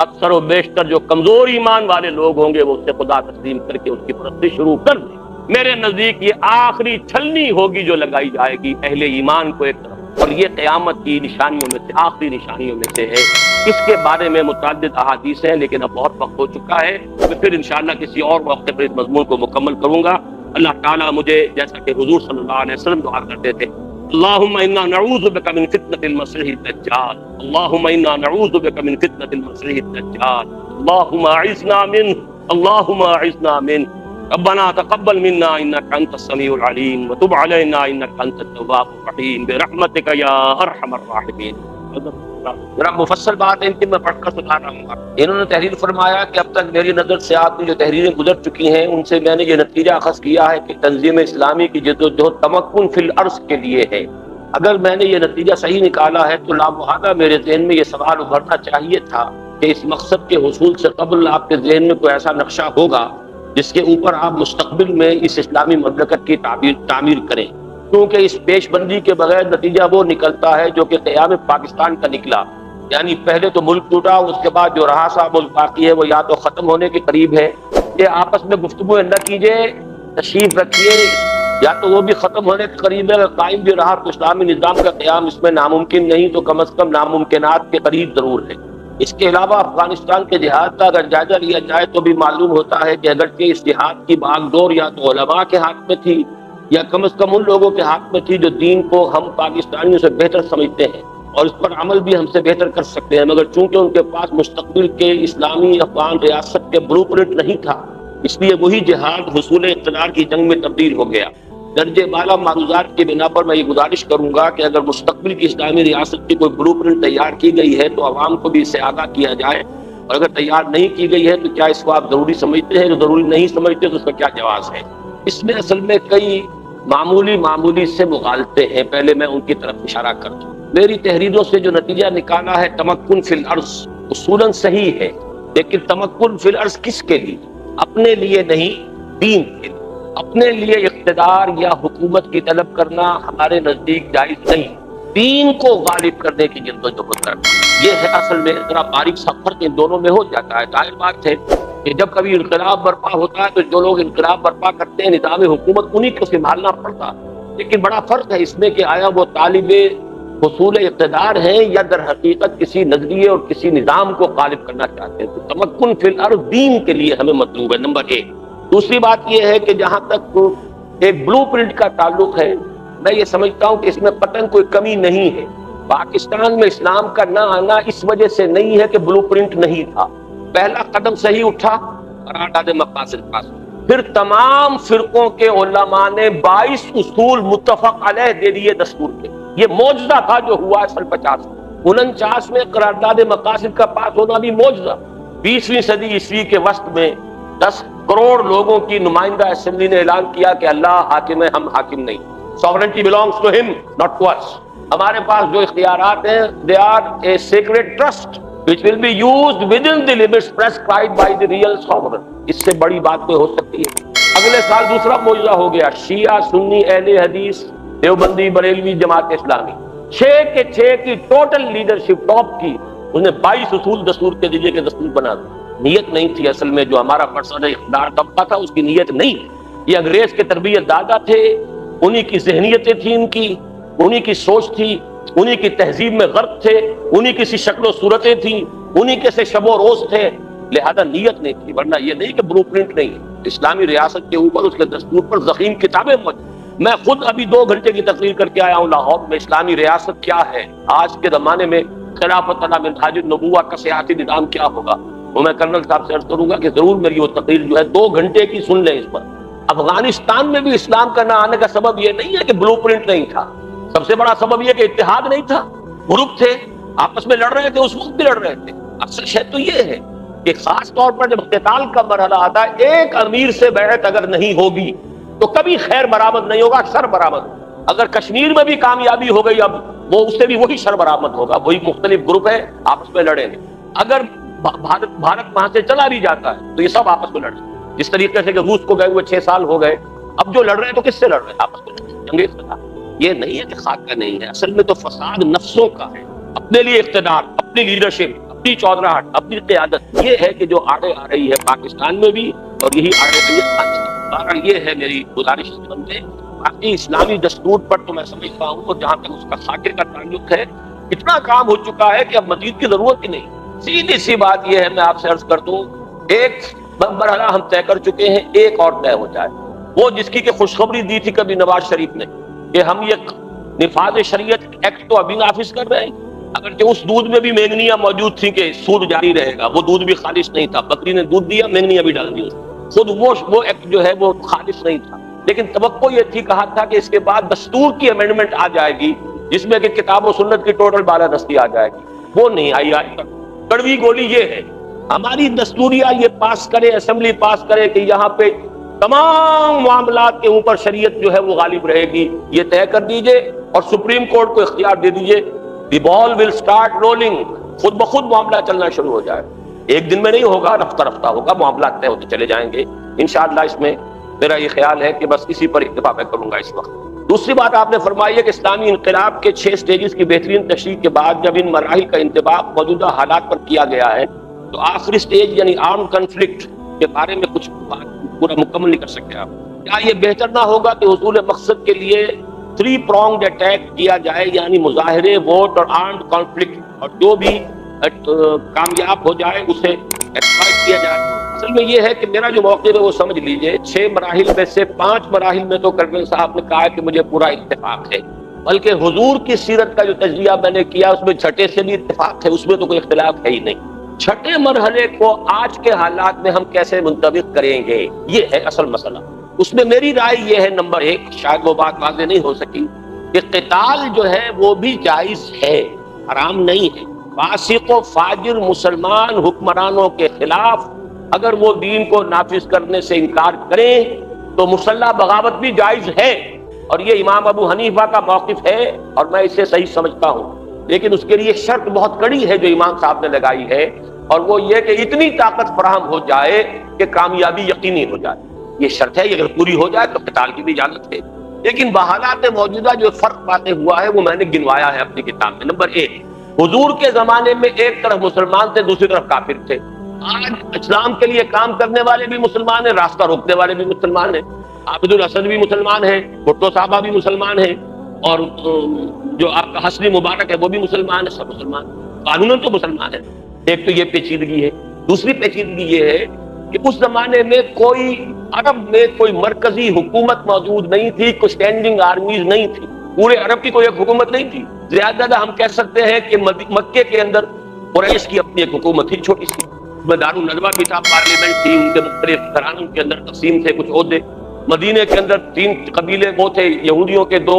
اکثر و بیشتر جو کمزور ایمان والے لوگ ہوں گے وہ اس سے خدا تسلیم کر کے اس کی پرستی شروع کر دیں. میرے نزدیک یہ آخری چھلنی ہوگی جو لگائی جائے گی اہل ایمان کو ایک طرف, اور یہ قیامت کی نشانیوں میں سے آخری نشانیوں میں سے ہے. اس کے بارے میں متعدد احادیث ہیں لیکن اب بہت وقت ہو چکا ہے. میں پھر انشاءاللہ کسی اور وقت پر اس مضمون کو مکمل کروں گا. اللہ تعالیٰ مجھے جیسا کہ حضور صلی اللہ علیہ وسلم دعا کرتے تھے, اللہم انا نعوذ بک من فتنة المسیح الدجال, اللہم انا نعوذ بک من فتنة المسیح الدجال, اللہم اعذنا منہ, اللہم اعذنا منہ, ربنا تقبل منا انك انت السميع العليم وتب علينا انك انت التواب الرحيم برحمتك يا ارحم الراحمين. ذرا مفصل بات ہے ان کی میں پڑھ کر سنا رہا ہوں. انہوں نے تحریر فرمایا کہ اب تک میری نظر سے آپ کی جو تحریریں گزر چکی ہیں ان سے میں نے یہ نتیجہ اخذ کیا ہے کہ تنظیم اسلامی کی جدوجہد تمکن فی الارض کے لیے ہے. اگر میں نے یہ نتیجہ صحیح نکالا ہے تو لامحالہ میرے ذہن میں یہ سوال ابھرنا چاہیے تھا کہ اس مقصد کے حصول سے قبل آپ کے ذہن میں کوئی ایسا نقشہ ہوگا جس کے اوپر آپ مستقبل میں اس اسلامی مملکت کی تعمیر کریں, کیونکہ اس پیش بندی کے بغیر نتیجہ وہ نکلتا ہے جو کہ قیام پاکستان کا نکلا. یعنی پہلے تو ملک ٹوٹا, اس کے بعد جو رہا سا ملک باقی ہے وہ یا تو ختم ہونے کے قریب ہے, یہ آپس میں گفتگو نہ کیجیے, تشریف رکھیے, یا تو وہ بھی ختم ہونے کے قریب ہے, اگر قائم بھی رہا تو اسلامی نظام کا قیام اس میں ناممکن نہیں تو کم از کم ناممکنات کے قریب ضرور ہے. اس کے علاوہ افغانستان کے جہاد کا اگر جائزہ لیا جائے تو بھی معلوم ہوتا ہے کہ اگرچہ اس جہاد کی باغ ڈور یا تو علماء کے ہاتھ میں تھی یا کم از کم ان لوگوں کے ہاتھ میں تھی جو دین کو ہم پاکستانیوں سے بہتر سمجھتے ہیں اور اس پر عمل بھی ہم سے بہتر کر سکتے ہیں, مگر چونکہ ان کے پاس مستقبل کے اسلامی افغان ریاست کے بلو پرنٹ نہیں تھا, اس لیے وہی جہاد حصول اقتدار کی جنگ میں تبدیل ہو گیا. درجے بالا معروضات کی بنا پر میں یہ گزارش کروں گا کہ اگر مستقبل کی اسلامی ریاست کی کوئی بلو پرنٹ تیار کی گئی ہے تو عوام کو بھی اس سے آگاہ کیا جائے, اور اگر تیار نہیں کی گئی ہے تو کیا اس کو آپ ضروری سمجھتے ہیں, جو ضروری نہیں سمجھتے تو اس کا کیا جواز ہے. اس میں اصل میں کئی معمولی سے مغالطے ہیں, پہلے میں ان کی طرف اشارہ کر دوں. میری تحریروں سے جو نتیجہ نکالا ہے تمکن فی الارض اصولاً صحیح ہے, لیکن تمکن فی الارض کس کے لیے؟ اپنے لیے نہیں, دین کے لیے. اپنے لیے اقتدار یا حکومت کی طلب کرنا ہمارے نزدیک جائز نہیں, دین کو غالب کرنے کی جدوجہد کرنا یہ ہے اصل میں. ذرا باریک سا فرق ان دونوں میں ہو جاتا ہے. ظاہر بات ہے کہ جب کبھی انقلاب برپا ہوتا ہے تو جو لوگ انقلاب برپا کرتے ہیں نظام حکومت انہی کو سنبھالنا پڑتا, لیکن بڑا فرق ہے اس میں کہ آیا وہ طالب حصول اقتدار ہیں یا در حقیقت کسی نظریے اور کسی نظام کو غالب کرنا چاہتے ہیں. تو تمکن فی الارض دین کے لیے ہمیں مطلوب ہے, نمبر ایک. دوسری بات یہ ہے کہ جہاں تک ایک بلو پرنٹ کا تعلق ہے, میں یہ سمجھتا ہوں کہ اس میں قطعاً کوئی کمی نہیں ہے. پاکستان میں اسلام کا نہ آنا اس وجہ سے نہیں ہے کہ بلو پرنٹ نہیں تھا, پہلا قدم صحیح اٹھا, قرارداد مقاصد پاس, پھر تمام فرقوں کے علماء نے 22 اصول متفق علیہ دے دیے دستور کے. یہ معجزہ تھا جو ہوا ہے 50 میں، 49 میں قرارداد مقاصد کا پاس ہونا بھی معجزہ۔ 20ویں صدی عیسوی کے وسط میں 10 کروڑ لوگوں کی نمائندہ اسمبلی نے اعلان کیا کہ اللہ حاکم ہے، ہم حاکم نہیں، sovereignty belongs to him not to us۔ ہمارے پاس جو اختیارات ہیں they are a sacred trust which will be used within the limits prescribed by the real sovereign۔ اس سے بڑی بات کوئی ہو سکتی ہے؟ اگلے سال دوسرا معجزہ ہو گیا، شیعہ سنی اہل حدیث دیوبندی بریلوی جماعت اسلامی 6 کے 6 کی ٹوٹل لیڈرشپ ٹاپ کی، اس نے 22 اصول دستور کے ذریعے کے دستور بنا دیا۔ نیت نہیں تھی اصل میں، جو ہمارا پرسنل اقتدار طبقہ تھا اس کی نیت نہیں، یہ انگریز کے تربیت دادا تھے، انہی کی ذہنیتیں تھیں، ان کی انہی کی سوچ تھی، انہی کی تہذیب میں غرق تھے، انہی کی سی شکل و صورتیں تھیں، انہی کے سے شب و روز تھے، لہذا نیت نہیں تھی۔ ورنہ یہ نہیں کہ بلو پرنٹ نہیں ہے، اسلامی ریاست کے اوپر اس کے دستور پر ضخیم کتابیں موجود۔ میں خود ابھی 2 گھنٹے کی تقریر کر کے آیا ہوں لاہور میں، اسلامی ریاست کیا ہے آج کے زمانے میں، خلافت علی منہاج النبوہ کا سیاسی نظام کیا ہوگا۔ وہ میں کرنل صاحب سے عرض کروں گا کہ ضرور میری وہ تقریر جو ہے 2 گھنٹے کی سن لیں اس پر۔ افغانستان میں بھی اسلام کا نہ آنے کا سبب یہ نہیں ہے کہ بلو پرنٹ نہیں تھا، سب سے بڑا سبب یہ کہ اتحاد نہیں تھا، گروپ تھے، آپس میں لڑ رہے تھے، اس وقت بھی لڑ رہے تھے۔ اصل شے تو یہ ہے کہ خاص طور پر جب قتال کا مرحلہ آتا ہے، ایک امیر سے بیعت اگر نہیں ہوگی تو کبھی خیر برآمد نہیں ہوگا، شر برآمد ہوگا۔ اگر کشمیر میں بھی کامیابی ہو گئی، اب وہ اس سے بھی وہی شر برآمد ہوگا، وہی مختلف گروپ ہے آپس میں لڑیں گے۔ اگر بھارت وہاں سے چلا بھی جاتا ہے تو یہ سب آپس میں لڑیں گے، جس طریقے سے کہ روس کو گئے ہوئے 6 سال ہو گئے، اب جو لڑ رہے ہیں تو کس سے لڑ رہے ہیں؟ آپس میں جنگ اختلاف۔ یہ نہیں ہے کہ خاک کا نہیں ہے، اصل میں تو فساد نفسوں کا ہے، اپنے لیے اقتدار، اپنی لیڈرشپ، اپنی چودراہٹ، اپنی قیادت، یہ ہے کہ جو آڑے آ رہی ہے پاکستان میں بھی، اور یہی آڑے رہی ہے پاکستان۔ یہ ہے میری گزارش اس بندے۔ باقی اسلامی دستور پر تو میں سمجھتا ہوں، اور جہاں تک اس کا خاکے کا تعلق ہے، اتنا کام ہو چکا ہے کہ اب مزید کی ضرورت ہی نہیں۔ سیدھی سی بات یہ ہے، میں آپ سے عرض کر دوں، ایک مرحلہ ہم طے کر چکے ہیں، ایک اور طے ہو جائے، وہ جس کی کہ خوشخبری دی تھی کبھی نواز شریف نے کہ ہم یہ نفاذ شریعت ایکٹ تو ابھی نافذ کر رہے ہیں، اگرچہ اس دودھ میں بھی مینگنیاں موجود تھیں کہ سود جاری رہے گا، وہ دودھ بھی خالص نہیں تھا، بکری نے دودھ دیا، مینگنیاں بھی ڈال دی، خود وہ ایکٹ جو ہے وہ خالص نہیں تھا، لیکن توقع یہ تھی، کہا تھا کہ اس کے بعد دستور کی امینڈمنٹ آ جائے گی جس میں کہ کتاب و سنت کی ٹوٹل بالادستی آ جائے گی، وہ نہیں آئی آج تک۔ کڑوی گولی یہ ہے، ہماری دستوریہ یہ پاس کرے، اسمبلی پاس کرے کہ یہاں پہ تمام معاملات کے اوپر شریعت جو ہے وہ غالب رہے گی، یہ طے کر دیجئے اور سپریم کورٹ کو اختیار دے دیجئے، دی بال ول سٹارٹ رولنگ، خود بخود معاملہ چلنا شروع ہو جائے۔ ایک دن میں نہیں ہوگا، رفتہ رفتہ ہوگا، معاملات طے ہوتے چلے جائیں گے انشاءاللہ۔ اس میں میرا یہ خیال ہے کہ بس اسی پر اکتفا میں کروں گا اس وقت۔ دوسری بات آپ نے فرمائی ہے کہ اسلامی انقلاب کے 6 سٹیجز کی بہترین تشریح کے بعد جب ان مراحل کا انطباق موجودہ حالات پر کیا گیا ہے تو آخری سٹیج یعنی آرم کنفلکٹ کے بارے میں کچھ بات پورا مکمل نہیں کر سکتے آپ۔ کیا یہ بہتر نہ ہوگا کہ حصول مقصد کے لیے 3 pronged اٹیک کیا جائے، یعنی مظاہرے، ووٹ اور آرمڈ کانفلکٹ، اور جو بھی کامیاب ہو جائے اسے ایکسپلائٹ کیا جائے؟ اصل میں یہ ہے کہ میرا جو موقف ہے وہ سمجھ لیجئے، 6 مراحل میں سے 5 مراحل میں تو کرنل صاحب نے کہا کہ مجھے پورا اتفاق ہے، بلکہ حضور کی سیرت کا جو تجزیہ میں نے کیا اس میں 6ٹھے سے بھی اتفاق ہے، اس میں تو کوئی اختلاف ہے ہی نہیں۔ 6ٹھے مرحلے کو آج کے حالات میں ہم کیسے منطبق کریں گے، یہ ہے اصل مسئلہ۔ اس میں میری رائے یہ ہے، نمبر 1، شاید وہ بات واضح نہیں ہو سکی، کہ قتال جو ہے وہ بھی جائز ہے، حرام نہیں ہے۔ فاسق و فاجر مسلمان حکمرانوں کے خلاف اگر وہ دین کو نافذ کرنے سے انکار کریں تو مسلح بغاوت بھی جائز ہے، اور یہ امام ابو حنیفہ کا موقف ہے اور میں اسے صحیح سمجھتا ہوں، لیکن اس کے لیے شرط بہت کڑی ہے جو امام صاحب نے لگائی ہے، اور وہ یہ کہ اتنی طاقت فراہم ہو جائے کہ کامیابی یقینی ہو جائے۔ یہ شرط ہے، یہ اگر پوری ہو جائے تو قتال کی بھی اجازت ہے۔ لیکن بحالات موجودہ جو فرق واقع ہوا ہے وہ میں نے گنوایا ہے اپنی کتاب میں۔ نمبر 1، حضور کے زمانے میں ایک طرف مسلمان تھے، دوسری طرف کافر تھے۔ آج اسلام کے لیے کام کرنے والے بھی مسلمان ہیں، راستہ روکنے والے بھی مسلمان ہیں، عابد الاسد بھی مسلمان ہیں، بھٹو صاحبہ بھی مسلمان ہیں، اور جو آپ کا حسنی مبارک ہے وہ بھی مسلمان ہے، سب مسلمان قانوناً تو مسلمان ہیں۔ ایک تو یہ پیچیدگی ہے۔ دوسری پیچیدگی یہ ہے کہ اس زمانے میں کوئی عرب میں کوئی مرکزی حکومت موجود نہیں تھی، کوئی اسٹینڈنگ آرمیز نہیں تھی، پورے عرب کی کوئی ایک حکومت نہیں تھی۔ زیادہ ہم کہہ سکتے ہیں کہ مکے کے اندر قریش کی اپنی ایک حکومت تھی، چھوٹی سی، میں دارالندوہ بھی تھا، پارلیمنٹ تھی، ان کے مختلف گھرانوں کے اندر تقسیم تھے کچھ عہدے، مدینے کے اندر 3 قبیلے وہ تھے یہودیوں کے، 2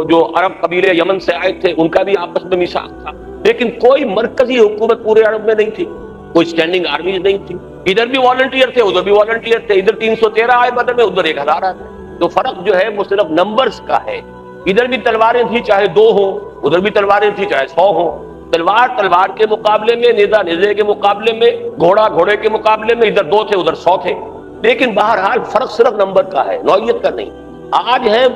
جو عرب قبیلے یمن سے آئے تھے، ان کا بھی آپس میں میثاق تھا، لیکن کوئی مرکزی حکومت پورے عرب میں نہیں تھی، کوئی اسٹینڈنگ آرمیز نہیں تھی، ادھر بھی والنٹیئر تھے ادھر بھی والنٹیئر تھے، ادھر 313 آئے بدر میں ادھر 1000 آئے، تو فرق جو ہے وہ صرف نمبرز کا ہے، ادھر بھی تلواریں تھی چاہے 2 ہوں، ادھر بھی تلواریں تھی چاہے 100 ہوں، تلوار کے مقابلے میں، نیزہ نیزے کے مقابلے میں، گھوڑا گھوڑے کے مقابلے میں، ادھر 2 تھے ادھر 100 تھے، لیکن بہرحال فرق صرف نمبر کا ہے، نوعیت کا نہیں۔ آج ہیں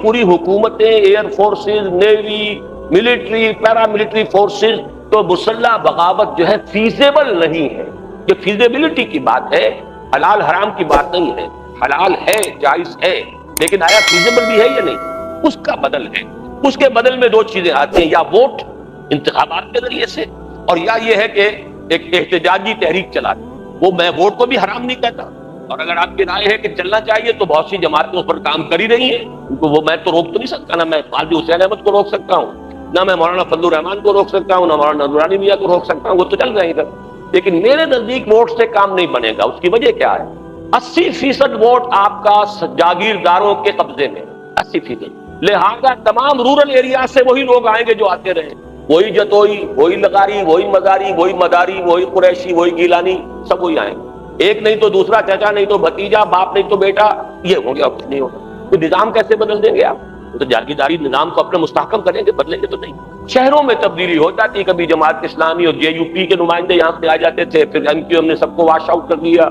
پوری حکومتیں، ایئر فورسز، نیوی، ملٹری، پیرا ملٹری فورسز، تو مسلح بغاوت جو ہے فیزیبل نہیں ہے، یہ فیزیبلٹی کی بات ہے، حلال حرام کی بات نہیں ہے، حلال ہے جائز ہے، لیکن آیا فیزیبل بھی ہے یا نہیں، اس کا بدل ہے۔ اس کے بدل میں 2 چیزیں آتی ہیں، یا ووٹ انتخابات کے ذریعے سے، اور یا یہ ہے کہ ایک احتجاجی تحریک چلا دیں۔ وہ میں ووٹ کو بھی حرام نہیں کہتا، اور اگر آپ کی رائے ہے کہ چلنا چاہیے تو بہت سی جماعتیں اس پر کام کر ہی رہی ہیں، وہ میں تو روک تو نہیں سکتا، نہ میں قاضی حسین احمد کو روک سکتا ہوں، نہ میں مولانا فضل الرحمان کو روک سکتا ہوں، نہ مولانا نورانی میاں کو روک سکتا ہوں، وہ تو چل رہے ہیں ادھر، لیکن میرے نزدیک ووٹ سے کام نہیں بنے گا۔ اس کی وجہ کیا ہے؟ 80% ووٹ آپ کا جاگیرداروں کے قبضے میں، 80%، لہذا تمام رورل ایریا سے وہی لوگ آئیں گے جو آتے رہے، وہی جتوئی، وہی لغاری، وہی مزاری، وہی مداری، وہی قریشی، وہی گیلانی، سب وہی آئیں گے، ایک نہیں تو دوسرا چچا، نہیں تو بھتیجا، باپ نہیں تو بیٹا، یہ ہو گیا، کچھ نہیں ہوگا۔ تو نظام کیسے بدل دیں گے آپ؟ تو جاگیرداری نظام کو اپنے مستحکم کریں گے، بدلیں گے تو نہیں۔ شہروں میں تبدیلی ہو جاتی، کبھی جماعت اسلامی اور JUP کے نمائندے یہاں سے آ جاتے تھے، پھر MQM نے سب کو واش آؤٹ کر دیا،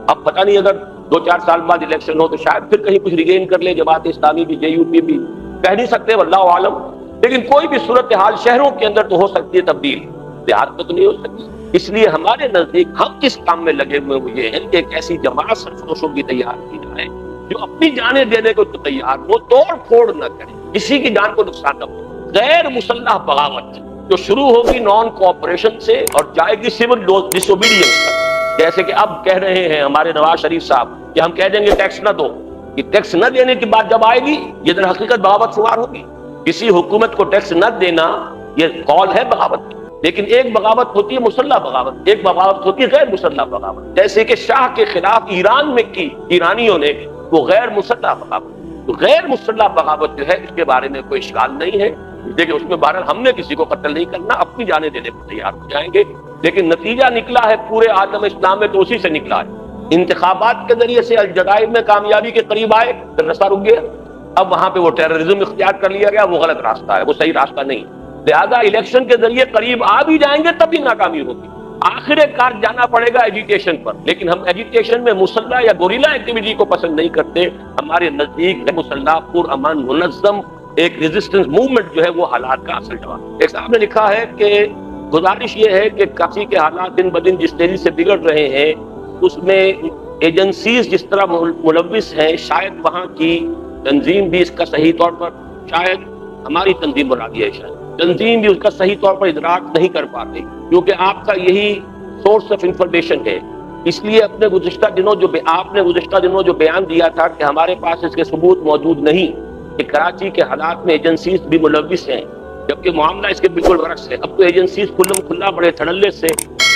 اب پتہ نہیں اگر 2-4 سال بعد الیکشن ہو تو شاید پھر کہیں کچھ ریگین کر لے جماعت اسلامی بھی، JUP بھی، کہہ نہیں سکتے واللہ عالم، لیکن کوئی بھی صورتحال شہروں کے اندر تو ہو سکتی ہے تبدیل، دیہات میں تو نہیں ہو سکتی۔ اس لیے ہمارے نزدیک ہم کس کام میں لگے ہوئے وہ یہ ہے کہ ایک ایسی جماعت سرفروشوں کی تیار کی جائے جو اپنی جانیں دینے کو تیار ہو، توڑ پھوڑ نہ کرے، کسی کی جان کو نقصان نہ ہو۔ غیر مسلح بغاوت جو شروع ہوگی نان کوآپریشن سے اور جائے گی سول ڈس اوبیڈینس تک، جیسے کہ اب کہہ رہے ہیں ہمارے نواز شریف صاحب کہ ہم کہہ دیں گے ٹیکس نہ دو، یہ ٹیکس نہ دینے کی بات جب آئے گی یہ در حقیقت بغاوت شمار ہوگی۔ کسی حکومت کو ٹیکس نہ دینا یہ قول ہے بغاوت، لیکن ایک بغاوت ہوتی ہے مسلح بغاوت، ایک بغاوت ہوتی ہے غیر مسلح بغاوت، جیسے کہ شاہ کے خلاف ایران میں کی ایرانیوں نے، وہ غیر مسلح بغاوت۔ تو غیر مسلح بغاوت جو ہے اس کے بارے میں کوئی اشکال نہیں ہے، دیکھیں اس میں بہرحال ہم نے کسی کو قتل نہیں کرنا، اپنی جانیں دینے کو تیار ہو جائیں گے، لیکن نتیجہ نکلا ہے پورے عالم اسلام میں تو اسی سے نکلا ہے۔ انتخابات کے ذریعے سے الجزائر میں کامیابی کے قریب آئے پھر رستہ رک گیا، اب وہاں پہ وہ ٹیررزم اختیار کر لیا گیا، وہ غلط راستہ ہے، وہ صحیح راستہ نہیں، لہذا الیکشن کے ذریعے قریب آ بھی جائیں گے تب بھی ناکامی ہوگی، آخر کار جانا پڑے گا ایجیٹیشن پر، لیکن ہم ایجیٹیشن میں مسلح یا گوریلا ایکٹیویٹی کو پسند نہیں کرتے، ہمارے نزدیک مسلح پرامن منظم ایک ریزسٹنس موومنٹ جو ہے وہ حالات کا اصل جواب۔ ایک صاحب نے لکھا ہے کہ گزارش یہ ہے کہ کراچی کے حالات دن بدن جس تیزی سے بگڑ رہے ہیں اس میں ایجنسیز جس طرح ملوث ہیں، شاید وہاں کی تنظیم بھی اس کا صحیح طور پر، شاید ہماری تنظیم مرادی ہے، شاید تنظیم بھی اس کا صحیح طور پر ادراک نہیں کر پاتے، کیونکہ آپ کا یہی سورس آف انفارمیشن ہے، اس لیے اپنے گزشتہ دنوں آپ نے گزشتہ دنوں جو بیان دیا تھا کہ ہمارے پاس اس کے ثبوت موجود نہیں کہ کراچی کے حالات میں ایجنسیز بھی ملوث ہیں، جبکہ معاملہ اس کے بالکل برعکس ہے۔ اب تو ایجنسیز کھلم کھلا بڑے دھڑلے سے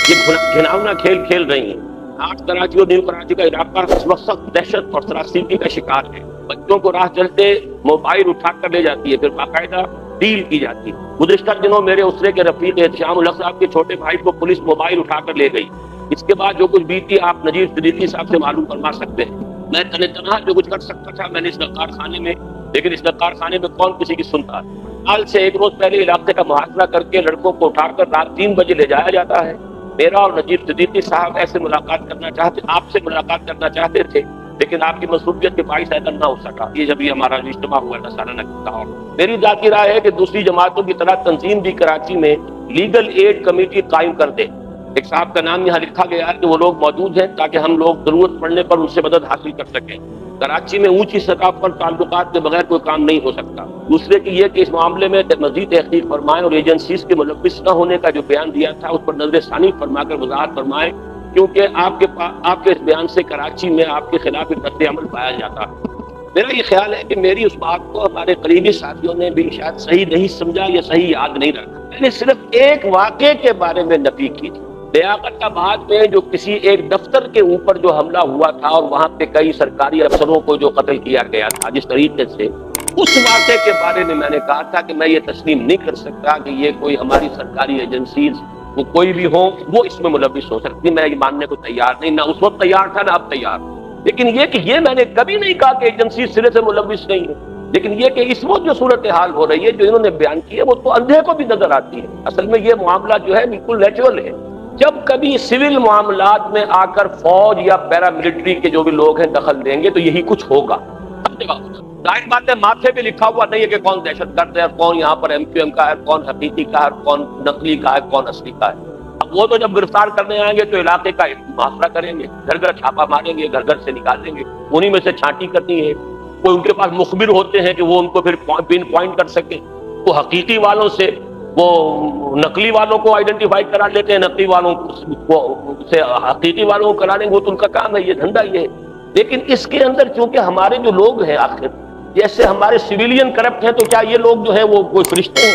یہ گھناؤنا کھیل کھیل رہی ہیں۔ آج کراچی اور نیو کراچی کا علاقہ اس وقت سخت دہشت اور سراسیمگی کا شکار ہے، بچوں کو راہ چلتے موبائل اٹھا کر لے جاتی ہے، پھر باقاعدہ ڈیل کی جاتی ہے۔ گزشتہ دنوں میرے اسرے کے رفیق احتشام الحق صاحب کے چھوٹے بھائی کو پولیس موبائل اٹھا کر لے گئی، اس کے بعد جو کچھ بیتی آپ نجیب صدیقی صاحب سے معلوم فرما سکتے ہیں۔ میں تنہا جو کچھ کر سکتا تھا میں نے اس کارخانے میں، لیکن اس کارخانے میں کون کسی کی سنتا ہے۔ حال سے 1 روز پہلے علاقے کا محاصرہ کر کے لڑکوں کو اٹھا کر رات 3 بجے لے جایا جاتا ہے۔ میرا اور نجیب صدیقی صاحب ایسے ملاقات کرنا چاہتے، آپ سے ملاقات کرنا چاہتے تھے، لیکن آپ کی مصروفیت کے باعث ایسا نہ ہو سکا۔ یہ جب ہمارا اجتماع ہوا تھا سالانہ لاہور، میری ذاتی رائے ہے کہ دوسری جماعتوں کی طرح تنظیم بھی کراچی میں لیگل ایڈ کمیٹی قائم کر دے۔ ایک صاحب کا نام یہاں لکھا گیا ہے کہ وہ لوگ موجود ہیں تاکہ ہم لوگ ضرورت پڑنے پر ان سے مدد حاصل کر سکیں۔ کراچی میں اونچی سطح پر تعلقات کے بغیر کوئی کام نہیں ہو سکتا۔ دوسرے کی یہ کہ اس معاملے میں مزید تحقیق فرمائیں اور ایجنسیز کے ملوث نہ ہونے کا جو بیان دیا تھا اس پر نظر ثانی فرما کر وضاحت فرمائیں، کیونکہ آپ کے اس بیان سے کراچی میں آپ کے خلاف ایک رد عمل پایا جاتا ہے۔ میرا یہ خیال ہے کہ میری اس بات کو ہمارے قریبی ساتھیوں نے بھی شاید صحیح نہیں سمجھا یا صحیح یاد نہیں رکھا۔ میں نے صرف ایک واقعے کے بارے میں نفی کی تھی، لیاقت آباد میں جو کسی ایک دفتر کے اوپر جو حملہ ہوا تھا اور وہاں پہ کئی سرکاری افسروں کو جو قتل کیا گیا تھا جس طریقے سے، اس واقعے کے بارے میں نے کہا تھا کہ میں یہ تسلیم نہیں کر سکتا کہ یہ کوئی ہماری سرکاری ایجنسیز وہ کوئی بھی ہو وہ اس میں ملوث ہو سکتی، میں یہ ماننے کو تیار نہیں، نہ اس وقت تیار تھا نہ اب تیار۔ لیکن یہ کہ یہ میں نے کبھی نہیں کہا کہ ایجنسی سرے سے ملوث نہیں ہے، لیکن یہ کہ اس وقت جو صورتحال ہو رہی ہے جو انہوں نے بیان کی ہے وہ تو اندھے کو بھی نظر آتی ہے۔ اصل میں یہ معاملہ جو ہے بالکل نیچرل ہے، جب کبھی سول معاملات میں آ کر فوج یا پیراملٹری کے جو بھی لوگ ہیں دخل دیں گے تو یہی کچھ ہوگا۔ ظاہر بات ہے ماتھے پہ لکھا ہوا نہیں ہے کہ کون دہشت گرد ہے، کون یہاں پر ایم کیو ایم کا ہے، کون حقیقی کا ہے، کون نقلی کا ہے، کون اصلی کا ہے۔ اب وہ تو جب گرفتار کرنے آئیں گے تو علاقے کا محاصرہ کریں گے، گھر گھر چھاپا ماریں گے، گھر گھر سے نکالیں گے، انہی میں سے چھانٹی کرنی ہے۔ کوئی ان کے پاس مخبر ہوتے ہیں کہ وہ ان کو پھر پن پوائنٹ کر سکیں، وہ حقیقی والوں سے وہ نقلی والوں کو آئیڈینٹیفائی کرا لیتے ہیں، نقلی والوں سے حقیقی والوں کو کرا لیں گے، وہ تو ان کا کام ہے، یہ دھندا یہ ہے۔ لیکن اس کے اندر چونکہ ہمارے جو لوگ ہیں آخر جیسے ہمارے سویلین کرپٹ ہیں، تو کیا یہ لوگ جو ہیں وہ کوئی فرشتے ہیں؟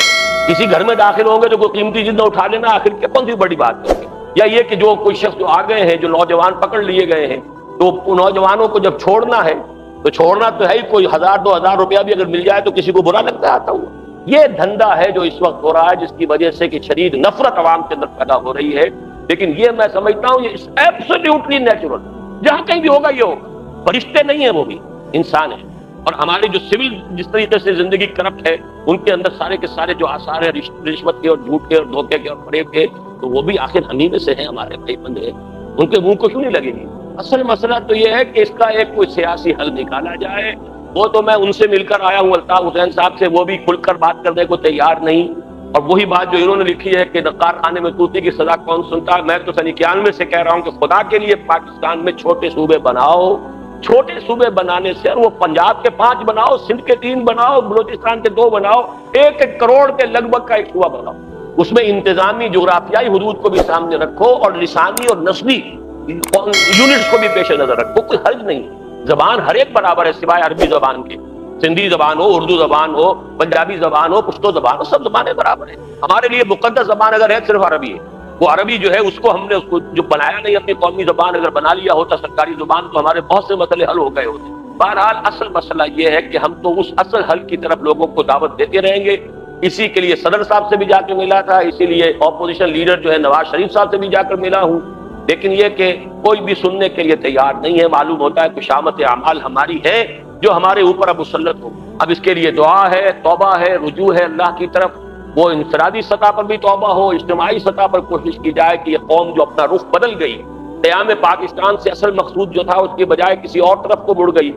کسی گھر میں داخل ہوں گے تو کوئی قیمتی چیز نہ اٹھا لینا، آخر کیا کون سی بڑی بات ہے؟ یا یہ کہ جو کوئی شخص جو آ گئے ہیں، جو نوجوان پکڑ لیے گئے ہیں، تو نوجوانوں کو جب چھوڑنا ہے تو چھوڑنا تو ہے ہی، کوئی 1000-2000 روپیہ بھی اگر مل جائے تو کسی کو برا لگتا ہے آتا ہوا۔ یہ دھندا ہے جو اس وقت ہو رہا ہے، جس کی وجہ سے کہ شدید نفرت عوام کے اندر پیدا ہو رہی ہے۔ لیکن یہ میں سمجھتا ہوں یہ ایبسولوٹلی نیچرل، جہاں کہیں بھی ہوگا یہ ہوگا۔ فرشتے نہیں ہیں، وہ بھی انسان ہیں، اور ہمارے جو سول جس طریقے سے زندگی کرپٹ ہے ان کے اندر سارے کے سارے جو آثار ہیں رشوت کے اور جھوٹ کے اور دھوکے کے اور فریب کے، تو وہ بھی آخر ہم ہی میں سے ہیں، ہمارے بھائی بندے ہیں، ان کے منہ کو کیوں نہیں لگے گی؟ اصل مسئلہ تو یہ ہے کہ اس کا ایک کوئی سیاسی حل نکالا جائے۔ وہ تو میں ان سے مل کر آیا ہوں الطاف حسین صاحب سے، وہ بھی کھل کر بات کرنے کو تیار نہیں، اور وہی بات جو انہوں نے لکھی ہے کہ نقار خانے میں طوطی کی سزا کون سنتا ہے۔ میں تو سن 91 سے کہہ رہا ہوں کہ خدا کے لیے پاکستان میں چھوٹے صوبے بناؤ، چھوٹے صوبے بنانے سے، اور وہ پنجاب کے 5 بناؤ، سندھ کے 3 بناؤ، بلوچستان کے 2 بناؤ، 1 کروڑ کے لگ بھگ کا ایک صوبہ بناؤ، اس میں انتظامی جغرافیائی حدود کو بھی سامنے رکھو اور لسانی اور نسلی یونٹس کو بھی پیش نظر رکھو، کوئی حرج نہیں۔ زبان ہر ایک برابر ہے سوائے عربی زبان کے، سندھی زبان ہو، اردو زبان ہو، پنجابی زبان ہو، پشتو زبان ہو، سب زبانیں برابر ہیں۔ ہمارے لیے مقدس زبان اگر ہے صرف عربی ہے، وہ عربی جو ہے اس کو ہم نے اس کو جو بنایا نہیں، اپنی قومی زبان اگر بنا لیا ہوتا سرکاری زبان تو ہمارے بہت سے مسئلے حل ہو گئے ہوتے۔ بہرحال اصل مسئلہ یہ ہے کہ ہم تو اس اصل حل کی طرف لوگوں کو دعوت دیتے رہیں گے۔ اسی کے لیے صدر صاحب سے بھی جا کے ملا تھا، اسی لیے اپوزیشن لیڈر جو ہے نواز شریف صاحب سے بھی جا کر ملا ہوں، لیکن یہ کہ کوئی بھی سننے کے لیے تیار نہیں ہے۔ معلوم ہوتا ہے کہ شامت اعمال ہماری ہے جو ہمارے اوپر اب مسلط ہو۔ اب اس کے لیے دعا ہے، توبہ ہے، رجوع ہے اللہ کی طرف، وہ انفرادی سطح پر بھی توبہ ہو، اجتماعی سطح پر کوشش کی جائے کہ یہ قوم جو اپنا رخ بدل گئی، قیام پاکستان سے اصل مقصود جو تھا اس کی بجائے کسی اور طرف کو مڑ گئی،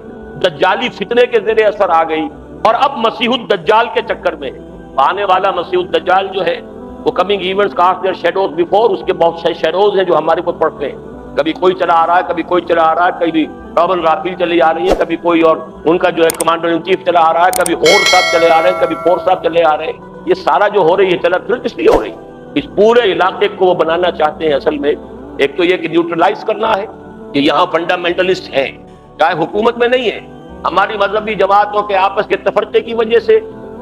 دجالی فتنے کے زیر اثر آ گئی، اور اب مسیح الدجال کے چکر میں ہے۔ آنے والا مسیح الدجال جو ہے وہ coming events cast their shadows before, اس کے بہت سے شیڈوز ہیں جو ہمارے اوپر پڑتے ہیں، کبھی کوئی چلا آ رہا ہے، کبھی کوئی چلا آ رہا ہے، کبھی رابن رافیل چلی آ رہی ہے، کبھی کوئی اور ان کا جو ہے کمانڈر ان چیف چلا آ رہا ہے، کبھی ہور صاحب چلے آ رہے ہیں، کبھی فور صاحب چلے آ رہے ہیں۔ یہ سارا جو ہو رہی ہے چلا پھر کس لیے ہو رہی ہے؟ اس پورے علاقے کو وہ بنانا چاہتے ہیں اصل میں، ایک تو یہ کہ نیوٹرلائز کرنا ہے کہ یہاں فنڈامنٹلسٹ ہیں، چاہے حکومت میں نہیں ہے، ہماری مذہبی جماعتوں کے آپس کے تفرقے کی وجہ سے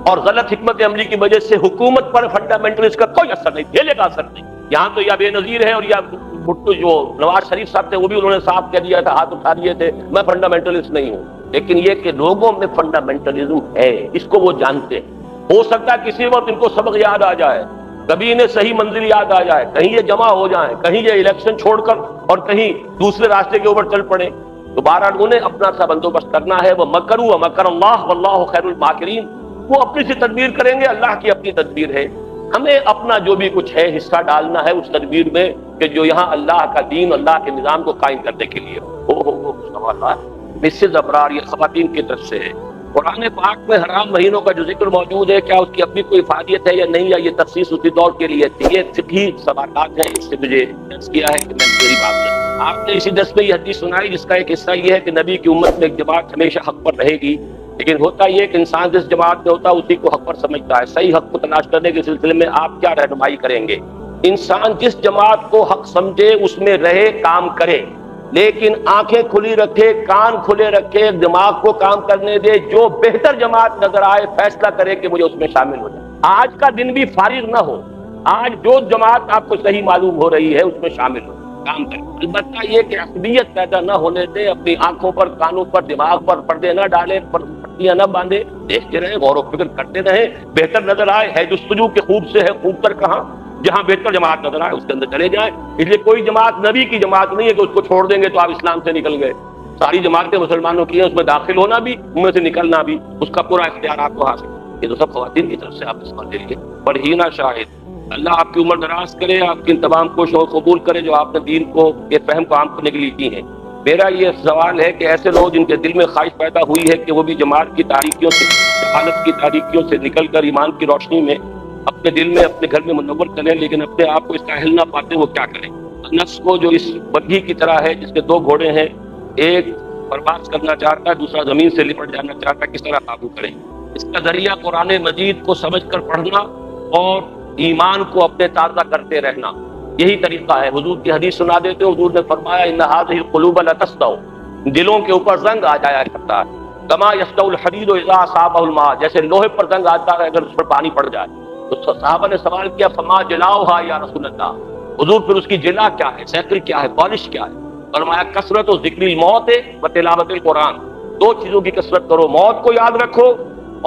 اور غلط حکمت عملی کی وجہ سے حکومت پر فنڈامنٹلسٹ کا کوئی اثر نہیں، دھیلے کا اثر نہیں۔ یہاں تو یا بے نظیر ہے، اور یا بھٹو جو نواز شریف صاحب تھے وہ بھی انہوں نے صاف کہہ دیا تھا، ہاتھ اٹھا دیے تھے، میں فنڈامنٹلسٹ نہیں ہوں۔ لیکن یہ کہ لوگوں میں فنڈامنٹلزم ہے، اس کو وہ جانتے ہیں۔ ہو سکتا ہے کسی وقت ان کو سبق یاد آ جائے، کبھی انہیں صحیح منزل یاد آ جائے، کہیں یہ جمع ہو جائیں، کہیں یہ الیکشن چھوڑ کر اور کہیں دوسرے راستے کے اوپر چل پڑے، تو بہرحال انہیں اپنا سا بندوبست کرنا ہے۔ وہ مکروا ومکر اللہ واللہ خیر الماکرین، وہ اپنی سی تدبیر کریں گے، اللہ کی اپنی تدبیر ہے۔ ہمیں اپنا جو بھی کچھ ہے حصہ ڈالنا ہے اس تدبیر میں کہ جو یہاں اللہ کا دین، اللہ کے نظام کو قائم کرنے کے لیے ہو۔ مسز ابرار یہ خواتین کی طرف سے ہے۔ قرآن پاک میں حرام مہینوں کا جو ذکر موجود ہے، کیا اس کی اپنی کوئی افادیت ہے یا نہیں، یا یہ تخصیص اسی دور کے لیے تھی؟ یہ فقہی سوالات ہیں، اس سے مجھے درس کیا ہے کہ میں میری بات کروں۔ آپ نے اسی درس میں یہ حدیث سنائی جس کا ایک حصہ یہ ہے کہ نبی کی امت میں ایک جماعت ہمیشہ حق پر رہے گی، لیکن ہوتا یہ کہ انسان جس جماعت میں ہوتا ہے اسی کو حق پر سمجھتا ہے۔ صحیح حق کو تلاش کرنے کے سلسلے میں آپ کیا رہنمائی کریں گے؟ انسان جس جماعت کو حق سمجھے اس میں رہے، کام کرے، لیکن آنکھیں کھلی رکھے، کان کھلے رکھے، دماغ کو کام کرنے دے، جو بہتر جماعت نظر آئے فیصلہ کرے کہ مجھے اس میں شامل ہو جائے۔ آج کا دن بھی فارغ نہ ہو، آج جو جماعت آپ کو صحیح معلوم ہو رہی ہے اس میں شامل ہو، کام کریں۔ البتہ یہ کہ عصبیت پیدا نہ ہونے دیں، اپنی آنکھوں پر، کانوں پر، دماغ پر پردے نہ ڈالیں، پٹیاں نہ باندھیں، دیکھتے رہیں، غور و فکر کرتے رہیں، بہتر نظر آئے ہے جستجو کے خوب سے ہے خوب تر کہاں، جہاں بہتر جماعت نظر آئے اس کے اندر چلے جائیں۔ اس لیے کوئی جماعت نبی کی جماعت نہیں ہے کہ اس کو چھوڑ دیں گے تو آپ اسلام سے نکل گئے۔ ساری جماعتیں مسلمانوں کی ہیں، اس میں داخل ہونا بھی، ان میں سے نکلنا بھی، اس کا پورا اختیار آپ کو حاصل ہے۔ یہ تو سب خواتین کی طرف سے آپ اس پر لے لیے۔ پڑھینا شاہد، اللہ آپ کی عمر دراز کرے، آپ کی ان تمام کوششوں کو قبول کرے جو آپ نے دین کو، یہ فہم کو عام کرنے کے لیے کی ہیں۔ میرا یہ سوال ہے کہ ایسے لوگ جن کے دل میں خواہش پیدا ہوئی ہے کہ وہ بھی جماعت کی تاریکیوں سے، جہالت کی تاریکیوں سے نکل کر ایمان کی روشنی میں اپنے دل میں، اپنے گھر میں منور کریں، لیکن اپنے آپ کو اس کا اہل نہ پاتے، وہ کیا کریں؟ نفس کو جو اس بگھی کی طرح ہے جس کے دو گھوڑے ہیں، ایک پرواز کرنا چاہتا ہے، دوسرا زمین سے لپٹ جانا چاہتا ہے، کس طرح قابو کریں؟ اس کا ذریعہ قرآن مجید کو سمجھ کر پڑھنا اور ایمان کو اپنے تازہ کرتے رہنا، یہی طریقہ ہے۔ حضور کی حدیث سنا دیتے، حضور نے فرمایا ان هذه القلوب لتسطع، دلوں کے اوپر زنگ آ جایا کرتا ہے، کما یسطع الحدید اذا اصابه الماء، جیسے لوہے پر زنگ آتا ہے اگر اس پر پانی پڑ جائے۔ تو صحابہ نے سوال کیا فما جلاؤها یا رسول اللہ، حضور پھر اس کی جلا کیا ہے، سیکل کیا ہے، پالش کیا ہے؟ فرمایا کثرت و ذکر الموت و تلاوت القرآن، دو چیزوں کی کثرت کرو، موت کو یاد رکھو،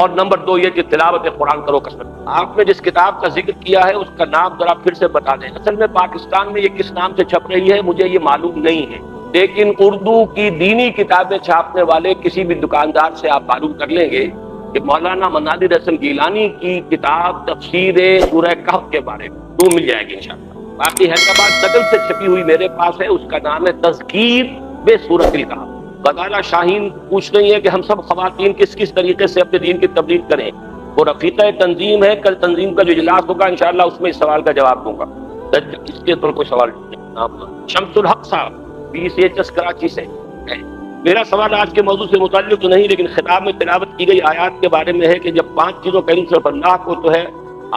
اور نمبر دو یہ کہ تلاوت قرآن کرو کثرت۔ آپ نے جس کتاب کا ذکر کیا ہے اس کا نام ذرا پھر سے بتا دیں۔ اصل میں پاکستان میں یہ کس نام سے چھپ رہی ہے مجھے یہ معلوم نہیں ہے، لیکن اردو کی دینی کتابیں چھاپنے والے کسی بھی دکاندار سے آپ معلوم کر لیں گے کہ مولانا مناظر حسن گیلانی کی کتاب تفسیر سورہ کہف کے بارے میں وہ مل جائے گی انشاءاللہ۔ باقی حیدرآباد نقل سے چھپی ہوئی میرے پاس ہے، اس کا نام ہے تذکیر بے سورۃ الکہف۔ غزالہ شاہین پوچھ رہی ہے کہ ہم سب خواتین کس کس طریقے سے اپنے دین کی تبلیغ کریں؟ وہ رفیقہ تنظیم ہے، کل تنظیم کا جو اجلاس ہوگا انشاءاللہ اس میں اس سوال کا جواب دوں گا، اس کے اوپر کوئی سوال نہیں۔ شمس الحق صاحب PCHS کراچی سے ہے۔ میرا سوال آج کے موضوع سے متعلق تو نہیں، لیکن خطاب میں تلاوت کی گئی آیات کے بارے میں ہے کہ جب 5 چیزوں کا علم صرف اللہ کو تو ہے،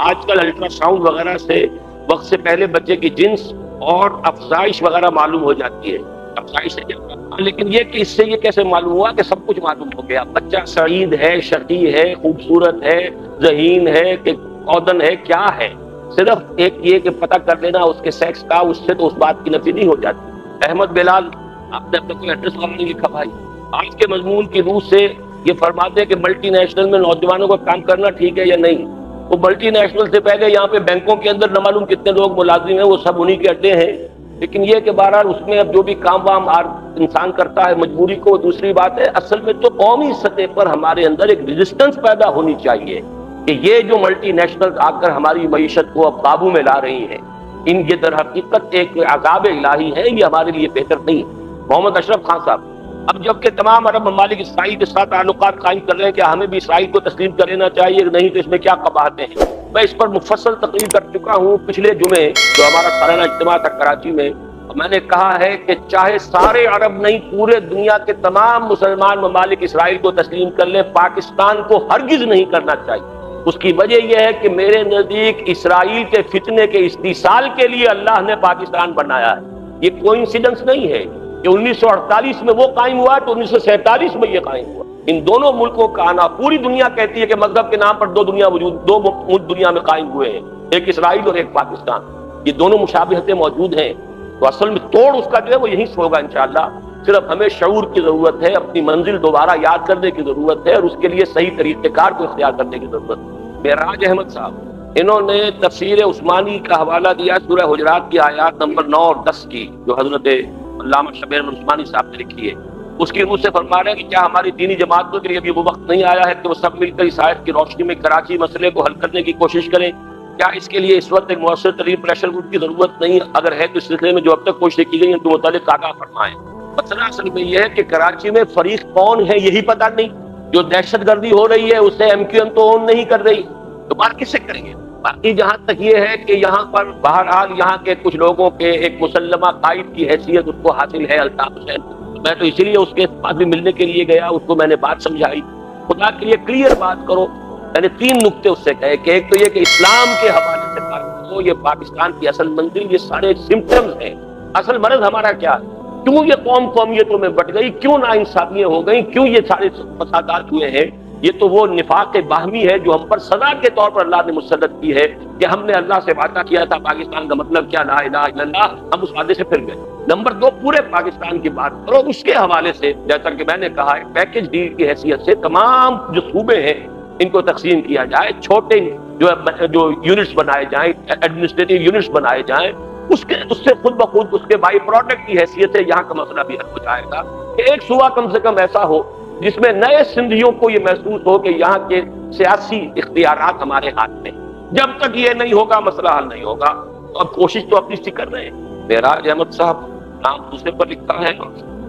آج کل الٹرا ساؤنڈ وغیرہ سے وقت سے پہلے بچے کی جنس اور افزائش وغیرہ معلوم ہو جاتی ہے، افزائش سے کیا، لیکن یہ کہ اس سے یہ کیسے معلوم ہوا کہ سب کچھ معلوم ہو گیا؟ بچہ سعید ہے، شقی ہے، خوبصورت ہے، ذہین ہے کہ عودن ہے، کیا ہے؟ صرف ایک یہ کہ پتہ کر لینا اس کے سیکس کا، اس سے تو اس بات کی نفی نہیں ہو جاتی۔ احمد بلال، آپ نے اپنا کوئی ایڈریس وغیرہ نہیں لکھا بھائی۔ آج کے مضمون کی روح سے یہ فرماتے ہیں کہ ملٹی نیشنل میں نوجوانوں کو کام کرنا ٹھیک ہے یا نہیں؟ وہ ملٹی نیشنل سے پہلے یہاں پہ بینکوں کے اندر نہ معلوم کتنے لوگ ملازم ہیں، وہ سب انہی کے اڈے ہیں، لیکن یہ کہ بہرحال اس میں اب جو بھی کام وام انسان کرتا ہے مجبوری کو، دوسری بات ہے اصل میں تو قومی سطح پر ہمارے اندر ایک ریزسٹنس پیدا ہونی چاہیے کہ یہ جو ملٹی نیشنل آ کر ہماری معیشت کو اب قابو میں لا رہی ہیں، ان یہ در حقیقت ایک عذاب الہی ہے، یہ ہمارے لیے بہتر نہیں۔ محمد اشرف خان صاحب، اب جبکہ تمام عرب ممالک اسرائیل کے ساتھ تعلقات قائم کر رہے ہیں، کیا ہمیں بھی اسرائیل کو تسلیم کر لینا چاہیے؟ نہیں تو اس میں کیا قباحتیں ہیں؟ میں اس پر مفصل تقریر کر چکا ہوں پچھلے جمعے جو ہمارا سالانہ اجتماع تھا کراچی میں، میں نے کہا ہے کہ چاہے سارے عرب نہیں، پورے دنیا کے تمام مسلمان ممالک اسرائیل کو تسلیم کر لیں، پاکستان کو ہرگز نہیں کرنا چاہیے۔ اس کی وجہ یہ ہے کہ میرے نزدیک اسرائیل کے فتنے کے استحصال کے لیے اللہ نے پاکستان بنایا ہے، یہ کوئی انسیڈنس نہیں ہے کہ 1948 میں وہ قائم ہوا تو 1947 میں یہ قائم ہوا۔ ان دونوں ملکوں کا آنا، پوری دنیا کہتی ہے کہ مذہب کے نام پر دو ملک دنیا میں قائم ہوئے ہیں، ایک اسرائیل اور ایک پاکستان، یہ دونوں مشابہتیں موجود ہیں، تو اصل میں توڑ اس کا جو ہے وہ یہیں سے ہوگا انشاءاللہ۔ صرف ہمیں شعور کی ضرورت ہے، اپنی منزل دوبارہ یاد کرنے کی ضرورت ہے، اور اس کے لیے صحیح طریقہ کار کو اختیار کرنے کی ضرورت ہے۔ معراج احمد صاحب، انہوں نے تفسیر عثمانی کا حوالہ دیا سورہ حجرات کی آیات نمبر 9 اور 10 کی، جو حضرت علامہ شبیر احمد عثمانی صاحب نے لکھی ہے۔ اس کی روح سے فرما رہے ہیں کہ کیا ہماری دینی جماعتوں کے لیے ابھی وہ وقت نہیں آیا ہے کہ وہ سب مل کر اس آیت کی روشنی میں کراچی مسئلے کو حل کرنے کی کوشش کریں؟ کیا اس کے لیے اس وقت ایک مؤثر ترین پریشر گروپ کی ضرورت نہیں؟ اگر ہے تو اس سلسلے میں جو اب تک کوششیں کی گئی ہیں تو متعلق آگاہ فرمائیں۔ مسئلہ اصل میں یہ ہے کہ کراچی میں فریق کون ہے یہی پتہ نہیں، جو دہشت گردی ہو رہی ہے اسے MQM تو اون نہیں کر رہی، تو بات کس سے کریں گے؟ باقی جہاں تک یہ ہے کہ یہاں پر بہرحال یہاں کے کچھ لوگوں کے ایک مسلمہ قائد کی حیثیت اس کو حاصل ہے، الطاف حسین، میں تو اسی لیے اس کے پاس بھی ملنے کے لیے گیا، اس کو میں نے بات سمجھائی، خدا کے لیے کلیئر بات کرو۔ میں نے 3 نقطے اس سے کہے کہ ایک تو یہ کہ اسلام کے حوالے سے بات کرو، یہ پاکستان کی اصل منزل، یہ سارے سمپٹمز ہیں، اصل مرض ہمارا کیا ہے، کیوں یہ قوم قومیتوں میں بٹ گئی، کیوں ناانصافیاں ہو گئی، کیوں یہ سارے فسادات ہوئے ہیں، یہ تو وہ نفاق باہمی ہے جو ہم پر سزا کے طور پر اللہ نے مسلط کی ہے کہ ہم نے اللہ سے وعدہ کیا تھا پاکستان کا مطلب کیا، لا الہ الا اللہ، ہم اس وعدے سے پھر گئے۔ نمبر 2، پورے پاکستان کی بات کرو، اس کے حوالے سے جیسا کہ میں نے کہا ایک پیکج ڈیل کی حیثیت سے تمام جو صوبے ہیں ان کو تقسیم کیا جائے، چھوٹے جو یونٹس بنائے جائیں، ایڈمنسٹریٹو یونٹس بنائے جائیں، اس سے خود بخود اس کے بائی پروڈکٹ کی حیثیت سے یہاں کا مسئلہ بھی حل ہو جائے گا کہ ایک صوبہ کم سے کم ایسا ہو جس میں نئے سندھیوں کو یہ محسوس ہو کہ یہاں کے سیاسی اختیارات ہمارے ہاتھ میں۔ جب تک یہ نہیں ہوگا مسئلہ حل نہیں ہوگا۔ اب کوشش تو اپنی سی کر رہے ہیں۔ معراج احمد صاحب نام دوسرے پر لکھتا ہے،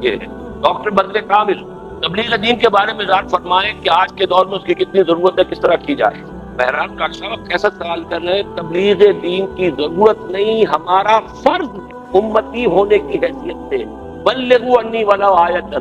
یہ ڈاکٹر بدر کامل تبلیغ دین کے بارے میں ذات فرمائیں کہ آج کے دور میں اس کی کتنی ضرورت ہے، کس طرح کی جائے۔ بہرحال ڈاکٹر صاحب کیسا سوال کر رہے ہیں، تبلیغ دین کی ضرورت نہیں، ہمارا فرض امتی ہونے کی حیثیت سے بلغوا انی ولو آیۃ،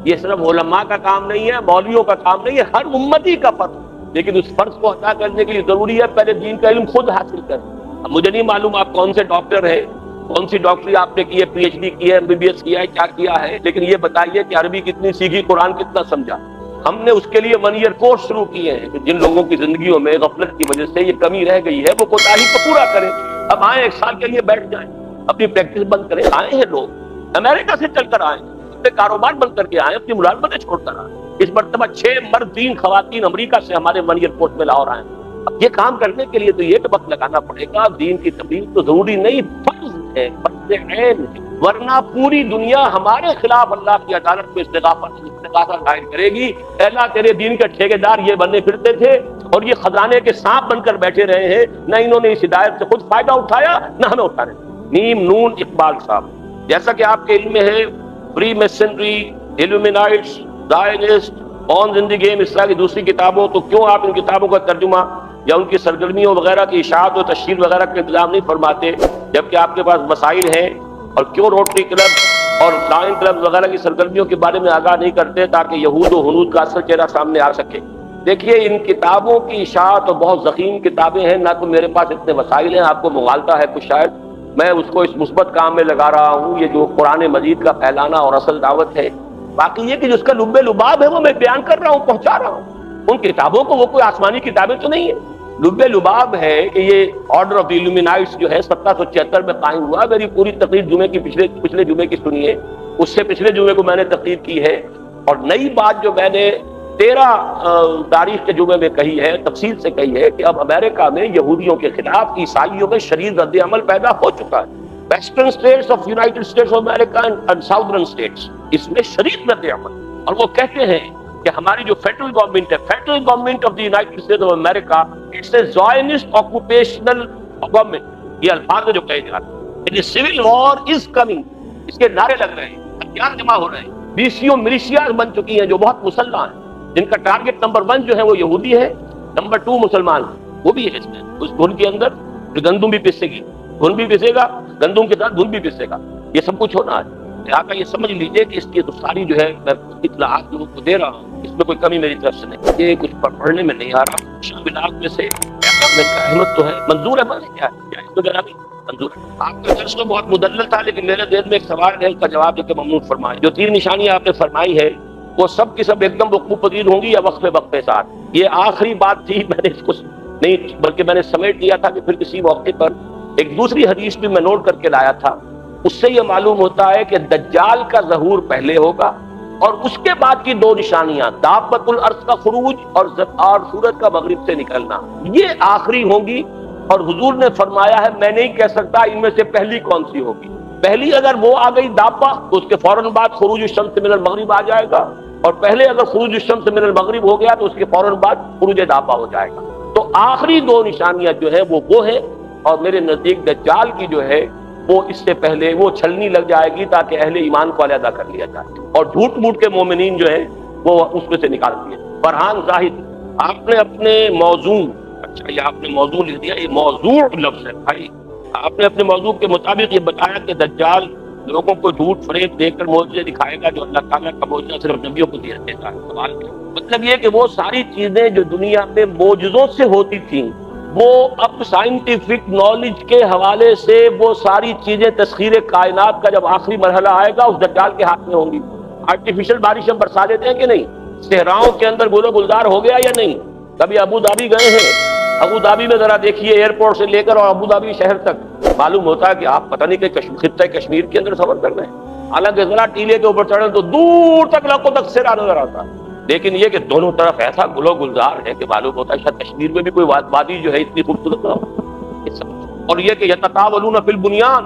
یہ صرف علماء کا کام نہیں ہے، مولویوں کا کام نہیں ہے، ہر امتی کا فرض۔ لیکن اس فرض کو ادا کرنے کے لیے ضروری ہے پہلے دین کا علم خود حاصل کریں۔ اب مجھے نہیں معلوم آپ کون سے ڈاکٹر ہیں، کون سی ڈاکٹری آپ نے کی ہے، پی ایچ ڈی کی ہے، MBBS کیا ہے، کیا کیا ہے، لیکن یہ بتائیے کہ عربی کتنی سیکھی، قرآن کتنا سمجھا۔ ہم نے اس کے لیے 1 ایئر کورس شروع کیے ہیں کہ جن لوگوں کی زندگیوں میں غفلت کی وجہ سے یہ کمی رہ گئی ہے وہ کوتاہی کو پورا کریں۔ اب آئیں 1 سال کے لیے بیٹھ جائیں، اپنی پریکٹس بند کریں۔ آئے ہیں لوگ امریکہ سے چل کر آئے، اپنے کاروبار بند کر کے آئے، اپنی ملازمتیں چھوڑ کر آئے۔ اس مرتبہ 6 مرد 3 خواتین امریکہ سے ہمارے 1 ایئر کورس میں لاہور آئے۔ اب یہ کام کرنے کے لیے تو یہ وقت لگانا پڑے گا۔ دین کی تبلیغ تو ضروری نہیں، فرض ہے، فرض عین ہے، ورنہ پوری دنیا ہمارے خلاف اللہ کی عدالت میں استغاثہ دائر کرے گی۔ اے اللہ تیرے دین کے ٹھیکیدار یہ بنے پھرتے تھے اور یہ خزانے کے سانپ بن کر بیٹھے رہے ہیں، نہ انہوں نے اس ہدایت سے خود فائدہ اٹھایا نہ ہمیں اٹھانے۔ نیم نون اقبال صاحب، جیسا کہ آپ کے علم میں ہے، فری میسنری، ایلومینائٹس، زائنسٹ، آن زندگی اس طرح کی دوسری کتابوں، تو کیوں آپ ان کتابوں کا ترجمہ یا ان کی سرگرمیوں وغیرہ کی اشاعت و تشہیر وغیرہ کا انتظام نہیں فرماتے، جبکہ آپ کے پاس مسائل ہیں؟ اور کیوں روٹری کلب اور لائن کلب وغیرہ کی سرگرمیوں کے بارے میں آگاہ نہیں کرتے تاکہ یہود و ہنود کا اصل چہرہ سامنے آ سکے؟ دیکھیے ان کتابوں کی اشاعت اور بہت ضخیم کتابیں ہیں، نہ تو میرے پاس اتنے وسائل ہیں، آپ کو مغالطہ ہے کچھ شاید، میں اس کو اس مثبت کام میں لگا رہا ہوں، یہ جو قرآن مجید کا پھیلانا اور اصل دعوت ہے۔ باقی یہ کہ جس کا لب لباب ہے وہ میں بیان کر رہا ہوں، پہنچا رہا ہوں۔ ان کتابوں کو وہ کوئی آسمانی کتابیں تو نہیں ہے، لب لباب ہے کہ یہ آرڈر آف دی الومینائٹس جو ہے 1776 میں قائم ہوا۔ میری پوری تقریر جمعے کی پچھلے جمعے کی سنیے، اس سے پچھلے جمعے کو میں نے تقریر کی ہے، اور نئی بات جو میں نے 13 تاریخ کے جمعے میں کہی ہے، تفصیل سے کہی ہے کہ اب امریکہ میں یہودیوں کے خلاف عیسائیوں میں شدید رد عمل پیدا ہو چکا ہے۔ Western states of United States of America and southern states, اس میں شدید رد عمل، اور وہ کہتے ہیں کہ ہماری جو فیڈرل گورنمنٹ ہے، federal government of the United States of America, it's a Zionist occupational government, یہ الفاظ جو کہے جا رہے ہیں، سول وار از کمنگ، اس کے نعرے لگ رہے ہیں، ہتھیار جمع ہو رہے ہیں، بیسیوں ملیشیاز بن چکی ہیں جو بہت مسلح ہیں، جن کا ٹارگٹ نمبر 1 جو ہے وہ یہودی ہے، نمبر 2 مسلمان، وہ بھی ہے اس میں، اس دھن کے اندر گندم بھی پسے گی، دھن بھی پسے گا، گندم کے ساتھ دھن بھی پسے گا، یہ سب کچھ ہونا ہے۔ لہٰذا یہ سمجھ لیجئے کہ اس کی تو ساری جو ہے میں اطلاعات لوگوں کو دے رہا ہوں، اس میں کوئی کمی میری طرف سے نہیں، یہ کچھ پڑھنے میں نہیں آ رہا۔ شاملات میں سے احمد تو ہے، منظور احمد ہے، کیا ہے اس کو جنابی منظور ہے؟ آپ کا درس تو بہت مدلل تھا، لیکن میرے ذہن میں ایک سوال ہے، اس کا جواب دے کے ممنون فرمائیں۔ جو 3 نشانیاں آپ نے فرمائی ہے وہ سب کی سب ایک دم وقوع پذیر ہوں گی یا وقفے ساتھ؟ یہ آخری بات تھی، میں نے اس کو نہیں بلکہ میں نے سمیٹ لیا تھا کہ پھر کسی موقع پر ایک دوسری حدیث بھی میں نوٹ کر کے لایا تھا، اس سے یہ معلوم ہوتا ہے کہ دجال کا ظہور پہلے ہوگا اور اس کے بعد کی 2 نشانیاں دابۃ الارض کا خروج اور سورج کا مغرب سے نکلنا، یہ آخری ہوں گی۔ اور حضور نے فرمایا ہے میں نہیں کہہ سکتا ان میں سے پہلی کون سی ہوگی، پہلی اگر وہ آ گئی دابہ تو اس کے فوراً بعد خروج الشمس من المغرب آ جائے گا، اور پہلے اگر خروج الشمس من المغرب ہو گیا تو اس کے فوراً بعد خروج دابہ ہو جائے گا۔ تو آخری 2 نشانیاں جو ہے وہ ہیں، اور میرے نزدیک دجال کی جو ہے وہ اس سے پہلے وہ چھلنی لگ جائے گی تاکہ اہل ایمان کو علیحدہ کر لیا جائے، اور جھوٹ موٹ کے مومنین جو ہیں وہ اس میں سے نکال دیے۔ فرحان زاہد، آپ نے اپنے موضوع، اچھا یہ آپ نے موضوع لکھ دیا، یہ موضوع لفظ ہے بھائی، آپ نے اپنے موضوع کے مطابق یہ بتایا کہ دجال لوگوں کو جھوٹ فریب دے کر معجزے دکھائے گا جو اللہ تعالیٰ کا معجزہ صرف نبیوں کو دیا دیتا ہے۔ سوال کیا مطلب یہ کہ وہ ساری چیزیں جو دنیا میں معجزوں سے ہوتی تھیں وہ اب سائنٹیفک نالج کے حوالے سے وہ ساری چیزیں تسخیر کائنات کا جب آخری مرحلہ آئے گا اس دجال کے ہاتھ میں ہوں گی۔ آرٹیفیشل بارشیں برسا دیتے ہیں کہ نہیں، صحراؤں کے اندر گل و گلزار ہو گیا یا نہیں؟ کبھی ابو ظبی گئے ہیں؟ ابو ظبی میں ذرا دیکھیے ایئرپورٹ سے لے کر اور ابو ظبی شہر تک معلوم ہوتا ہے کہ آپ پتہ نہیں کہ خطہ کشمیر کے اندر سفر کر رہے ہیں، حالانکہ ذرا ٹیلے کے اوپر چڑھیں تو دور تک لاکھوں تک صحرا نظر آتا ہے، لیکن یہ کہ دونوں طرف ایسا گل و گلزار ہے کہ معلوم ہوتا ہے شاید کشمیر میں بھی کوئی وادی جو ہے اتنی خوبصورت نہ ہو۔ اور یہ کہ یتطاولون فی البنیان،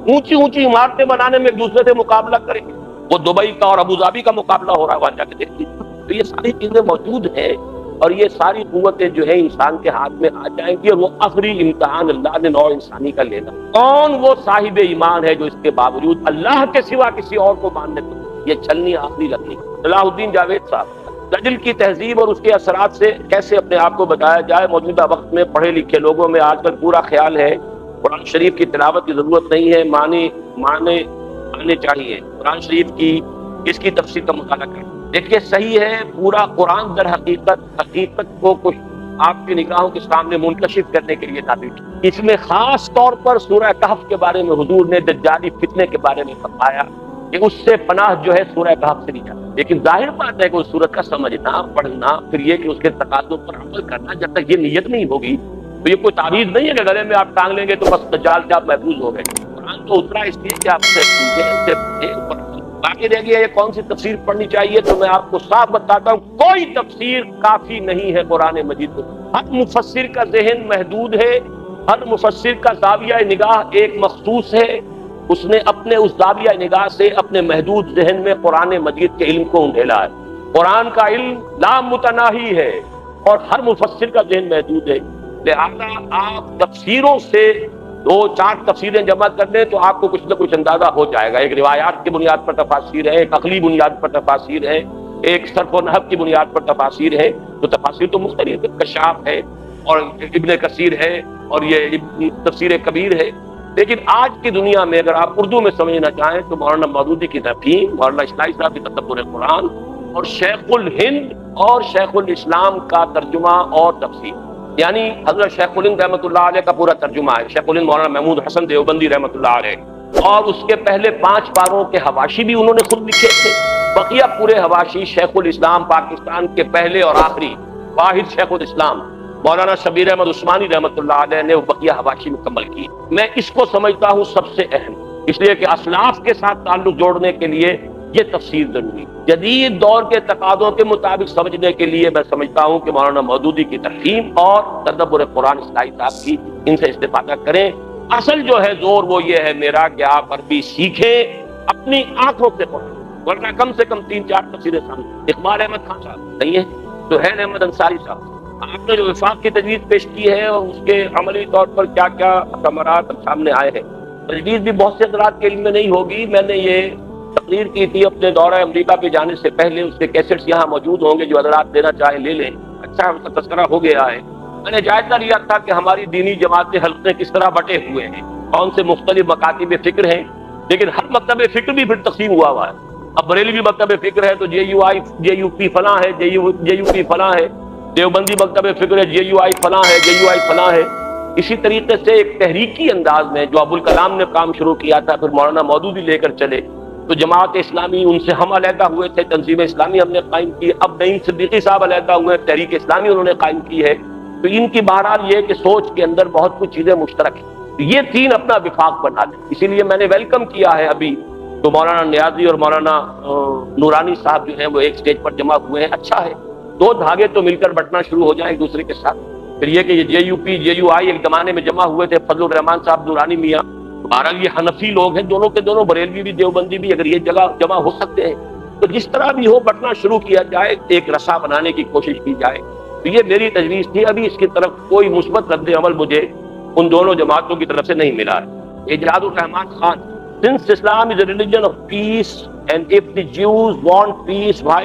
اونچی اونچی عمارتیں بنانے میں ایک دوسرے سے مقابلہ کریں گے، وہ دبئی کا اور ابو ظبی کا مقابلہ ہو رہا ہے، وہاں جا کے دیکھیے۔ تو یہ ساری چیزیں موجود ہیں اور یہ ساری قوتیں جو ہے انسان کے ہاتھ میں آ جائیں گی، اور وہ آخری امتحان اللہ نے نوع انسانی کا لینا۔ کون وہ صاحب ایمان ہے جو اس کے باوجود اللہ کے سوا کسی اور کو ماننے کو یہ چھلنی آخری لگنی۔ صلاح الدین جاوید صاحب دجل کی تہذیب اور اس کے اثرات سے کیسے اپنے آپ کو بچایا جائے، موجودہ وقت میں پڑھے لکھے لوگوں میں آج کل پورا خیال ہے قرآن شریف کی تلاوت کی ضرورت نہیں ہے، معنی چاہیے، قرآن شریف کی اس کی تفسیر کا مطالعہ کریں۔ دیکھیے صحیح ہے، پورا قرآن در حقیقت کو کچھ آپ کی نگاہوں کے سامنے منکشف کرنے کے لیے نازل کیا۔ اس میں خاص طور پر سورہ کہف کے بارے میں حضور نے دجالی فتنے کے بارے میں فرمایا کہ اس سے پناہ جو ہے سورہ کہف سے لی جاتی ہے، لیکن ظاہر بات ہے کہ اس سورت کا سمجھنا، پڑھنا، پھر یہ کہ اس کے تقاضوں پر عمل کرنا، جب تک یہ نیت نہیں ہوگی تو یہ کوئی تعویذ نہیں ہے کہ گلے میں آپ ٹانگ لیں گے تو بس دجال سے آپ محفوظ ہو گئے۔ قرآن تو اترا اس لیے کہ آپ سے پوچھیں، باقی رہ گیا یہ کون سی تفسیر پڑھنی چاہیے، تو میں آپ کو صاف بتاتا ہوں کوئی تفسیر کافی نہیں ہے قرآن مجید کو۔ ہر مفسر کا ذہن محدود ہے، ہر مفسر کا زاویہ نگاہ ایک مخصوص ہے، اس نے اپنے اس زاویہ نگاہ سے اپنے محدود ذہن میں قرآن مجید کے علم کو انڈھیلا ہے۔ قرآن کا علم لا متناہی ہے اور ہر مفسر کا ذہن محدود ہے، لہذا آپ تفسیروں سے 2-4 تفسیریں جمع کر لیں تو آپ کو کچھ نہ کچھ اندازہ ہو جائے گا۔ ایک روایات کی بنیاد پر تفاسیر ہے، ایک عقلی بنیاد پر تفاسیر ہے، ایک صرف و نحو کی بنیاد پر تفاسیر ہے، تو تفاسیر تو مختلف ہے، کشاف ہے اور ابن کثیر ہے اور یہ تفسیر کبیر ہے، لیکن آج کی دنیا میں اگر آپ اردو میں سمجھنا چاہیں تو مولانا مودودی کی تفہیم، مولانا اسلائی صاحب کی تدبر قرآن اور شیخ الہند اور شیخ الاسلام کا ترجمہ اور تفسیر، یعنی حضرت شیخ الہند رحمۃ اللہ علیہ کا پورا ترجمہ ہے، شیخ الہند مولانا محمود حسن دیوبندی رحمۃ اللہ علیہ، اور اس کے پہلے 5 پاروں کے حواشی بھی انہوں نے خود لکھے تھے، بقیہ پورے حواشی شیخ الاسلام پاکستان کے پہلے اور آخری واحد شیخ الاسلام مولانا شبیر احمد عثمانی رحمۃ اللہ علیہ نے وہ بقیہ حواشی مکمل کی۔ میں اس کو سمجھتا ہوں سب سے اہم، اس لیے کہ اسلاف کے ساتھ تعلق جوڑنے کے لیے یہ تفسیر ضروری، جدید دور کے تقاضوں کے مطابق سمجھنے کے لیے میں سمجھتا ہوں کہ مولانا مودودی کی تفہیم اور تدبر قرآن اسلائی صاحب کی ان سے استفادہ کریں۔ اصل جو ہے زور وہ یہ ہے میرا کہ آپ عربی سیکھیں، اپنی آنکھوں سے پڑھیں، ورنہ کم سے کم 3-4 تفسیریں سامنے۔ اقبال احمد خان صاحب نہیں ہے، سہیل احمد انصاری صاحب، آپ نے جو وفاق کی تجویز پیش کی ہے اور اس کے عملی طور پر کیا کیا ثمرات سامنے آئے ہیں، تجویز بھی بہت سے حضرات کے علم میں نہیں ہوگی۔ میں نے یہ تقریر کی تھی اپنے دورہ امریکہ پہ جانے سے پہلے، اس کے کیسٹس یہاں موجود ہوں گے، جو حضرات لینا چاہیں لے لیں، اچھا اس کا تذکرہ ہو گیا ہے۔ میں نے جائزہ لیا تھا کہ ہماری دینی جماعت حلقے کس طرح بٹے ہوئے ہیں، کون سے مختلف مکاتب فکر ہیں، لیکن ہر مکتب فکر بھی پھر تقسیم ہوا ہوا ہے۔ اب بریلوی مکتب فکر ہے تو جے یو پی فلاں ہے، جے یو پی فلاں ہے، دیوبندی مکتب فکر ہے، جے یو آئی فلاں ہے، جے یو آئی فلاں ہے۔ اسی طریقے سے ایک تحریکی انداز میں جو ابوالکلام نے کام شروع کیا تھا، پھر مولانا مودودی لے کر چلے، تو جماعت اسلامی ان سے ہم علیحدہ ہوئے تھے، تنظیم اسلامی ہم نے قائم کی، اب نعیم صدیقی صاحب علیحدہ ہوئے، تحریک اسلامی انہوں نے قائم کی ہے۔ تو ان کی بہرحال یہ کہ سوچ کے اندر بہت کچھ چیزیں مشترک ہیں، یہ 3 اپنا وفاق بنا لیں۔ اسی لیے میں نے ویلکم کیا ہے ابھی تو مولانا نیازی اور مولانا نورانی صاحب جو ہیں وہ ایک سٹیج پر جمع ہوئے ہیں، اچھا ہے، 2 دھاگے تو مل کر بٹنا شروع ہو جائیں ایک دوسرے کے ساتھ۔ پھر یہ کہ یہ جے یو پی جے یو آئی ایک زمانے میں جمع ہوئے تھے، فضل الرحمان صاحب نورانی میاں، بہرحال یہ حنفی لوگ ہیں، دونوں کے دونوں، بریلوی بھی دیوبندی بھی، اگر یہ جگہ جمع ہو سکتے ہیں تو جس طرح بھی ہو بٹنا شروع کیا جائے، ایک رسا بنانے کی کوشش کی جائے۔ تو یہ میری تجویز تھی، ابھی اس کی طرف کوئی مثبت رد عمل مجھے ان دونوں جماعتوں کی طرف سے نہیں ملا ہے۔ اجاد الرحمان Khan, since Islam is a religion of peace and if the Jews want peace, why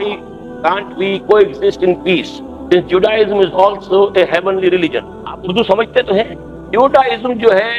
can't we coexist in peace? Since Judaism is also a heavenly religion. آپ اردو سمجھتے تو ہیں، جوڈائزم جو ہے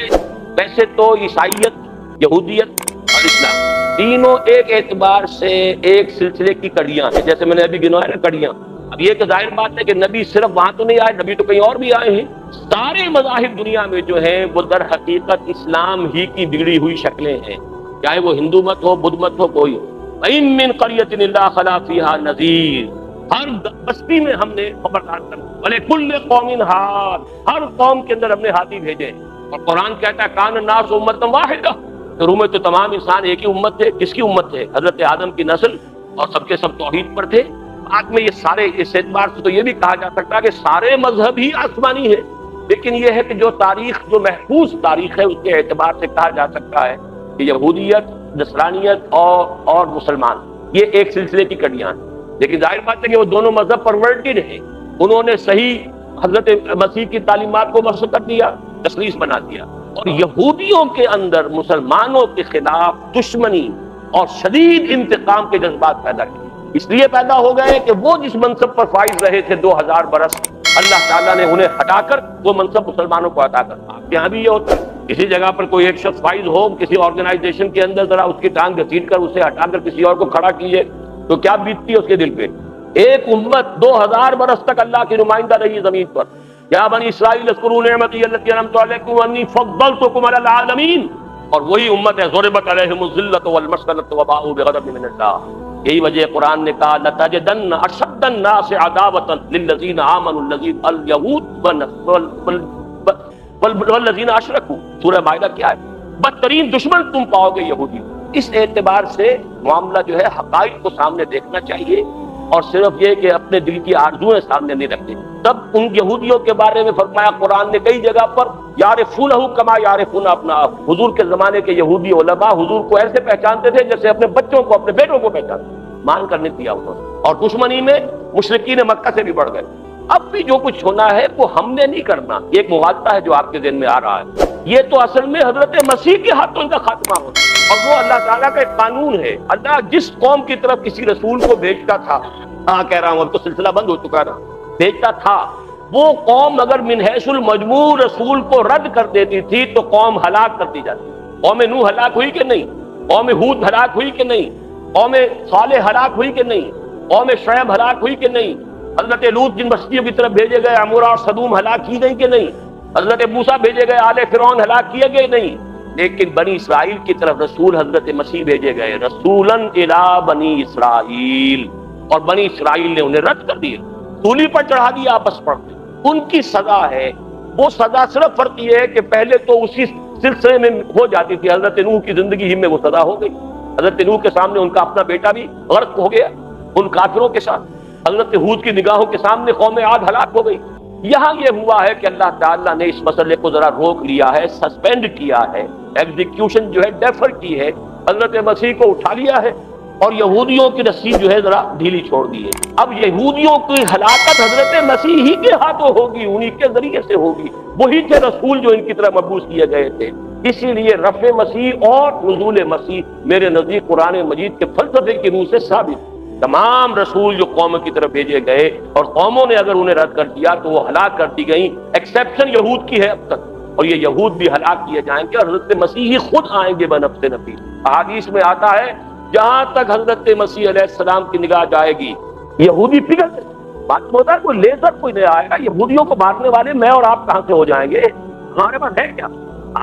ویسے تو عیسائیت، یہودیت اور اسلام تینوں ایک اعتبار سے ایک سلسلے کی کڑیاں ہیں، جیسے میں نے ابھی گنوایا نا کڑیاں۔ اب یہ کہ ظاہر بات ہے کہ نبی صرف وہاں تو نہیں آئے، نبی تو کہیں اور بھی آئے ہیں۔ سارے مذاہب دنیا میں جو ہیں وہ در حقیقت اسلام ہی کی بگڑی ہوئی شکلیں ہیں، چاہے وہ ہندو مت ہو، بدھ مت ہو، کوئی ہو۔ وَإِن مِّن قَرْيَةٍ إِلَّا خَلَا فِيهَا نَذِيرٌ، ہر بستی میں ہم نے خبردار کر وَلِكُلِّ قَوْمٍ ہاد، ہر قوم کے اندر ہم نے ہادی بھیجے. اور قرآن کہتا ہے کان الناس امۃ واحدہ، شروع میں تو تمام انسان ایک ہی امت تھے. کس کی امت تھے؟ حضرت آدم کی نسل، اور سب کے سب توحید پر تھے. بعد میں یہ سارے، اس اعتبار سے تو یہ بھی کہا جا سکتا ہے کہ سارے مذہب ہی آسمانی ہے، لیکن یہ ہے کہ جو تاریخ، جو محفوظ تاریخ ہے، اس کے اعتبار سے کہا جا سکتا ہے کہ یہودیت، نصرانیت اور مسلمان یہ ایک سلسلے کی کڑیاں ہیں. لیکن ظاہر بات ہے کہ وہ دونوں مذہب پرورٹڈ ہیں، انہوں نے صحیح حضرت مسیح کی تعلیمات کو مخصوص کر دیا، تسلیس بنا دیا. اور یہودیوں کے اندر مسلمانوں کے خلاف دشمنی اور شدید انتقام کے جذبات پیدا کیے. اس لیے پیدا ہو گئے کہ وہ جس منصب پر فائز رہے تھے 2000 برس، اللہ تعالیٰ نے انہیں ہٹا کر وہ منصب مسلمانوں کو عطا کر. آپ کے یہاں بھی یہ ہوتا ہے، کسی جگہ پر کوئی ایک شخص فائز ہو، کسی آرگنائزیشن کے اندر ذرا اس کی ٹانگ گھسیٹ کر اسے ہٹا کر کسی اور کو کھڑا کیجیے تو کیا بیتتی ہے اس کے دل پہ. ایک امت 2000 برس تک اللہ کی نمائندہ رہی زمین پر. یا بنی اسرائیل اذکروا نعمتی التی انعمت علیکم انی فضلتکم علی العالمین، اور وہی امت ہے ضربت علیہم الذلۃ والمسکنۃ وباءوا بغضب من اللہ. یہی وجہ قرآن نے کہا لتجدن اشد الناس عداوۃ للذین آمنوا اليہود والذین اشرکوا. سورہ مائدہ کیا ہے؟ بدترین دشمن تم پاؤ گے یہودی. اس اعتبار سے معاملہ جو ہے حقائق کو سامنے دیکھنا چاہیے، اور صرف یہ کہ اپنے دل کی آرزویں سامنے نہیں رکھتے. تب ان یہودیوں کے بارے میں فرمایا قرآن نے کئی جگہ پر یعرفونہ کما یعرفون ابناءہم. حضور کے زمانے کے یہودی علماء حضور کو ایسے پہچانتے تھے جیسے اپنے بچوں کو، اپنے بیٹوں کو پہچانتے. مان کر نہیں دیا انہوں نے، اور دشمنی میں مشرکین مکہ سے بھی بڑھ گئے. اب بھی جو کچھ ہونا ہے وہ ہم نے نہیں کرنا. ایک مغالطہ ہے جو آپ کے ذہن میں آ رہا ہے، یہ تو اصل میں حضرت مسیح کے ہاتھوں ان کا خاتمہ ہوتا ہے، اور وہ اللہ تعالیٰ کا ایک قانون ہے. اللہ جس قوم کی طرف کسی رسول کو بھیجتا تھا، کہہ رہا ہوں اب تو سلسلہ بند ہو چکا نا، بھیجتا تھا، وہ قوم اگر من حیث المجموع رسول کو رد کر دیتی تھی تو قوم ہلاک کر دی جاتی. قوم نوح ہلاک ہوئی کہ نہیں؟ قوم ہود ہلاک ہوئی کہ نہیں؟ قوم صالح ہلاک ہوئی کہ نہیں؟ قوم شعیب ہلاک ہوئی کہ نہیں؟ حضرت لوط جن بستیوں کی طرف بھیجے گئے عمورہ اور صدوم ہلاک کی گئی کہ نہیں؟ حضرت موسیٰ بھیجے گئے آل فرعون ہلاک کیے گئے نہیں؟ لیکن بنی اسرائیل کی طرف رسول حضرت مسیح بھیجے گئے، رسولاً الی بنی اسرائیل، اور بنی اسرائیل نے انہیں رد کر دیا، سولی پر چڑھا دیا آپس پر. ان کی سزا ہے، وہ سزا صرف فرق یہ ہے کہ پہلے تو اسی سلسلے میں ہو جاتی تھی. حضرت نوح کی زندگی ہی میں وہ سزا ہو گئی. حضرت نوح کے سامنے ان کا اپنا بیٹا بھی غرق ہو گیا ان کافروں کے ساتھ. حضرت ہود کی نگاہوں کے سامنے قوم عاد ہلاک ہو گئی. یہاں یہ ہوا ہے کہ اللہ تعالیٰ نے اس مسئلے کو ذرا روک لیا ہے، سسپینڈ کیا ہے، ایگزیکیوشن جو ہے ڈیفر کی ہے، حضرت مسیح کو اٹھا لیا ہے، اور یہودیوں کی رسی جو ہے ذرا ڈھیلی چھوڑ دی ہے. اب یہودیوں کی ہلاکت حضرت مسیح ہی کے ہاتھوں ہوگی، انہی کے ذریعے سے ہوگی. وہی تھے رسول جو ان کی طرف مبعوث کیے گئے تھے. اسی لیے رفع مسیح اور نزول مسیح میرے نزدیک قرآن مجید کے فلسفے کی روح سے ثابت. تمام رسول جو قوم کی طرف بھیجے گئے اور قوموں نے اگر انہیں رد کر دیا تو وہ ہلاک کر دی گئیں. ایکسیپشن یہود کی ہے اب تک، اور یہ یہود بھی ہلاک کیے جائیں گے، اور حضرت مسیح ہی خود آئیں گے بنفس نفیس. احادیث میں آتا ہے جہاں تک حضرت مسیح علیہ السلام کی نگاہ جائے گی یہودی پگھل جائیں گے. بات ہوتا ہے کوئی لیزر کوئی نہیں آئے گا، یہودیوں کو مارنے والے میں اور آپ کہاں سے ہو جائیں گے؟ ہمارے پاس ہے کیا؟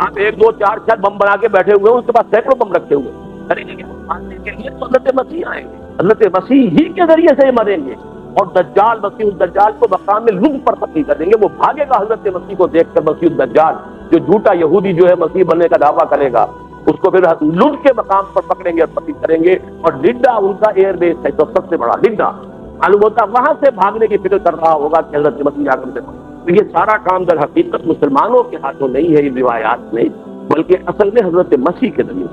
آپ 1 2 4 6 بم بنا کے بیٹھے ہوئے ہیں، ان کے پاس سینکڑوں بم رکھے ہوئے ہیں. خریدیں گے مارنے کے لیے تو حضرت مسیح آئیں گے، حضرت مسیح ہی کے ذریعے سے مریں گے. اور دجال، مسیح الدجال کو مقام میں لطف پر تبدیل کر دیں گے. وہ بھاگے گا حضرت مسیح کو دیکھ کر. مسیح الدجال جو جھوٹا یہودی جو ہے مسیح بننے کا دعویٰ کرے گا، اس کو پھر لڈ کے مقام پر پکڑیں گے اور قتل کریں گے. اور لڈا ان کا ایئر بیس ہے تو سب سے بڑا لڈا معلوم ہوتا، وہاں سے بھاگنے کی فکر کر رہا ہوگا کہ حضرت مسیح آ کر. تو یہ سارا کام در حقیقت مسلمانوں کے ہاتھوں نہیں ہے ان روایات میں، بلکہ اصل میں حضرت مسیح کے ذریعے